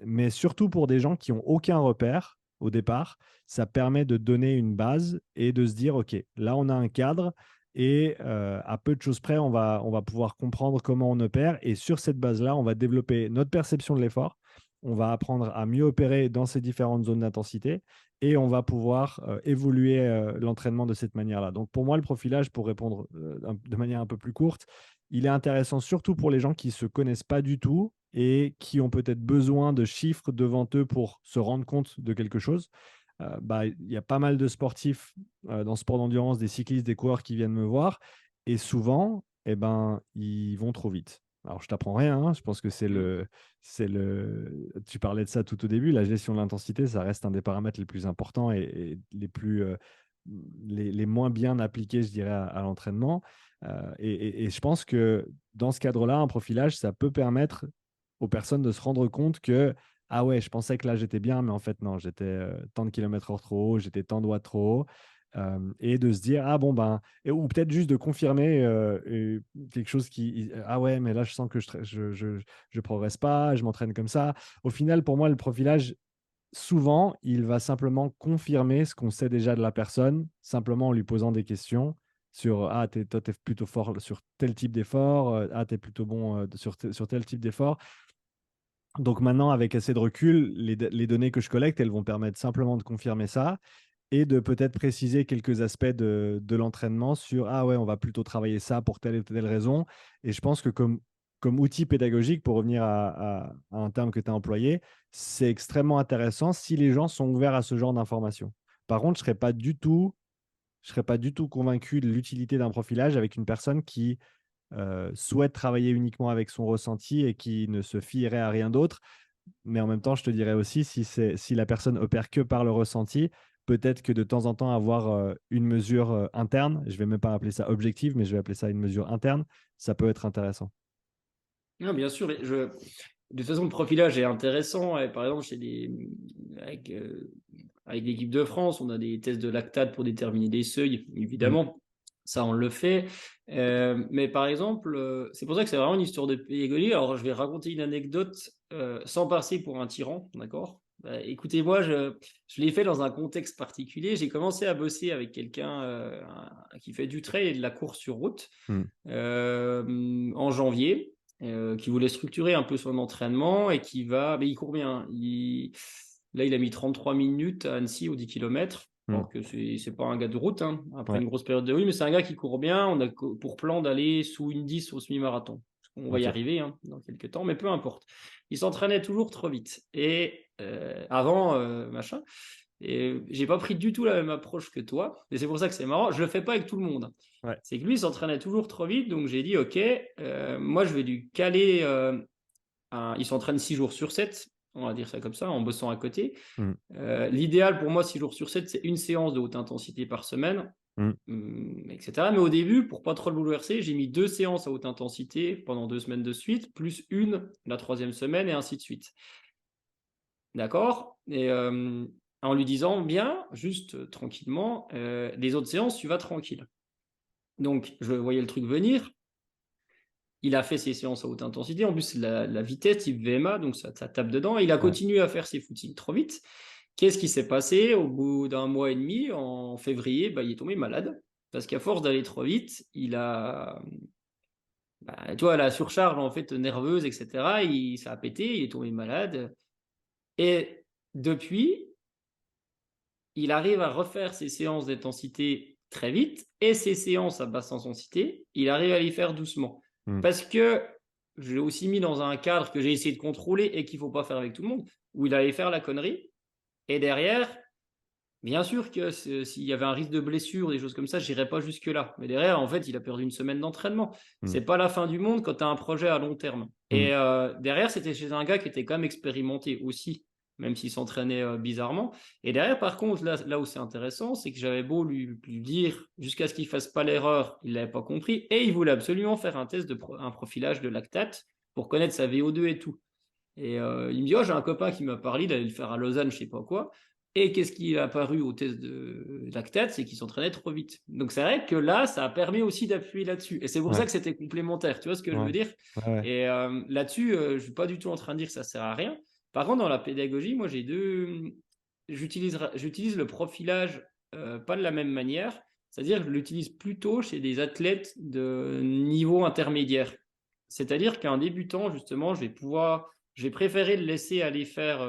[SPEAKER 1] Mais surtout pour des gens qui n'ont aucun repère au départ, ça permet de donner une base et de se dire, OK, là, on a un cadre et à peu de choses près, on va pouvoir comprendre comment on opère. Et sur cette base-là, on va développer notre perception de l'effort. On va apprendre à mieux opérer dans ces différentes zones d'intensité et on va pouvoir évoluer l'entraînement de cette manière-là. Donc pour moi, le profilage, pour répondre de manière un peu plus courte, il est intéressant surtout pour les gens qui ne se connaissent pas du tout et qui ont peut-être besoin de chiffres devant eux pour se rendre compte de quelque chose. Bah, il y a pas mal de sportifs dans le sport d'endurance, des cyclistes, des coureurs qui viennent me voir et souvent, eh ben, ils vont trop vite. Alors, je t'apprends rien, hein, je pense que
[SPEAKER 2] Mhm.
[SPEAKER 1] tu parlais de ça tout au début, la gestion de l'intensité, ça reste un des paramètres les plus importants et les moins bien appliqués, je dirais, à l'entraînement. Et je pense que dans ce cadre-là, un profilage, ça peut permettre aux personnes de se rendre compte que, ah ouais, je pensais que là j'étais bien, mais en fait non, j'étais tant de kilomètres heure trop haut, j'étais tant de watts trop haut. Et de se dire, ah bon, ben, ou peut-être juste de confirmer quelque chose ah ouais, mais là je sens que je progresse pas, je m'entraîne comme ça. Au final, pour moi, le profilage, souvent, il va simplement confirmer ce qu'on sait déjà de la personne, simplement en lui posant des questions sur, ah, toi, tu es plutôt fort sur tel type d'effort, ah, tu es plutôt bon sur tel type d'effort. Donc maintenant, avec assez de recul, les données que je collecte, elles vont permettre simplement de confirmer ça et de peut-être préciser quelques aspects de l'entraînement sur, ah ouais, on va plutôt travailler ça pour telle et telle raison. Et je pense que comme outil pédagogique, pour revenir à un terme que tu as employé, c'est extrêmement intéressant si les gens sont ouverts à ce genre d'informations. Par contre, je serais pas du tout convaincu de l'utilité d'un profilage avec une personne qui souhaite travailler uniquement avec son ressenti et qui ne se fierait à rien d'autre. Mais en même temps, je te dirais aussi, si la personne opère que par le ressenti, peut-être que de temps en temps, avoir une mesure interne, je vais même pas appeler ça objective, mais je vais appeler ça une mesure interne, ça peut être intéressant.
[SPEAKER 2] Non, bien sûr, de toute façon, le profilage est intéressant. Et par exemple, avec, avec l'équipe de France, on a des tests de lactate pour déterminer des seuils,
[SPEAKER 1] Mm.
[SPEAKER 2] évidemment. Ça, on le fait. Mais par exemple, c'est pour ça que c'est vraiment une histoire de pédagogie. Alors, je vais raconter une anecdote sans passer pour un tyran, d'accord? Écoutez-moi, je l'ai fait dans un contexte particulier. J'ai commencé à bosser avec quelqu'un qui fait du trail et de la course sur route
[SPEAKER 1] Mm.
[SPEAKER 2] en janvier. qui voulait structurer un peu son entraînement et mais il court bien, hein. Là, il a mis 33 minutes à Annecy aux 10 km.
[SPEAKER 1] Hmm.
[SPEAKER 2] Alors que c'est pas un gars de route, hein, après
[SPEAKER 1] Ouais,
[SPEAKER 2] une grosse période de oui, mais c'est un gars qui court bien. On a pour plan d'aller sous une 10 au semi-marathon. On va y
[SPEAKER 1] ok.
[SPEAKER 2] arriver, hein, dans quelques temps, mais peu importe. Il s'entraînait toujours trop vite. Et avant, machin. Et j'ai pas pris du tout la même approche que toi. Et c'est pour ça que c'est marrant. Je le fais pas avec tout le monde.
[SPEAKER 1] Ouais.
[SPEAKER 2] C'est que lui, il s'entraînait toujours trop vite. Donc j'ai dit, OK, moi, je vais lui caler. Il s'entraîne 6 jours sur 7, on va dire ça comme ça, en bossant à côté.
[SPEAKER 1] Hmm.
[SPEAKER 2] L'idéal pour moi, 6 jours sur 7, c'est une séance de haute intensité par semaine,
[SPEAKER 1] Hmm.
[SPEAKER 2] etc. Mais au début, pour pas trop le bouleverser, j'ai mis 2 séances à haute intensité pendant 2 semaines de suite, plus une la troisième semaine, et ainsi de suite. D'accord. Et en lui disant, bien, juste tranquillement, les autres séances, tu vas tranquille. Donc, je voyais le truc venir. Il a fait ses séances à haute intensité. En plus, la vitesse type VMA, donc ça tape dedans. Il a
[SPEAKER 1] Ouais.
[SPEAKER 2] continué à faire ses footings trop vite. Qu'est-ce qui s'est passé au bout d'un mois et demi, en février, il est tombé malade. Parce qu'à force d'aller trop vite, il a, tu vois, la surcharge en fait nerveuse, etc. Ça a pété, il est tombé malade. Et depuis, il arrive à refaire ses séances d'intensité très vite et ses séances à basse intensité, il arrive à les faire doucement.
[SPEAKER 1] Hmm.
[SPEAKER 2] Parce que je l'ai aussi mis dans un cadre que j'ai essayé de contrôler et qu'il ne faut pas faire avec tout le monde, où il allait faire la connerie. Et derrière, bien sûr que s'il y avait un risque de blessure, des choses comme ça, je n'irais pas jusque-là. Mais derrière, en fait, il a perdu une semaine d'entraînement.
[SPEAKER 1] Hmm.
[SPEAKER 2] C'est pas la fin du monde quand tu as un projet à long terme.
[SPEAKER 1] Hmm.
[SPEAKER 2] Et derrière, c'était chez un gars qui était quand même expérimenté aussi, même s'il s'entraînait bizarrement. Et derrière, par contre, là où c'est intéressant, c'est que j'avais beau lui dire jusqu'à ce qu'il fasse pas l'erreur, il l'avait pas compris. Et il voulait absolument faire un test un profilage de lactate pour connaître sa VO2 et tout. Et il me dit, oh, j'ai un copain qui m'a parlé d'aller le faire à Lausanne, je sais pas quoi. Et qu'est-ce qui est apparu au test de lactate, c'est qu'il s'entraînait trop vite. Donc c'est vrai que là, ça a permis aussi d'appuyer là-dessus. Et c'est pour ça
[SPEAKER 1] Ouais.
[SPEAKER 2] que c'était complémentaire. Tu vois ce que je veux
[SPEAKER 1] Ouais.
[SPEAKER 2] dire?
[SPEAKER 1] Ouais. Ouais.
[SPEAKER 2] Et là-dessus, je suis pas du tout en train de dire que ça sert à rien. Par contre, dans la pédagogie, moi, j'utilise le profilage pas de la même manière. C'est-à-dire que je l'utilise plutôt chez des athlètes de niveau intermédiaire. C'est-à-dire qu'un débutant, justement, j'ai préféré le laisser aller faire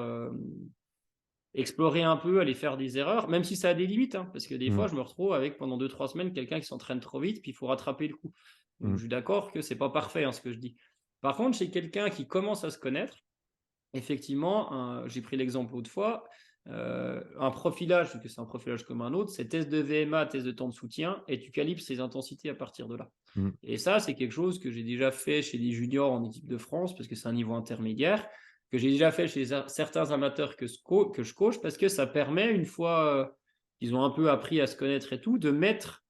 [SPEAKER 2] explorer un peu, aller faire des erreurs, même si ça a des limites, hein, parce que des
[SPEAKER 1] Hmm.
[SPEAKER 2] fois, je me retrouve avec pendant 2-3 semaines quelqu'un qui s'entraîne trop vite, puis il faut rattraper le coup. Donc,
[SPEAKER 1] Hmm.
[SPEAKER 2] je suis d'accord que c'est pas parfait, hein, ce que je dis. Par contre, chez quelqu'un qui commence à se connaître, effectivement, j'ai pris l'exemple autrefois, un profilage, parce que c'est un profilage comme un autre, c'est test de VMA, test de temps de soutien, et tu calibres ses intensités à partir de là.
[SPEAKER 1] Hmm.
[SPEAKER 2] Et ça, c'est quelque chose que j'ai déjà fait chez les juniors en équipe de France, parce que c'est un niveau intermédiaire, que j'ai déjà fait chez certains amateurs que je coach, parce que ça permet, une fois qu'ils ont un peu appris à se connaître et tout, de mettre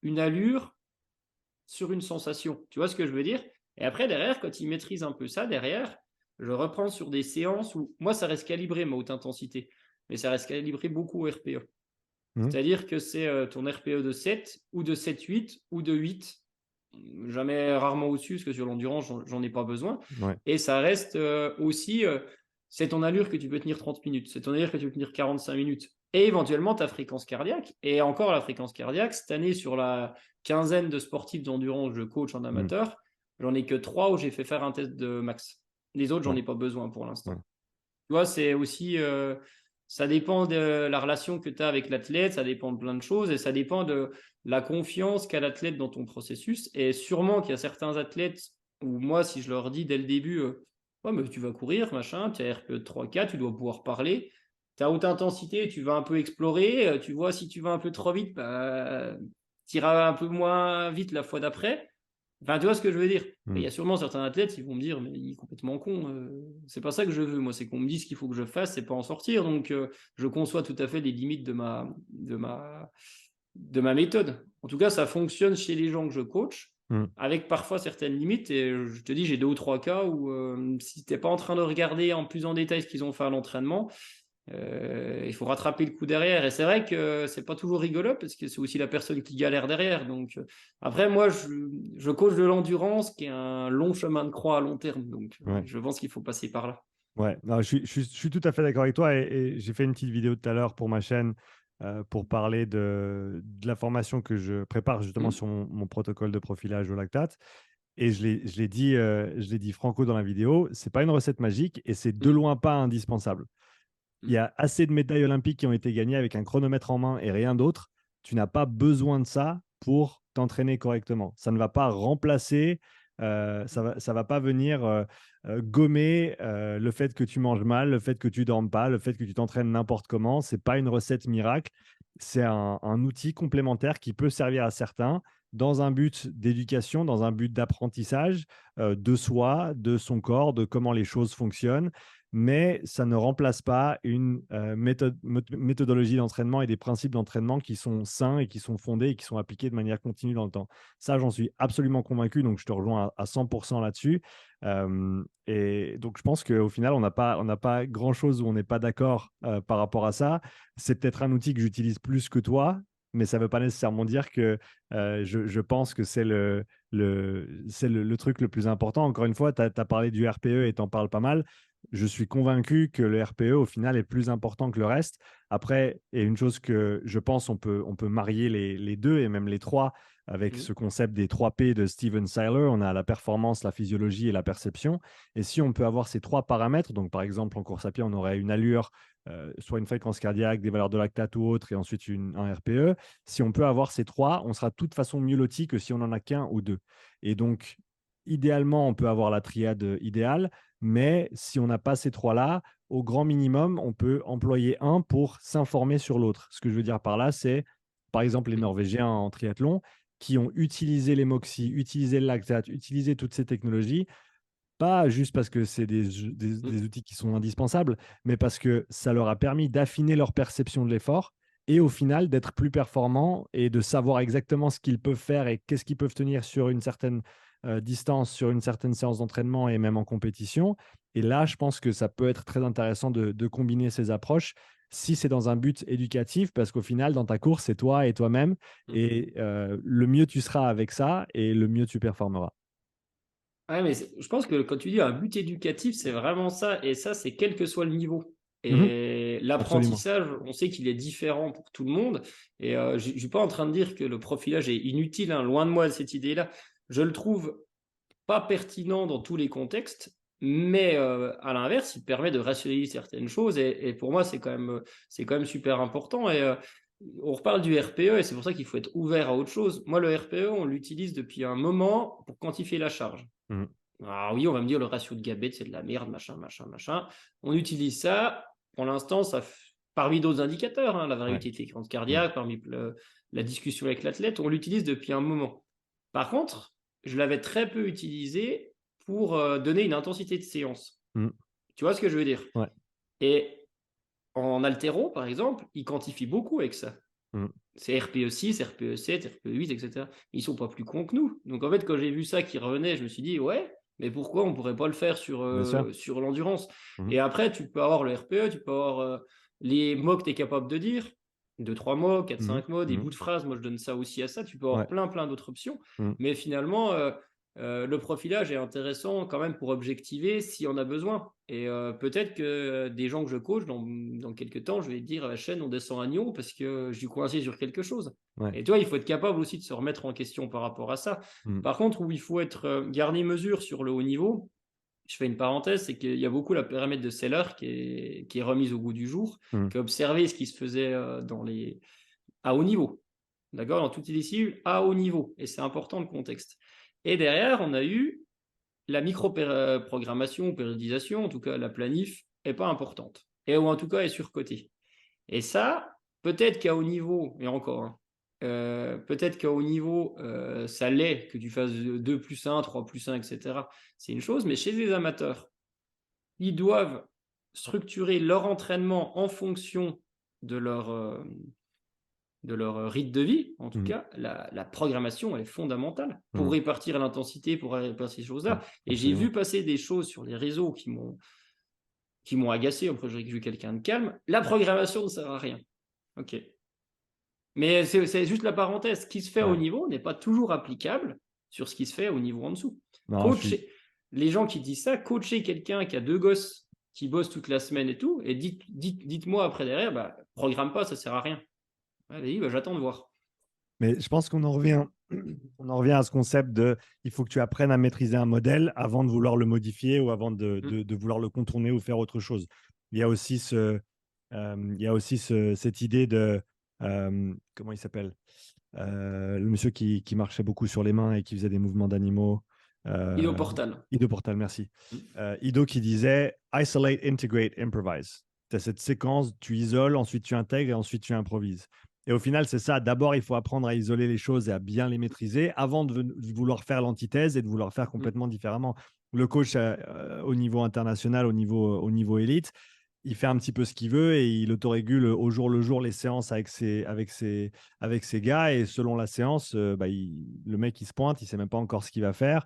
[SPEAKER 2] une allure sur une sensation. Tu vois ce que je veux dire? Et après, derrière, quand ils maîtrisent un peu ça, derrière, je reprends sur des séances où, moi, ça reste calibré, ma haute intensité, mais ça reste calibré beaucoup au RPE.
[SPEAKER 1] Hmm.
[SPEAKER 2] C'est-à-dire que c'est ton RPE de 7 ou de 7-8 ou de 8, jamais rarement au-dessus, parce que sur l'endurance, j'en ai pas besoin.
[SPEAKER 1] Ouais.
[SPEAKER 2] Et ça reste aussi, c'est ton allure que tu peux tenir 30 minutes, c'est ton allure que tu peux tenir 45 minutes. Et éventuellement ta fréquence cardiaque. Et encore la fréquence cardiaque, cette année, sur la quinzaine de sportifs d'endurance que je coach en
[SPEAKER 1] Hmm.
[SPEAKER 2] amateur, j'en ai que 3 où j'ai fait faire un test de max. Les autres, j'en
[SPEAKER 1] Ouais.
[SPEAKER 2] ai pas besoin pour
[SPEAKER 1] Ouais.
[SPEAKER 2] l'instant. Tu vois, c'est aussi, ça dépend de la relation que tu as avec l'athlète, ça dépend de plein de choses et ça dépend de la confiance qu'a l'athlète dans ton processus. Et sûrement qu'il y a certains athlètes où moi, si je leur dis dès le début, ouais, mais tu vas courir, machin, tu as RPE de 3-4, tu dois pouvoir parler, tu as haute intensité, tu vas un peu explorer, tu vois, si tu vas un peu trop vite, bah, tu iras un peu moins vite la fois d'après. Enfin, tu vois ce que je veux dire? Et il
[SPEAKER 1] Hmm.
[SPEAKER 2] y a sûrement certains athlètes qui vont me dire, mais il est complètement con. C'est pas ça que je veux. Moi, c'est qu'on me dise ce qu'il faut que je fasse, c'est pas en sortir. Donc, je conçois tout à fait les limites de ma méthode. En tout cas, ça fonctionne chez les gens que je coach,
[SPEAKER 1] Hmm.
[SPEAKER 2] avec parfois certaines limites. Et je te dis, j'ai 2 ou 3 cas où, si t'es pas en train de regarder en plus en détail ce qu'ils ont fait à l'entraînement, il faut rattraper le coup derrière. Et c'est vrai que c'est pas toujours rigolo parce que c'est aussi la personne qui galère derrière. Donc, après, moi, je coach de l'endurance qui est un long chemin de croix à long terme. Donc,
[SPEAKER 1] Ouais.
[SPEAKER 2] je pense qu'il faut passer par là.
[SPEAKER 1] Ouais, non, je suis tout à fait d'accord avec toi et j'ai fait une petite vidéo tout à l'heure pour ma chaîne pour parler de la formation que je prépare justement
[SPEAKER 2] Hmm.
[SPEAKER 1] sur mon protocole de profilage au lactate. Et je l'ai dit franco dans la vidéo, c'est pas une recette magique et c'est de
[SPEAKER 2] Mm,
[SPEAKER 1] loin pas indispensable. Il y
[SPEAKER 2] mm,
[SPEAKER 1] a assez de médailles olympiques qui ont été gagnées avec un chronomètre en main et rien d'autre. Tu n'as pas besoin de ça pour t'entraîner correctement. Ça ne va pas remplacer, ça va pas venir gommer le fait que tu manges mal, le fait que tu dormes pas, le fait que tu t'entraînes n'importe comment. C'est pas une recette miracle. C'est un outil complémentaire qui peut servir à certains dans un but d'éducation, dans un but d'apprentissage de soi, de son corps, de comment les choses fonctionnent, mais ça ne remplace pas une méthodologie d'entraînement et des principes d'entraînement qui sont sains et qui sont fondés et qui sont appliqués de manière continue dans le temps. Ça, j'en suis absolument convaincu, donc je te rejoins à 100% là-dessus. Et donc, je pense qu'au final, on n'a pas grand-chose où on n'est pas d'accord par rapport à ça. C'est peut-être un outil que j'utilise plus que toi, mais ça ne veut pas nécessairement dire que je pense que c'est le truc le plus important. Encore une fois, tu as parlé du RPE et tu en parles pas mal. Je suis convaincu que le RPE, au final, est plus important que le reste. Après, et une chose que je pense, on peut marier les deux et même les trois avec
[SPEAKER 2] mm.
[SPEAKER 1] ce concept des 3 P de Steven Seiler. On a la performance, la physiologie et la perception. Et si on peut avoir ces 3 paramètres, donc par exemple en course à pied, on aurait une allure, soit une fréquence cardiaque, des valeurs de lactate ou autre, et ensuite un RPE. Si on peut avoir ces trois, on sera de toute façon mieux loti que si on en a qu'un ou deux. Et donc, idéalement, on peut avoir la triade idéale. Mais si on n'a pas ces trois-là, au grand minimum, on peut employer un pour s'informer sur l'autre. Ce que je veux dire par là, c'est par exemple les Norvégiens en triathlon qui ont utilisé l'hémoxie, utilisé le lactate, utilisé toutes ces technologies, pas juste parce que c'est des outils qui sont indispensables, mais parce que ça leur a permis d'affiner leur perception de l'effort et au final d'être plus performants et de savoir exactement ce qu'ils peuvent faire et qu'est-ce qu'ils peuvent tenir sur une certaine distance, sur une certaine séance d'entraînement et même en compétition. Et là, je pense que ça peut être très intéressant de combiner ces approches si c'est dans un but éducatif, parce qu'au final, dans ta course, c'est toi et toi-même.
[SPEAKER 2] Mm.
[SPEAKER 1] Et le mieux tu seras avec ça et le mieux tu performeras.
[SPEAKER 2] Ouais, mais je pense que quand tu dis un but éducatif, c'est vraiment ça. Et ça, c'est quel que soit le niveau.
[SPEAKER 1] Mhm.
[SPEAKER 2] Et
[SPEAKER 1] Absolument.
[SPEAKER 2] l'apprentissage, on sait qu'il est différent pour tout le monde. Et je ne suis pas en train de dire que le profilage est inutile, hein, loin de moi cette idée-là. Je le trouve pas pertinent dans tous les contextes, mais à l'inverse, il permet de rationaliser certaines choses. Et pour moi, c'est quand même super important. Et on reparle du RPE, et c'est pour ça qu'il faut être ouvert à autre chose. Moi, le RPE, on l'utilise depuis un moment pour quantifier la charge.
[SPEAKER 1] Mhm.
[SPEAKER 2] Alors oui, on va me dire le ratio de Gabet, c'est de la merde, machin, machin, machin. On utilise ça, pour l'instant, parmi d'autres indicateurs, hein, la
[SPEAKER 1] Ouais.
[SPEAKER 2] variabilité de fréquence
[SPEAKER 1] Mhm.
[SPEAKER 2] cardiaque, parmi la discussion avec l'athlète, on l'utilise depuis un moment. Par contre, je l'avais très peu utilisé pour donner une intensité de séance.
[SPEAKER 1] Mhm.
[SPEAKER 2] Tu vois ce que je veux dire?
[SPEAKER 1] Ouais.
[SPEAKER 2] Et en haltéro, par exemple, ils quantifient beaucoup avec ça.
[SPEAKER 1] Mhm.
[SPEAKER 2] C'est RPE6, RPE7, RPE8, etc. Ils sont pas plus cons que nous. Donc en fait, quand j'ai vu ça qui revenait, je me suis dit, ouais, mais pourquoi on pourrait pas le faire
[SPEAKER 1] Bien sûr.
[SPEAKER 2] sur l'endurance?
[SPEAKER 1] Mhm.
[SPEAKER 2] Et après, tu peux avoir le RPE, tu peux avoir les mots que tu es capable de dire, 2, 3 mots, quatre,
[SPEAKER 1] Mhm.
[SPEAKER 2] cinq mots, des
[SPEAKER 1] Mhm.
[SPEAKER 2] bouts de phrases. Moi, je donne ça aussi à ça. Tu peux avoir
[SPEAKER 1] Ouais.
[SPEAKER 2] plein, plein d'autres options.
[SPEAKER 1] Mhm.
[SPEAKER 2] Mais finalement, le profilage est intéressant quand même pour objectiver si on a besoin. Et peut-être que des gens que je coach, dans quelques temps, je vais dire à la chaîne, on descend à Nyon parce que je suis coincé sur quelque chose.
[SPEAKER 1] Ouais.
[SPEAKER 2] Et toi, il faut être capable aussi de se remettre en question par rapport à ça.
[SPEAKER 1] Mhm.
[SPEAKER 2] Par contre, où il faut être garder mesure sur le haut niveau, je fais une parenthèse, c'est qu'il y a beaucoup la paramètre de Seller qui est remise au goût du jour,
[SPEAKER 1] Mhm.
[SPEAKER 2] qui a observé ce qui se faisait à haut niveau. D'accord? Dans toutes les disciplines, à haut niveau. Et c'est important le contexte. Et derrière, on a eu la micro-programmation ou périodisation, en tout cas la planif, est pas importante. Ou en tout cas est surcotée. Et ça, peut-être qu'à haut niveau, et encore, hein, peut-être qu'à haut niveau, ça l'est, que tu fasses 2+1, 3+1, etc. C'est une chose, mais chez les amateurs, ils doivent structurer leur entraînement en fonction de leur rythme de vie. En tout
[SPEAKER 1] Mhm.
[SPEAKER 2] cas, la programmation, elle est fondamentale pour
[SPEAKER 1] Mhm.
[SPEAKER 2] répartir l'intensité, pour répartir ces
[SPEAKER 1] Ouais.
[SPEAKER 2] choses-là. Et j'ai
[SPEAKER 1] Absolument.
[SPEAKER 2] vu passer des choses sur les réseaux qui m'ont agacé. Après, j'ai vu quelqu'un de calme. La programmation ne sert à rien. OK. Mais c'est juste la parenthèse. Ce qui se fait au
[SPEAKER 1] Ouais.
[SPEAKER 2] niveau n'est pas toujours applicable sur ce qui se fait au niveau en dessous.
[SPEAKER 1] Non, je suis.
[SPEAKER 2] Coacher, les gens qui disent ça, coacher quelqu'un qui a 2 gosses, qui bosse toute la semaine et tout, et dites-moi après derrière, bah, programme pas, ça sert à rien. Ouais, vas-y, bah, j'attends de voir.
[SPEAKER 1] Mais je pense qu'on en revient. on en revient à ce concept de il faut que tu apprennes à maîtriser un modèle avant de vouloir le modifier ou avant
[SPEAKER 2] Mm.
[SPEAKER 1] de vouloir le contourner ou faire autre chose. Il y a aussi, il y a aussi cette idée de, comment il s'appelle? Le monsieur qui marchait beaucoup sur les mains et qui faisait des mouvements d'animaux.
[SPEAKER 2] Ido
[SPEAKER 1] Euh,
[SPEAKER 2] Portal.
[SPEAKER 1] Ido Portal, merci.
[SPEAKER 2] Mm.
[SPEAKER 1] Ido qui disait isolate, integrate, improvise. Tu as cette séquence, tu isoles, ensuite tu intègres et ensuite tu improvises. Et au final, c'est ça. D'abord, il faut apprendre à isoler les choses et à bien les maîtriser avant de vouloir faire l'antithèse et de vouloir faire
[SPEAKER 2] Mm.
[SPEAKER 1] complètement différemment. Le coach au niveau international, au niveau élite, il fait un petit peu ce qu'il veut et il autorégule au jour le jour les séances avec ses gars. Et selon la séance, le mec, il se pointe, il sait même pas encore ce qu'il va faire.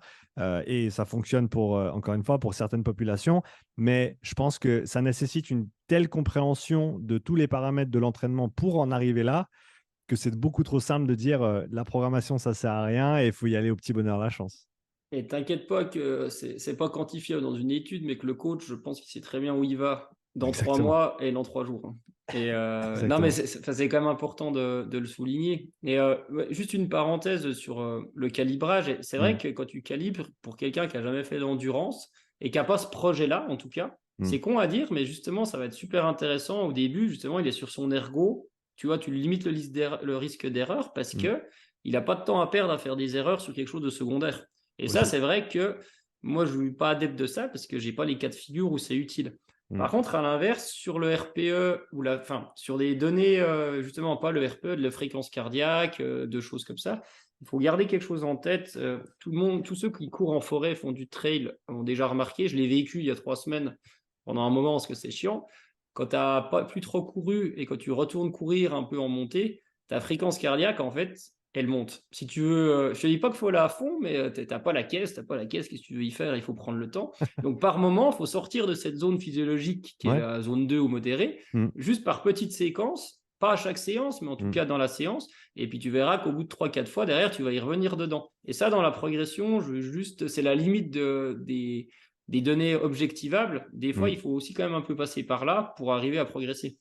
[SPEAKER 1] Et ça fonctionne pour, encore une fois, pour certaines populations. Mais je pense que ça nécessite une telle compréhension de tous les paramètres de l'entraînement pour en arriver là, que c'est beaucoup trop simple de dire la programmation, ça sert à rien et il faut y aller au petit bonheur la chance.
[SPEAKER 2] Et t'inquiète pas que c'est pas quantifiable dans une étude, mais que le coach, je pense qu'il sait très bien où il va dans trois
[SPEAKER 1] Exactement.
[SPEAKER 2] mois et dans 3 jours, hein. Et non, mais
[SPEAKER 1] Exactement.
[SPEAKER 2] enfin, c'est quand même important de le souligner. Et ouais, juste une parenthèse sur le calibrage. Et c'est vrai
[SPEAKER 1] Mm,
[SPEAKER 2] que quand tu calibres pour quelqu'un qui a jamais fait d'endurance et qui a pas ce projet-là, en tout cas,
[SPEAKER 1] mm,
[SPEAKER 2] c'est con à dire, mais justement, ça va être super intéressant. Au début, justement, il est sur son ergo. Tu vois, tu limites le risque d'erreur parce
[SPEAKER 1] mm.
[SPEAKER 2] que il n'a pas de temps à perdre à faire des erreurs sur quelque chose de secondaire. Et ça,
[SPEAKER 1] Aussi.
[SPEAKER 2] c'est vrai que moi, je ne suis pas adepte de ça parce que j'ai pas les cas de figure où c'est utile.
[SPEAKER 1] Mm,
[SPEAKER 2] Par contre, à l'inverse, sur le RPE ou enfin, sur des données, justement, pas le RPE, de la fréquence cardiaque, de choses comme ça, il faut garder quelque chose en tête. Tout le monde, tous ceux qui courent en forêt, font du trail, ont déjà remarqué. Je l'ai vécu il y a 3 semaines pendant un moment parce que c'est chiant. Quand tu n'as pas plus trop couru et quand tu retournes courir un peu en montée, ta fréquence cardiaque, en fait, elle monte. Si tu veux, je te dis pas qu'il faut aller à fond, mais t'as pas la caisse, qu'est-ce que tu veux y faire? Il faut prendre le temps. Donc par moment, il faut sortir de cette zone physiologique qui est
[SPEAKER 1] ouais.
[SPEAKER 2] la zone 2 ou modérée,
[SPEAKER 1] Mm,
[SPEAKER 2] juste par petites séquences, pas à chaque séance, mais en tout
[SPEAKER 1] mm.
[SPEAKER 2] cas dans la séance. Et puis tu verras qu'au bout de 3-4 fois, derrière, tu vas y revenir dedans. Et ça, dans la progression, c'est la limite des données objectivables. Des fois,
[SPEAKER 1] Mm.
[SPEAKER 2] il faut aussi quand même un peu passer par là pour arriver à progresser.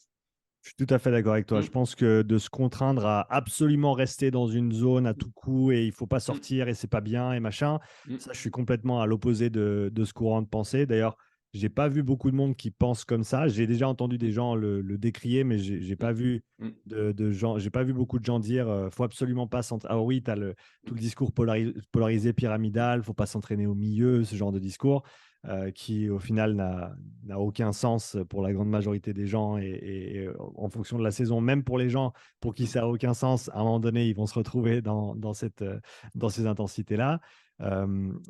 [SPEAKER 1] Je suis tout à fait d'accord avec toi. Je
[SPEAKER 2] Mm,
[SPEAKER 1] pense que de se contraindre à absolument rester dans une zone à
[SPEAKER 2] mm,
[SPEAKER 1] tout coup et il faut pas
[SPEAKER 2] mm,
[SPEAKER 1] sortir et c'est pas bien et machin,
[SPEAKER 2] mm,
[SPEAKER 1] ça, je suis complètement à l'opposé de ce courant de pensée. D'ailleurs, j'ai pas vu beaucoup de monde qui pense comme ça. J'ai déjà entendu des gens le décrier, mais j'ai
[SPEAKER 2] mm,
[SPEAKER 1] pas vu
[SPEAKER 2] mm,
[SPEAKER 1] de gens, j'ai pas vu beaucoup de gens dire faut absolument pas s'entraîner. Ah oui, tu as tout le discours polarisé pyramidal, faut pas s'entraîner au milieu, ce genre de discours. Qui au final n'a aucun sens pour la grande majorité des gens et en fonction de la saison, même pour les gens pour qui ça n'a aucun sens, à un moment donné, ils vont se retrouver dans ces intensités-là.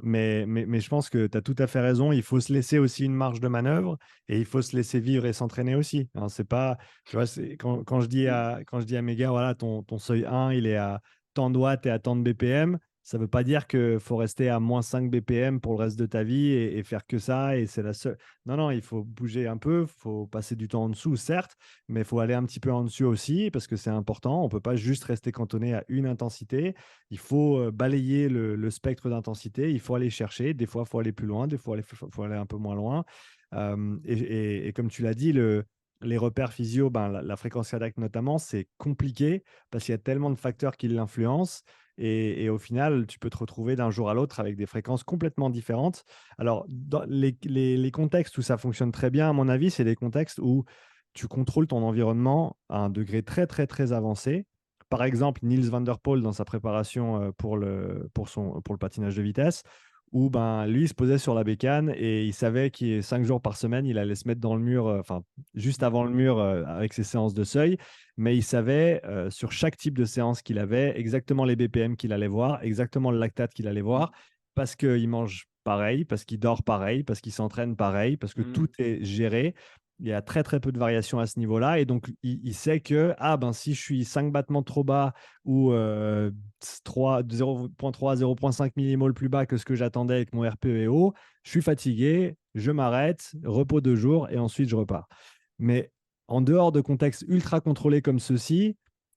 [SPEAKER 1] Mais je pense que tu as tout à fait raison. Il faut se laisser aussi une marge de manœuvre et il faut se laisser vivre et s'entraîner aussi. Hein, c'est pas, tu vois, quand je dis à mes gars, voilà, ton seuil 1, il est à tant de watts et à tant de BPM. Ça ne veut pas dire qu'il faut rester à moins 5 BPM pour le reste de ta vie et faire que ça. Et c'est la seule. Non, non, il faut bouger un peu, il faut passer du temps en dessous, certes, mais il faut aller un petit peu en dessous aussi parce que c'est important. On ne peut pas juste rester cantonné à une intensité. Il faut balayer le spectre d'intensité. Il faut aller chercher. Des fois, il faut aller plus loin. Des fois, il faut aller un peu moins loin. Et comme tu l'as dit, les repères physio, ben, la fréquence cardiaque notamment, c'est compliqué parce qu'il y a tellement de facteurs qui l'influencent. Et au final, tu peux te retrouver d'un jour à l'autre avec des fréquences complètement différentes. Alors, dans les contextes où ça fonctionne très bien, à mon avis, c'est les contextes où tu contrôles ton environnement à un degré très, très, très avancé. Par exemple, Niels van der Poel, dans sa préparation pour le patinage de vitesse, où ben, lui, il se posait sur la bécane et il savait qu'il 5 jours par semaine, il allait se mettre dans le mur, enfin, juste avant le mur avec ses séances de seuil, mais il savait sur chaque type de séance qu'il avait exactement les BPM qu'il allait voir, exactement le lactate qu'il allait voir, parce qu'il mange pareil, parce qu'il dort pareil, parce qu'il s'entraîne pareil, parce que tout
[SPEAKER 2] mm,
[SPEAKER 1] est géré. Il y a très très peu de variations à ce niveau-là. Et donc, il sait que ah, ben, si je suis 5 battements trop bas ou 0,3, 0,5 millimoles plus bas que ce que j'attendais avec mon RPE, je suis fatigué, je m'arrête, repos 2 jours et ensuite je repars. Mais en dehors de contextes ultra contrôlés comme ceux-ci,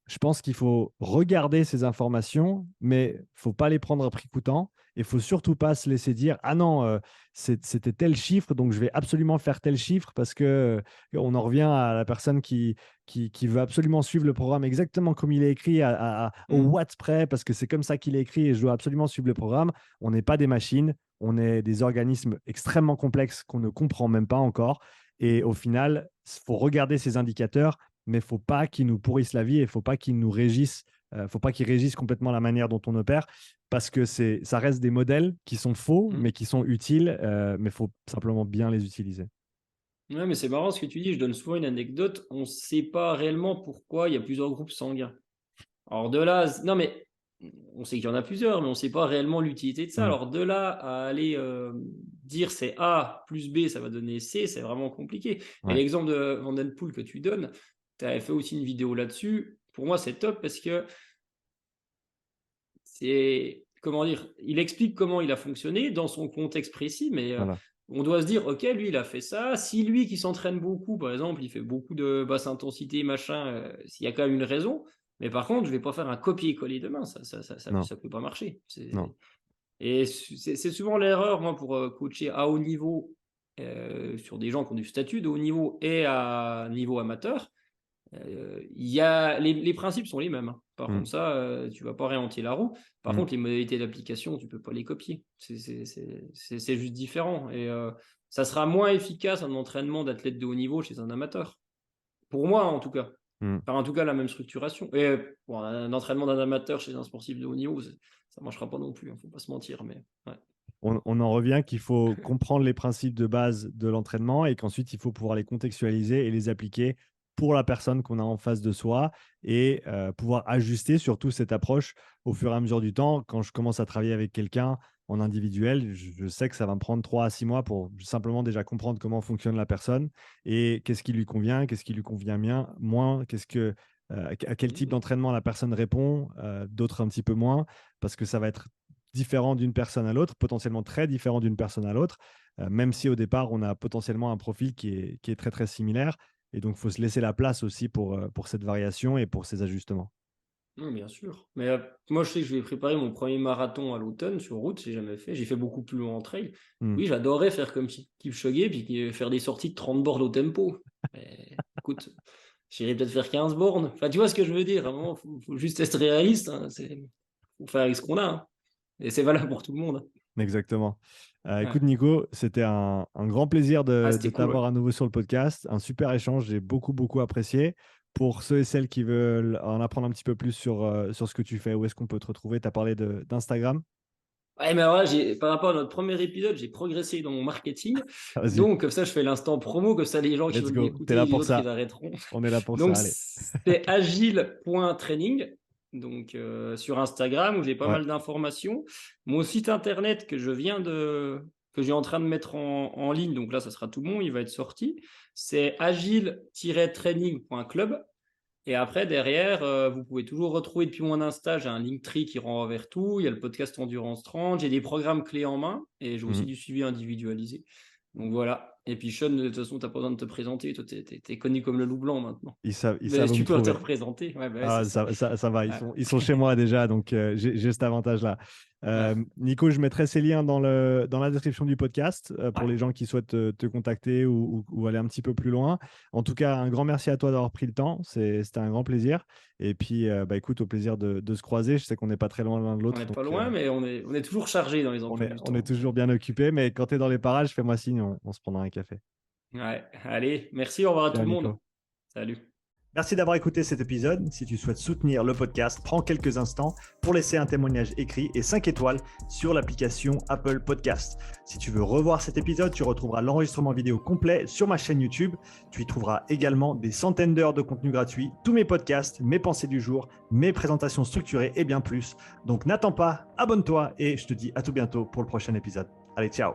[SPEAKER 1] je pense qu'il faut regarder ces informations, mais il ne faut pas les prendre à prix coûtant. Il ne faut surtout pas se laisser dire « Ah non, c'était tel chiffre, donc je vais absolument faire tel chiffre » parce qu'on en revient à la personne qui veut absolument suivre le programme exactement comme il est écrit, au watt près, parce que c'est comme ça qu'il est écrit et je dois absolument suivre le programme. On n'est pas des machines, on est des organismes extrêmement complexes qu'on ne comprend même pas encore. Et au final, il faut regarder ces indicateurs, mais il ne faut pas qu'ils nous pourrissent la vie et il ne faut pas qu'ils nous régissent. Faut pas qu'ils régissent complètement la manière dont on opère parce que ça reste des modèles qui sont faux, mais qui sont utiles, mais il faut simplement bien les utiliser.
[SPEAKER 2] Ouais, mais c'est marrant ce que tu dis. Je donne souvent une anecdote. On ne sait pas réellement pourquoi il y a plusieurs groupes sanguins. Alors de là, non mais on sait qu'il y en a plusieurs, mais on ne sait pas réellement l'utilité de ça.
[SPEAKER 1] Mm.
[SPEAKER 2] Alors de là à aller dire c'est A plus B, ça va donner C, c'est vraiment compliqué. Et
[SPEAKER 1] Ouais,
[SPEAKER 2] l'exemple de Van Den Poel que tu donnes, tu avais fait aussi une vidéo là-dessus. Pour moi, c'est top parce que c'est, comment dire, il explique comment il a fonctionné dans son contexte précis, mais
[SPEAKER 1] voilà.
[SPEAKER 2] on doit se dire, ok, lui, il a fait ça. Si lui qui s'entraîne beaucoup, par exemple, il fait beaucoup de basse intensité, machin, s'il y a quand même une raison. Mais par contre, je vais pas faire un copier-coller demain,
[SPEAKER 1] Non,
[SPEAKER 2] ça peut pas marcher.
[SPEAKER 1] non.
[SPEAKER 2] Et c'est souvent l'erreur, moi, pour coacher à haut niveau, sur des gens qui ont du statut de haut niveau et à niveau amateur. Les principes sont les mêmes, hein. Par
[SPEAKER 1] Mm.
[SPEAKER 2] contre, ça, tu vas pas réinventer la roue. Par
[SPEAKER 1] Mm.
[SPEAKER 2] contre, les modalités d'application, tu peux pas les copier. C'est juste différent. Et ça sera moins efficace un entraînement d'athlète de haut niveau chez un amateur. Pour moi, en tout cas.
[SPEAKER 1] Mm.
[SPEAKER 2] Enfin, en tout cas, la même structuration. Et bon, un entraînement d'un amateur chez un sportif de haut niveau, ça marchera pas non plus, hein, faut pas se mentir. Mais ouais.
[SPEAKER 1] On en revient qu'il faut comprendre les principes de base de l'entraînement et qu'ensuite, il faut pouvoir les contextualiser et les appliquer pour la personne qu'on a en face de soi et pouvoir ajuster surtout cette approche au fur et à mesure du temps. Quand je commence à travailler avec quelqu'un en individuel, je sais que ça va me prendre 3 à 6 mois pour simplement déjà comprendre comment fonctionne la personne et qu'est-ce qui lui convient, qu'est-ce qui lui convient bien, moins, à quel type d'entraînement la personne répond, d'autres un petit peu moins, parce que ça va être différent d'une personne à l'autre, potentiellement très différent d'une personne à l'autre, même si au départ, on a potentiellement un profil qui est très, très similaire. Et donc, il faut se laisser la place aussi pour cette variation et pour ces ajustements.
[SPEAKER 2] Non, bien sûr. Mais moi, je sais que je vais préparer mon premier marathon à l'automne sur route, j'ai jamais fait. J'ai fait beaucoup plus loin en trail.
[SPEAKER 1] Hmm.
[SPEAKER 2] Oui, j'adorerais faire comme Kipchoge, puis faire des sorties de 30 bornes au tempo. Mais écoute, j'irai peut-être faire 15 bornes. Enfin, tu vois ce que je veux dire. À un moment, faut juste être réaliste, hein. Faut faire avec ce qu'on a, hein. Et c'est valable pour tout le monde, hein.
[SPEAKER 1] Exactement.
[SPEAKER 2] Ouais.
[SPEAKER 1] Écoute, Nico, c'était un grand plaisir
[SPEAKER 2] Ah,
[SPEAKER 1] de
[SPEAKER 2] c'était cool, ouais.
[SPEAKER 1] t'avoir à nouveau sur le podcast. Un super échange, j'ai beaucoup, beaucoup apprécié. Pour ceux et celles qui veulent en apprendre un petit peu plus sur ce que tu fais, où est-ce qu'on peut te retrouver? Tu as parlé d'Instagram.
[SPEAKER 2] Ouais, mais alors là, par rapport à notre premier épisode, j'ai progressé dans mon marketing.
[SPEAKER 1] Vas-y,
[SPEAKER 2] Donc, comme ça, je fais l'instant promo, comme ça, les gens qui
[SPEAKER 1] let's
[SPEAKER 2] veulent
[SPEAKER 1] go. Tu es
[SPEAKER 2] m'écouter,
[SPEAKER 1] là
[SPEAKER 2] les
[SPEAKER 1] pour
[SPEAKER 2] autres, ils
[SPEAKER 1] ça.
[SPEAKER 2] arrêteront.
[SPEAKER 1] On est là pour ça.
[SPEAKER 2] Donc,
[SPEAKER 1] Allez.
[SPEAKER 2] c'est agile.training. Donc, sur Instagram, où j'ai pas
[SPEAKER 1] Ouais.
[SPEAKER 2] mal d'informations. Mon site internet que j'ai en train de mettre en ligne, donc là, ça sera tout bon, il va être sorti. C'est agile-training.club. Et après, derrière, vous pouvez toujours retrouver depuis mon Insta, j'ai un Linktree qui renvoie vers tout. Il y a le podcast Endurance 30, j'ai des programmes clés en main et j'ai aussi
[SPEAKER 1] Mhm.
[SPEAKER 2] du suivi individualisé. Donc voilà. Et puis Sean, de toute façon, tu n'as pas besoin de te présenter. Toi, tu es connu comme le loup blanc maintenant.
[SPEAKER 1] Ils
[SPEAKER 2] Mais
[SPEAKER 1] savent où me
[SPEAKER 2] tu peux te
[SPEAKER 1] trouver.
[SPEAKER 2] représenter. Ouais, bah ouais, c'est
[SPEAKER 1] Ah,
[SPEAKER 2] ça.
[SPEAKER 1] ça va,
[SPEAKER 2] Ouais.
[SPEAKER 1] ils sont chez moi déjà, donc j'ai cet avantage-là.
[SPEAKER 2] Ouais.
[SPEAKER 1] Nico, je mettrai ces liens dans la description du podcast pour
[SPEAKER 2] Ouais.
[SPEAKER 1] les gens qui souhaitent te contacter ou aller un petit peu plus loin. En tout cas, un grand merci à toi d'avoir pris le temps. C'était un grand plaisir. Et puis, bah, écoute, au plaisir de se croiser. Je sais qu'on n'est pas très loin l'un de
[SPEAKER 2] On
[SPEAKER 1] l'autre,
[SPEAKER 2] n'est pas
[SPEAKER 1] donc
[SPEAKER 2] loin, mais on est toujours chargé dans les emplois du
[SPEAKER 1] on est
[SPEAKER 2] temps.
[SPEAKER 1] toujours bien occupés. Mais quand tu es dans les parages, fais-moi signe, on se prendra un café.
[SPEAKER 2] Ouais. Allez, merci, au revoir à tout
[SPEAKER 1] Ciao,
[SPEAKER 2] le monde.
[SPEAKER 1] Nico.
[SPEAKER 2] Salut.
[SPEAKER 1] Merci d'avoir écouté cet épisode. Si tu souhaites soutenir le podcast, prends quelques instants pour laisser un témoignage écrit et 5 étoiles sur l'application Apple Podcast. Si tu veux revoir cet épisode, tu retrouveras l'enregistrement vidéo complet sur ma chaîne YouTube. Tu y trouveras également des centaines d'heures de contenu gratuit, tous mes podcasts, mes pensées du jour, mes présentations structurées et bien plus. Donc n'attends pas, abonne-toi et je te dis à tout bientôt pour le prochain épisode. Allez, ciao!